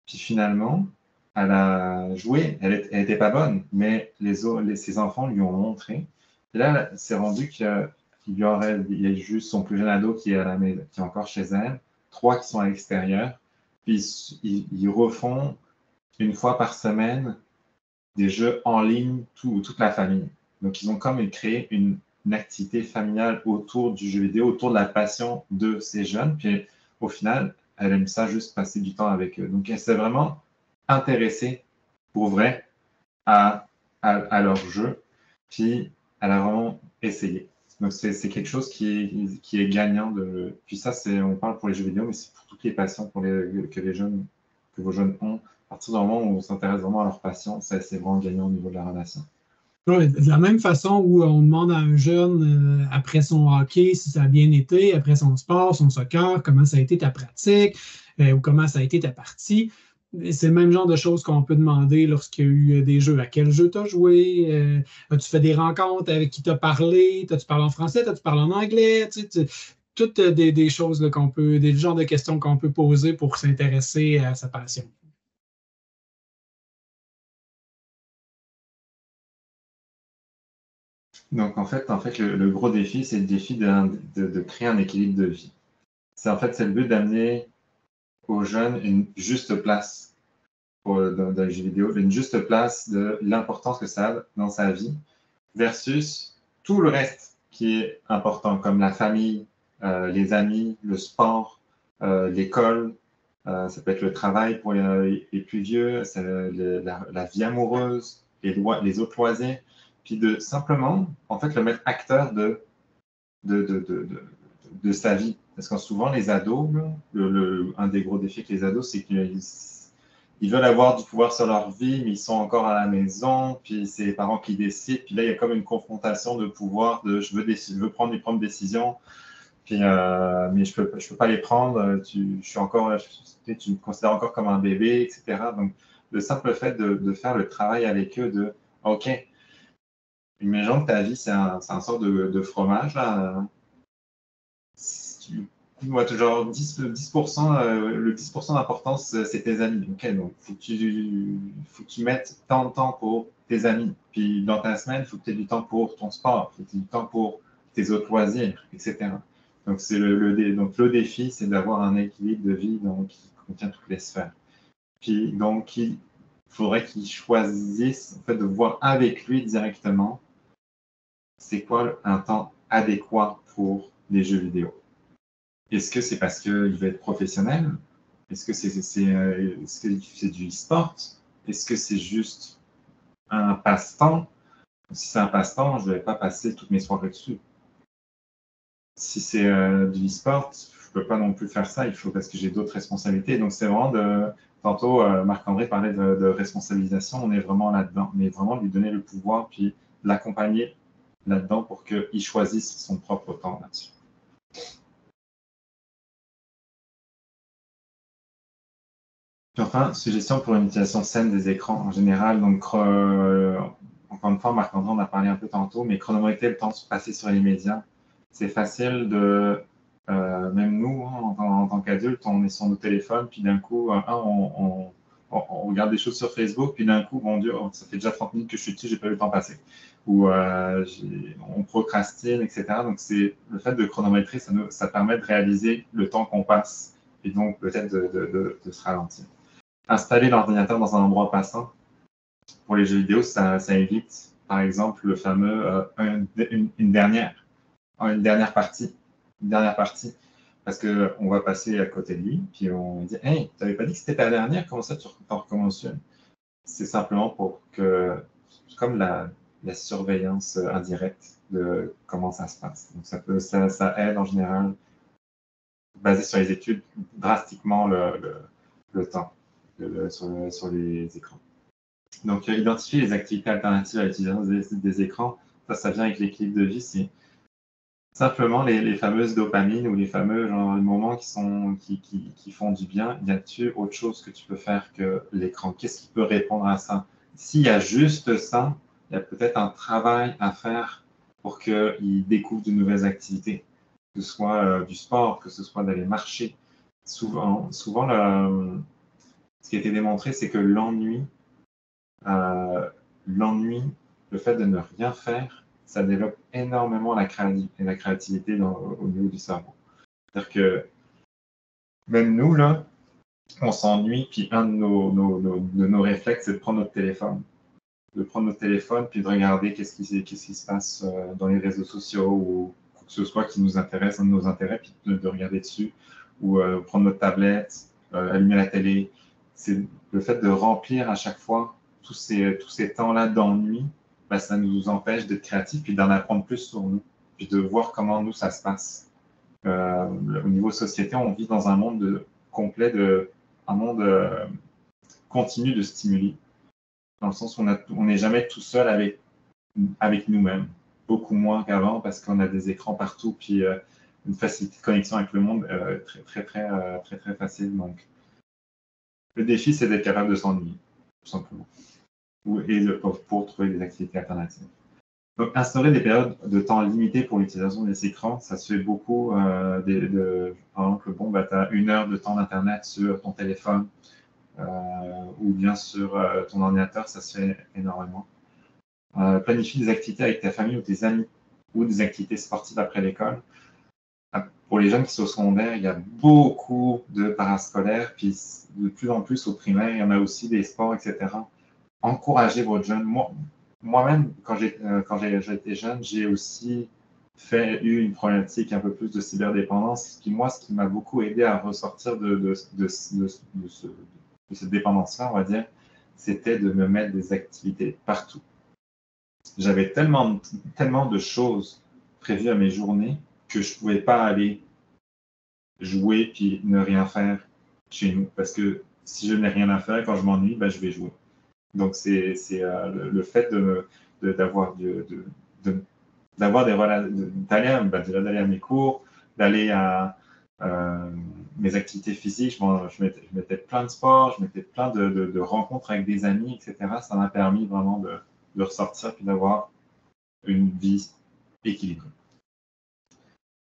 Puis finalement, elle a joué. Elle n'était pas bonne, mais ses enfants lui ont montré. Et là, c'est rendu qu'il y a juste son plus jeune ado qui est encore chez elle, 3 qui sont à l'extérieur. Puis ils refont une fois par semaine des jeux en ligne, toute la famille. Donc, ils ont comme créé une activité familiale autour du jeu vidéo, autour de la passion de ces jeunes. Puis, au final, elle aime ça juste passer du temps avec eux. Donc, elle s'est vraiment intéressée, pour vrai, à leur jeu. Puis, elle a vraiment essayé. Donc, c'est quelque chose qui est gagnant. Puis ça, on parle pour les jeux vidéo, mais c'est pour toutes les passions que vos jeunes ont. À partir du moment où on s'intéresse vraiment à leur passion, c'est vraiment gagnant au niveau de la relation. Ouais, de la même façon où on demande à un jeune, après son hockey, si ça a bien été, après son sport, son soccer, comment ça a été ta pratique, ou comment ça a été ta partie. C'est le même genre de choses qu'on peut demander lorsqu'il y a eu des jeux. À quel jeu tu as joué? As-tu fait des rencontres avec qui t'as parlé? T'as-tu parlé en français? T'as-tu parlé en anglais? Toutes des choses là, des genres de questions qu'on peut poser pour s'intéresser à sa passion. Donc, en fait le gros défi, c'est le défi de créer un équilibre de vie. C'est le but d'amener aux jeunes une juste place dans les jeux vidéo, une juste place de l'importance que ça a dans sa vie versus tout le reste qui est important, comme la famille, les amis, le sport, l'école, ça peut être le travail pour les plus vieux, la vie amoureuse, les autres loisirs, puis de simplement, le mettre acteur de sa vie. Parce que souvent, les ados, un des gros défis que les ados, c'est qu'ils veulent avoir du pouvoir sur leur vie, mais ils sont encore à la maison, puis c'est les parents qui décident, puis là, il y a comme une confrontation de pouvoir, je veux prendre mes propres décisions, puis, mais je peux pas les prendre, tu me considères encore comme un bébé, etc. Donc, le simple fait de faire le travail avec eux, OK, imaginons que ta vie, c'est un sort de fromage, là. Tu vois, toujours 10%, le 10% d'importance, c'est tes amis. OK, donc il faut que tu mettes tant de temps pour tes amis. Puis dans ta semaine, il faut que tu aies du temps pour ton sport, il faut que tu aies du temps pour tes autres loisirs, etc. Donc, donc le défi, c'est d'avoir un équilibre de vie qui contient toutes les sphères. Puis donc, il faudrait qu'il choisisse de voir avec lui directement c'est quoi un temps adéquat pour les jeux vidéo. Est-ce que c'est parce qu'il veut être professionnel? Est-ce que c'est du e-sport? Est-ce que c'est juste un passe-temps? Si c'est un passe-temps, je ne vais pas passer toutes mes soirées dessus. Si c'est du e-sport, je ne peux pas non plus faire ça, parce que j'ai d'autres responsabilités. Donc, c'est vraiment tantôt, Marc-André parlait de responsabilisation, on est vraiment là-dedans, mais vraiment lui donner le pouvoir, puis l'accompagner là-dedans pour qu'il choisisse son propre temps là-dessus. Puis enfin, suggestion pour une utilisation saine des écrans en général. Donc, encore une fois, Marc-André, on a parlé un peu tantôt, mais chronométrer le temps passé sur les médias. C'est facile même nous, hein, en tant qu'adultes, on est sur nos téléphones, puis d'un coup, on regarde des choses sur Facebook, puis d'un coup, mon Dieu, ça fait déjà 30 minutes que je suis dessus, j'ai pas eu le temps passer. Ou on procrastine, etc. Donc, le fait de chronométrer, ça permet de réaliser le temps qu'on passe, et donc peut-être de se ralentir. Installer l'ordinateur dans un endroit passant. Pour les jeux vidéo, ça évite, par exemple, le fameux une dernière partie. Parce qu'on va passer à côté de lui, puis on dit hey, tu n'avais pas dit que c'était ta dernière, comment ça tu recommences une? C'est simplement pour comme la surveillance indirecte de comment ça se passe. Donc ça aide en général basé sur les études, drastiquement le temps sur les écrans. Donc, identifier les activités alternatives à l'utilisation des écrans, ça vient avec l'équilibre de vie. C'est simplement les fameuses dopamines ou les fameux moments qui font du bien. Y a-t-il autre chose que tu peux faire que l'écran? Qu'est-ce qui peut répondre à ça? S'il y a juste ça, il y a peut-être un travail à faire pour qu'ils découvrent de nouvelles activités, que ce soit du sport, que ce soit d'aller marcher. Souvent ce qui a été démontré, c'est que l'ennui, le fait de ne rien faire, ça développe énormément la créativité au niveau du cerveau. C'est-à-dire que même nous, là, on s'ennuie, puis un de nos réflexes, c'est de prendre notre téléphone. De prendre notre téléphone, puis de regarder qu'est-ce qui se passe dans les réseaux sociaux ou quoi que ce soit qui nous intéresse, un de nos intérêts, puis de regarder dessus. Ou prendre notre tablette, allumer la télé. C'est le fait de remplir à chaque fois tous ces temps-là d'ennui, ben, ça nous empêche d'être créatifs puis d'en apprendre plus sur nous, puis de voir comment nous, ça se passe. Au niveau société, on vit dans un monde un monde continu de stimuli, dans le sens où on n'est jamais tout seul avec nous-mêmes, beaucoup moins qu'avant parce qu'on a des écrans partout, puis une facilité de connexion avec le monde très facile. Donc, le défi, c'est d'être capable de s'ennuyer, tout simplement, et pour trouver des activités alternatives. Donc, instaurer des périodes de temps limitées pour l'utilisation des écrans, ça se fait beaucoup. Par exemple, tu as 1 heure de temps d'Internet sur ton téléphone ou bien sur ton ordinateur, ça se fait énormément. Planifie des activités avec ta famille ou tes amis ou des activités sportives après l'école. Pour les jeunes qui sont au secondaire, il y a beaucoup de parascolaires, puis de plus en plus au primaire, il y en a aussi des sports, etc. Encouragez votre jeune. Moi-même, quand j'étais jeune, j'ai aussi eu une problématique un peu plus de cyberdépendance. Ce qui m'a beaucoup aidé à ressortir de cette dépendance-là, on va dire, c'était de me mettre des activités partout. J'avais tellement de choses prévues à mes journées que je ne pouvais pas aller jouer puis ne rien faire chez nous. Parce que si je n'ai rien à faire, quand je m'ennuie, ben, je vais jouer. Donc, c'est le fait d'aller à mes cours, d'aller à mes activités physiques. Je mettais plein de sports, je mettais plein de rencontres avec des amis, etc. Ça m'a permis vraiment de ressortir puis d'avoir une vie équilibrée.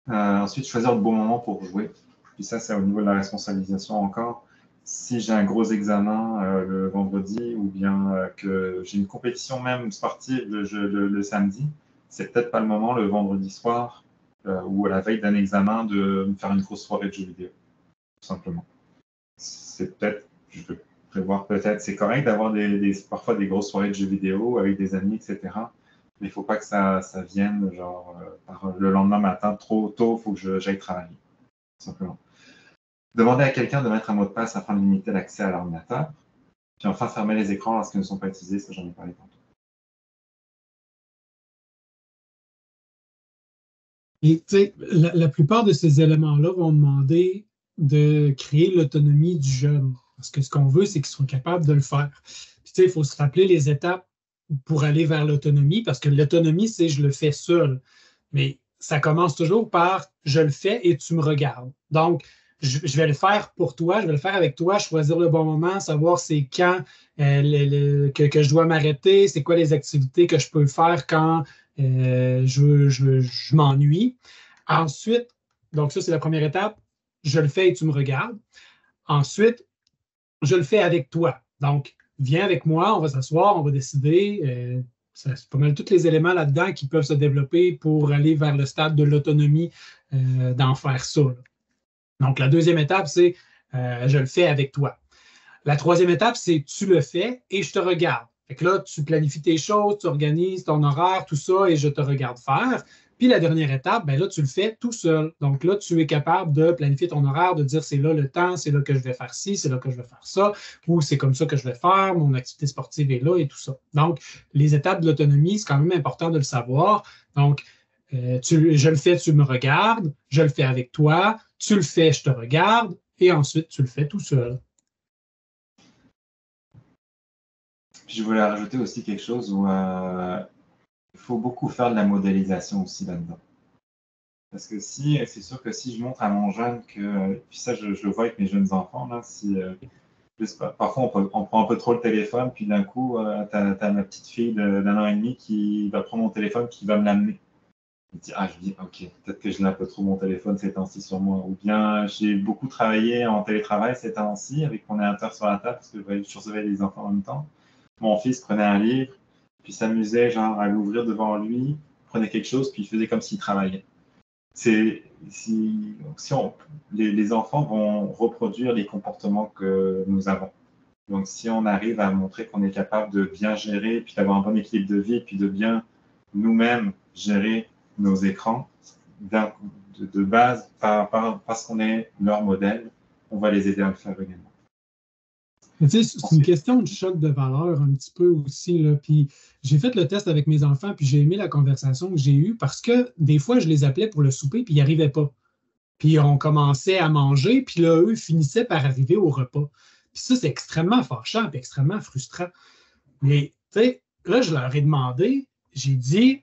Ensuite, choisir le bon moment pour jouer. Puis ça, c'est au niveau de la responsabilisation encore. Si j'ai un gros examen le vendredi ou bien que j'ai une compétition même sportive le samedi, c'est peut-être pas le moment le vendredi soir ou à la veille d'un examen de me faire une grosse soirée de jeux vidéo, tout simplement. C'est peut-être, je peux prévoir peut-être, c'est correct d'avoir parfois des grosses soirées de jeux vidéo avec des amis, etc. Mais il ne faut pas que ça vienne le lendemain matin trop tôt, il faut que j'aille travailler, tout simplement. Demander à quelqu'un de mettre un mot de passe afin de limiter l'accès à l'ordinateur. Puis enfin, fermer les écrans lorsqu'ils ne sont pas utilisés, ça j'en ai parlé tantôt. Et tu sais, la plupart de ces éléments-là vont demander de créer l'autonomie du jeune. Parce que ce qu'on veut, c'est qu'ils soient capables de le faire. Puis tu sais, il faut se rappeler les étapes pour aller vers l'autonomie, parce que l'autonomie, c'est je le fais seul. Mais ça commence toujours par je le fais et tu me regardes. Donc, je vais le faire pour toi, je vais le faire avec toi, choisir le bon moment, savoir c'est quand que je dois m'arrêter, c'est quoi les activités que je peux faire quand je m'ennuie. Ensuite, donc ça, c'est la première étape, je le fais et tu me regardes. Ensuite, je le fais avec toi. Donc, viens avec moi, on va s'asseoir, on va décider. C'est pas mal tous les éléments là-dedans qui peuvent se développer pour aller vers le stade de l'autonomie d'en faire ça. Là. Donc, la deuxième étape, c'est je le fais avec toi. La troisième étape, c'est tu le fais et je te regarde. Fait que là, tu planifies tes choses, tu organises ton horaire, tout ça, et je te regarde faire. Puis la dernière étape, ben là, tu le fais tout seul. Donc là, tu es capable de planifier ton horaire, de dire c'est là le temps, c'est là que je vais faire ci, c'est là que je vais faire ça, ou c'est comme ça que je vais faire, mon activité sportive est là et tout ça. Donc, les étapes de l'autonomie, c'est quand même important de le savoir. Donc, je le fais, tu me regardes, je le fais avec toi, tu le fais, je te regarde, et ensuite, tu le fais tout seul. Puis je voulais rajouter aussi quelque chose où il faut beaucoup faire de la modélisation aussi là-dedans. Parce que c'est sûr que si je montre à mon jeune que, puis ça je le vois avec mes jeunes enfants, là, parfois on prend un peu trop le téléphone, puis d'un coup, t'as ma petite fille d'un an et demi qui va prendre mon téléphone, qui va me l'amener. Je dis, ok, peut-être que je l'ai un peu trop mon téléphone ces temps-ci sur moi. Ou bien j'ai beaucoup travaillé en télétravail ces temps-ci avec mon ordinateur sur la table parce que je recevais les enfants en même temps. Mon fils prenait un livre, puis s'amusait genre à l'ouvrir devant lui, prenait quelque chose, puis il faisait comme s'il travaillait. Les enfants vont reproduire les comportements que nous avons. Donc, si on arrive à montrer qu'on est capable de bien gérer, puis d'avoir un bon équilibre de vie, puis de bien nous-mêmes gérer nos écrans de base parce qu'on est leur modèle, on va les aider à le faire également. C'est une question de choc de valeur un petit peu aussi. Là. Puis j'ai fait le test avec mes enfants, puis j'ai aimé la conversation que j'ai eue parce que des fois, je les appelais pour le souper, puis ils n'y arrivaient pas. Puis on commençait à manger, puis là, eux finissaient par arriver au repas. Puis ça, c'est extrêmement fâchant et extrêmement frustrant. Mais, tu sais, là, je leur ai demandé, j'ai dit,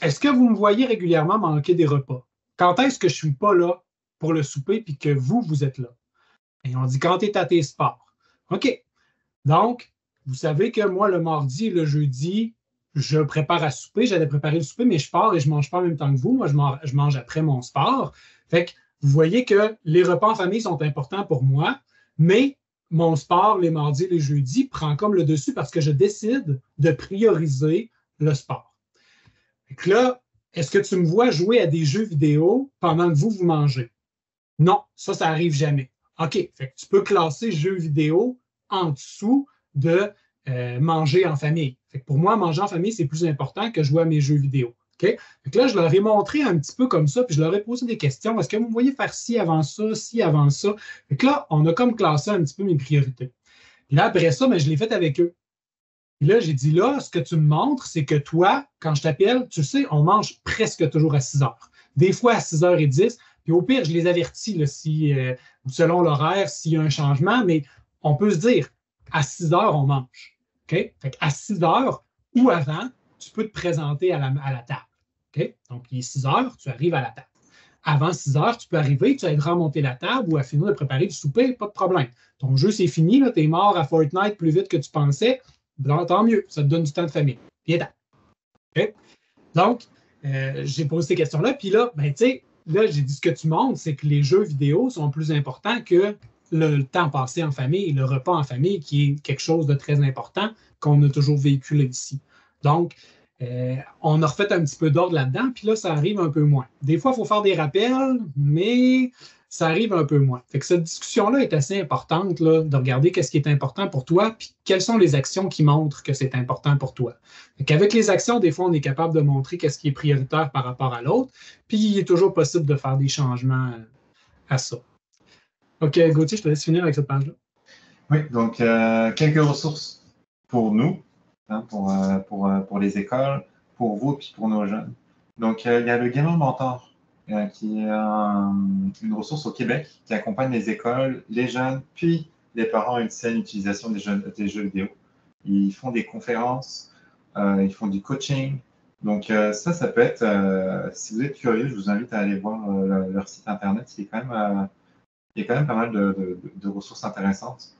est-ce que vous me voyez régulièrement manquer des repas? Quand est-ce que je ne suis pas là pour le souper puis que vous êtes là? Et on dit, quand tu es à tes sports. OK. Donc, vous savez que moi, le mardi et le jeudi, je prépare à souper. J'allais préparer le souper, mais je pars et je ne mange pas en même temps que vous. Moi, je mange après mon sport. Fait que vous voyez que les repas en famille sont importants pour moi, mais mon sport, les mardis et les jeudis, prend comme le dessus parce que je décide de prioriser le sport. Fait que là, est-ce que tu me vois jouer à des jeux vidéo pendant que vous mangez? Non, ça n'arrive jamais. OK, fait que tu peux classer jeux vidéo en dessous de manger en famille. Fait que pour moi, manger en famille, c'est plus important que jouer à mes jeux vidéo. Okay? Fait que là, je leur ai montré un petit peu comme ça, puis je leur ai posé des questions. Est-ce que vous me voyez faire ci avant ça, ci avant ça? Fait que là, on a comme classé un petit peu mes priorités. Puis là, après ça, je l'ai fait avec eux. Puis là, j'ai dit là, ce que tu me montres, c'est que toi, quand je t'appelle, tu sais, on mange presque toujours à 6 heures. Des fois à 6h10. Puis au pire, je les avertis là, selon l'horaire, s'il y a un changement, mais on peut se dire à 6 heures, on mange. Okay? Fait à 6 heures ou avant, tu peux te présenter à la table. Okay? Donc, il est 6 heures, tu arrives à la table. Avant 6 heures, tu peux arriver, tu aideras à monter la table ou à finir de préparer du souper, pas de problème. Ton jeu, c'est fini, tu es mort à Fortnite plus vite que tu pensais, tant mieux, ça te donne du temps de famille. Viens-t'en. Okay? Donc, j'ai posé ces questions-là, puis là, tu sais, là, j'ai dit ce que tu montres, c'est que les jeux vidéo sont plus importants que le temps passé en famille, le repas en famille, qui est quelque chose de très important qu'on a toujours véhiculé ici. Donc, on a refait un petit peu d'ordre là-dedans, puis là, ça arrive un peu moins. Des fois, il faut faire des rappels, mais ça arrive un peu moins. Fait que cette discussion-là est assez importante, là, de regarder qu'est-ce qui est important pour toi, puis quelles sont les actions qui montrent que c'est important pour toi. Fait qu'avec les actions, des fois, on est capable de montrer qu'est-ce qui est prioritaire par rapport à l'autre, puis il est toujours possible de faire des changements à ça. OK, Gauthier, je te laisse finir avec cette page-là. Oui, donc quelques ressources pour nous, pour les écoles, pour vous, puis pour nos jeunes. Donc, il y a le Gamer Mentor, qui est une ressource au Québec qui accompagne les écoles, les jeunes, puis les parents à une saine utilisation des jeux vidéo. Ils font des conférences, ils font du coaching. Donc, ça peut être, si vous êtes curieux, je vous invite à aller voir leur site internet. Il y a quand même pas mal de ressources intéressantes.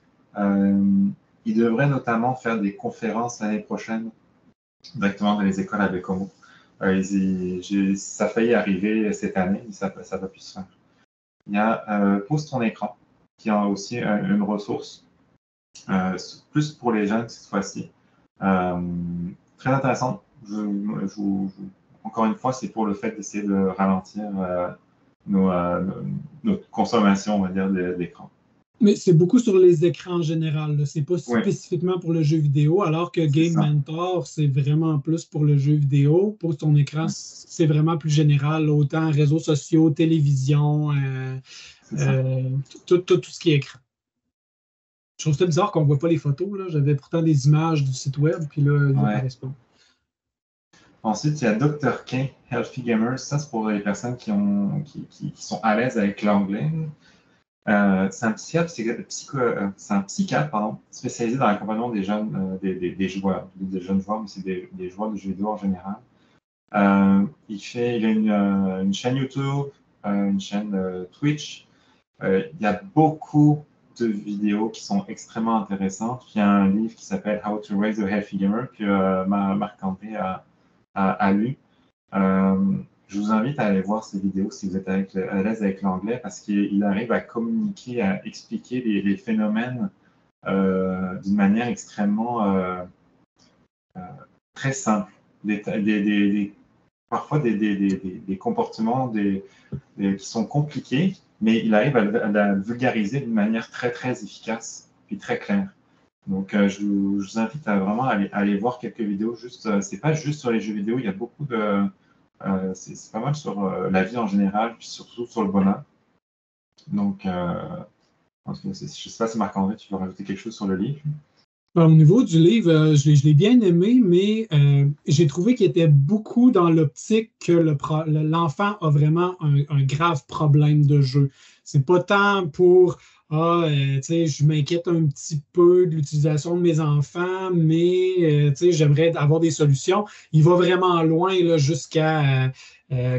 Ils devraient notamment faire des conférences l'année prochaine directement dans les écoles à Bécomo. Ça a failli arriver cette année, mais ça va plus se faire. Il y a Pose ton écran, qui a aussi une ressource, plus pour les jeunes cette fois-ci. Très intéressante. Encore une fois, c'est pour le fait d'essayer de ralentir notre consommation, on va dire, d'écran. Mais c'est beaucoup sur les écrans en général. Ce n'est pas spécifiquement pour le jeu vidéo, alors que Game Mentor, c'est vraiment plus pour le jeu vidéo. Pour ton écran, c'est vraiment plus général, autant réseaux sociaux, télévision, tout ce qui est écran. Je trouve ça bizarre qu'on ne voit pas les photos. Là. J'avais pourtant des images du site web, puis là, ils n'apparaissent pas. Ensuite, il y a Dr. K, Healthy Gamers. Ça, c'est pour les personnes qui sont à l'aise avec l'anglais. C'est un psychiatre pardon, spécialisé dans l'accompagnement des jeunes, des joueurs, des jeunes joueurs, mais c'est des joueurs de jeux vidéo en général. Il a une chaîne YouTube, une chaîne Twitch. Il y a beaucoup de vidéos qui sont extrêmement intéressantes. Il y a un livre qui s'appelle How to Raise a Healthy Gamer que Marc-André a lu. Je vous invite à aller voir ces vidéos si vous êtes à l'aise avec l'anglais parce qu'il arrive à communiquer, à expliquer les phénomènes d'une manière extrêmement très simple. Parfois des comportements qui sont compliqués, mais il arrive à la vulgariser d'une manière très, très efficace puis très claire. Donc, je vous invite à vraiment aller voir quelques vidéos. C'est pas juste sur les jeux vidéo, il y a beaucoup de... c'est pas mal sur la vie en général, puis surtout sur le bonheur. Donc, je ne sais pas si Marc-André, tu veux rajouter quelque chose sur le livre? Au niveau du livre, je l'ai bien aimé, mais j'ai trouvé qu'il était beaucoup dans l'optique que l'enfant a vraiment un grave problème de jeu. C'est pas tant pour je m'inquiète un petit peu de l'utilisation de mes enfants, mais j'aimerais avoir des solutions. Il va vraiment loin là, jusqu'à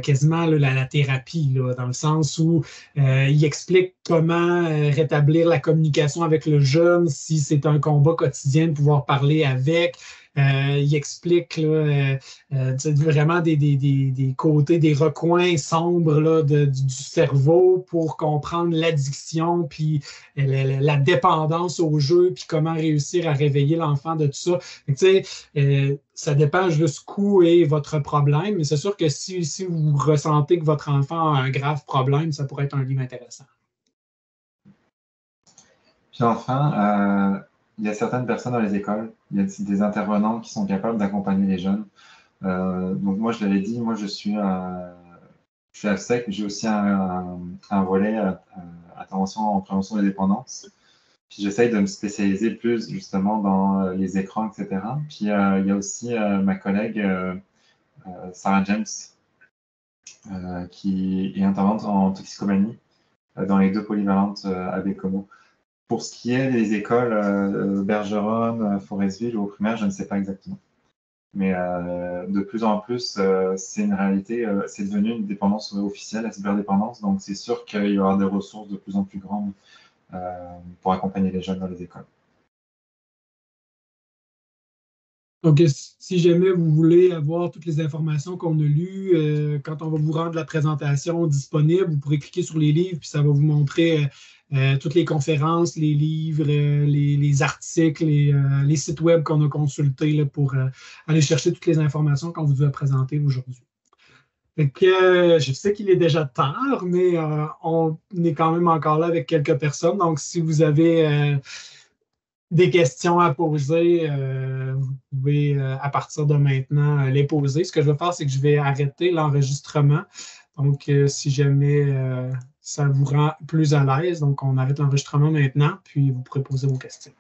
quasiment la thérapie, là, dans le sens où il explique comment rétablir la communication avec le jeune si c'est un combat quotidien, de pouvoir parler avec. Il explique là, vraiment des côtés, des recoins sombres là, du cerveau pour comprendre l'addiction, puis la dépendance au jeu, puis comment réussir à réveiller l'enfant de tout ça. Ça dépend jusqu'où est votre problème, mais c'est sûr que si vous ressentez que votre enfant a un grave problème, ça pourrait être un livre intéressant. Puis enfin, il y a certaines personnes dans les écoles, il y a des intervenants qui sont capables d'accompagner les jeunes. Donc moi, je l'avais dit, moi je suis AFSEC, mais j'ai aussi un volet intervention en prévention des dépendances. Puis j'essaye de me spécialiser plus justement dans les écrans, etc. Puis il y a aussi ma collègue Sarah James qui est intervenante en toxicomanie dans les 2 polyvalentes à Baie-Comeau. Pour ce qui est des écoles Bergeron, Forestville ou au primaire, je ne sais pas exactement. Mais de plus en plus, c'est une réalité, c'est devenu une dépendance officielle, la cyberdépendance. Donc, c'est sûr qu'il y aura des ressources de plus en plus grandes pour accompagner les jeunes dans les écoles. Donc, si jamais vous voulez avoir toutes les informations qu'on a lues, quand on va vous rendre la présentation disponible, vous pourrez cliquer sur les livres, puis ça va vous montrer toutes les conférences, les livres, les articles, les sites web qu'on a consultés là, pour aller chercher toutes les informations qu'on vous a présentées aujourd'hui. Je sais qu'il est déjà tard, mais on est quand même encore là avec quelques personnes. Donc, si vous avez des questions à poser, vous pouvez, à partir de maintenant, les poser. Ce que je vais faire, c'est que je vais arrêter l'enregistrement. Donc, si jamais ça vous rend plus à l'aise, donc on arrête l'enregistrement maintenant, puis vous pourrez poser vos questions.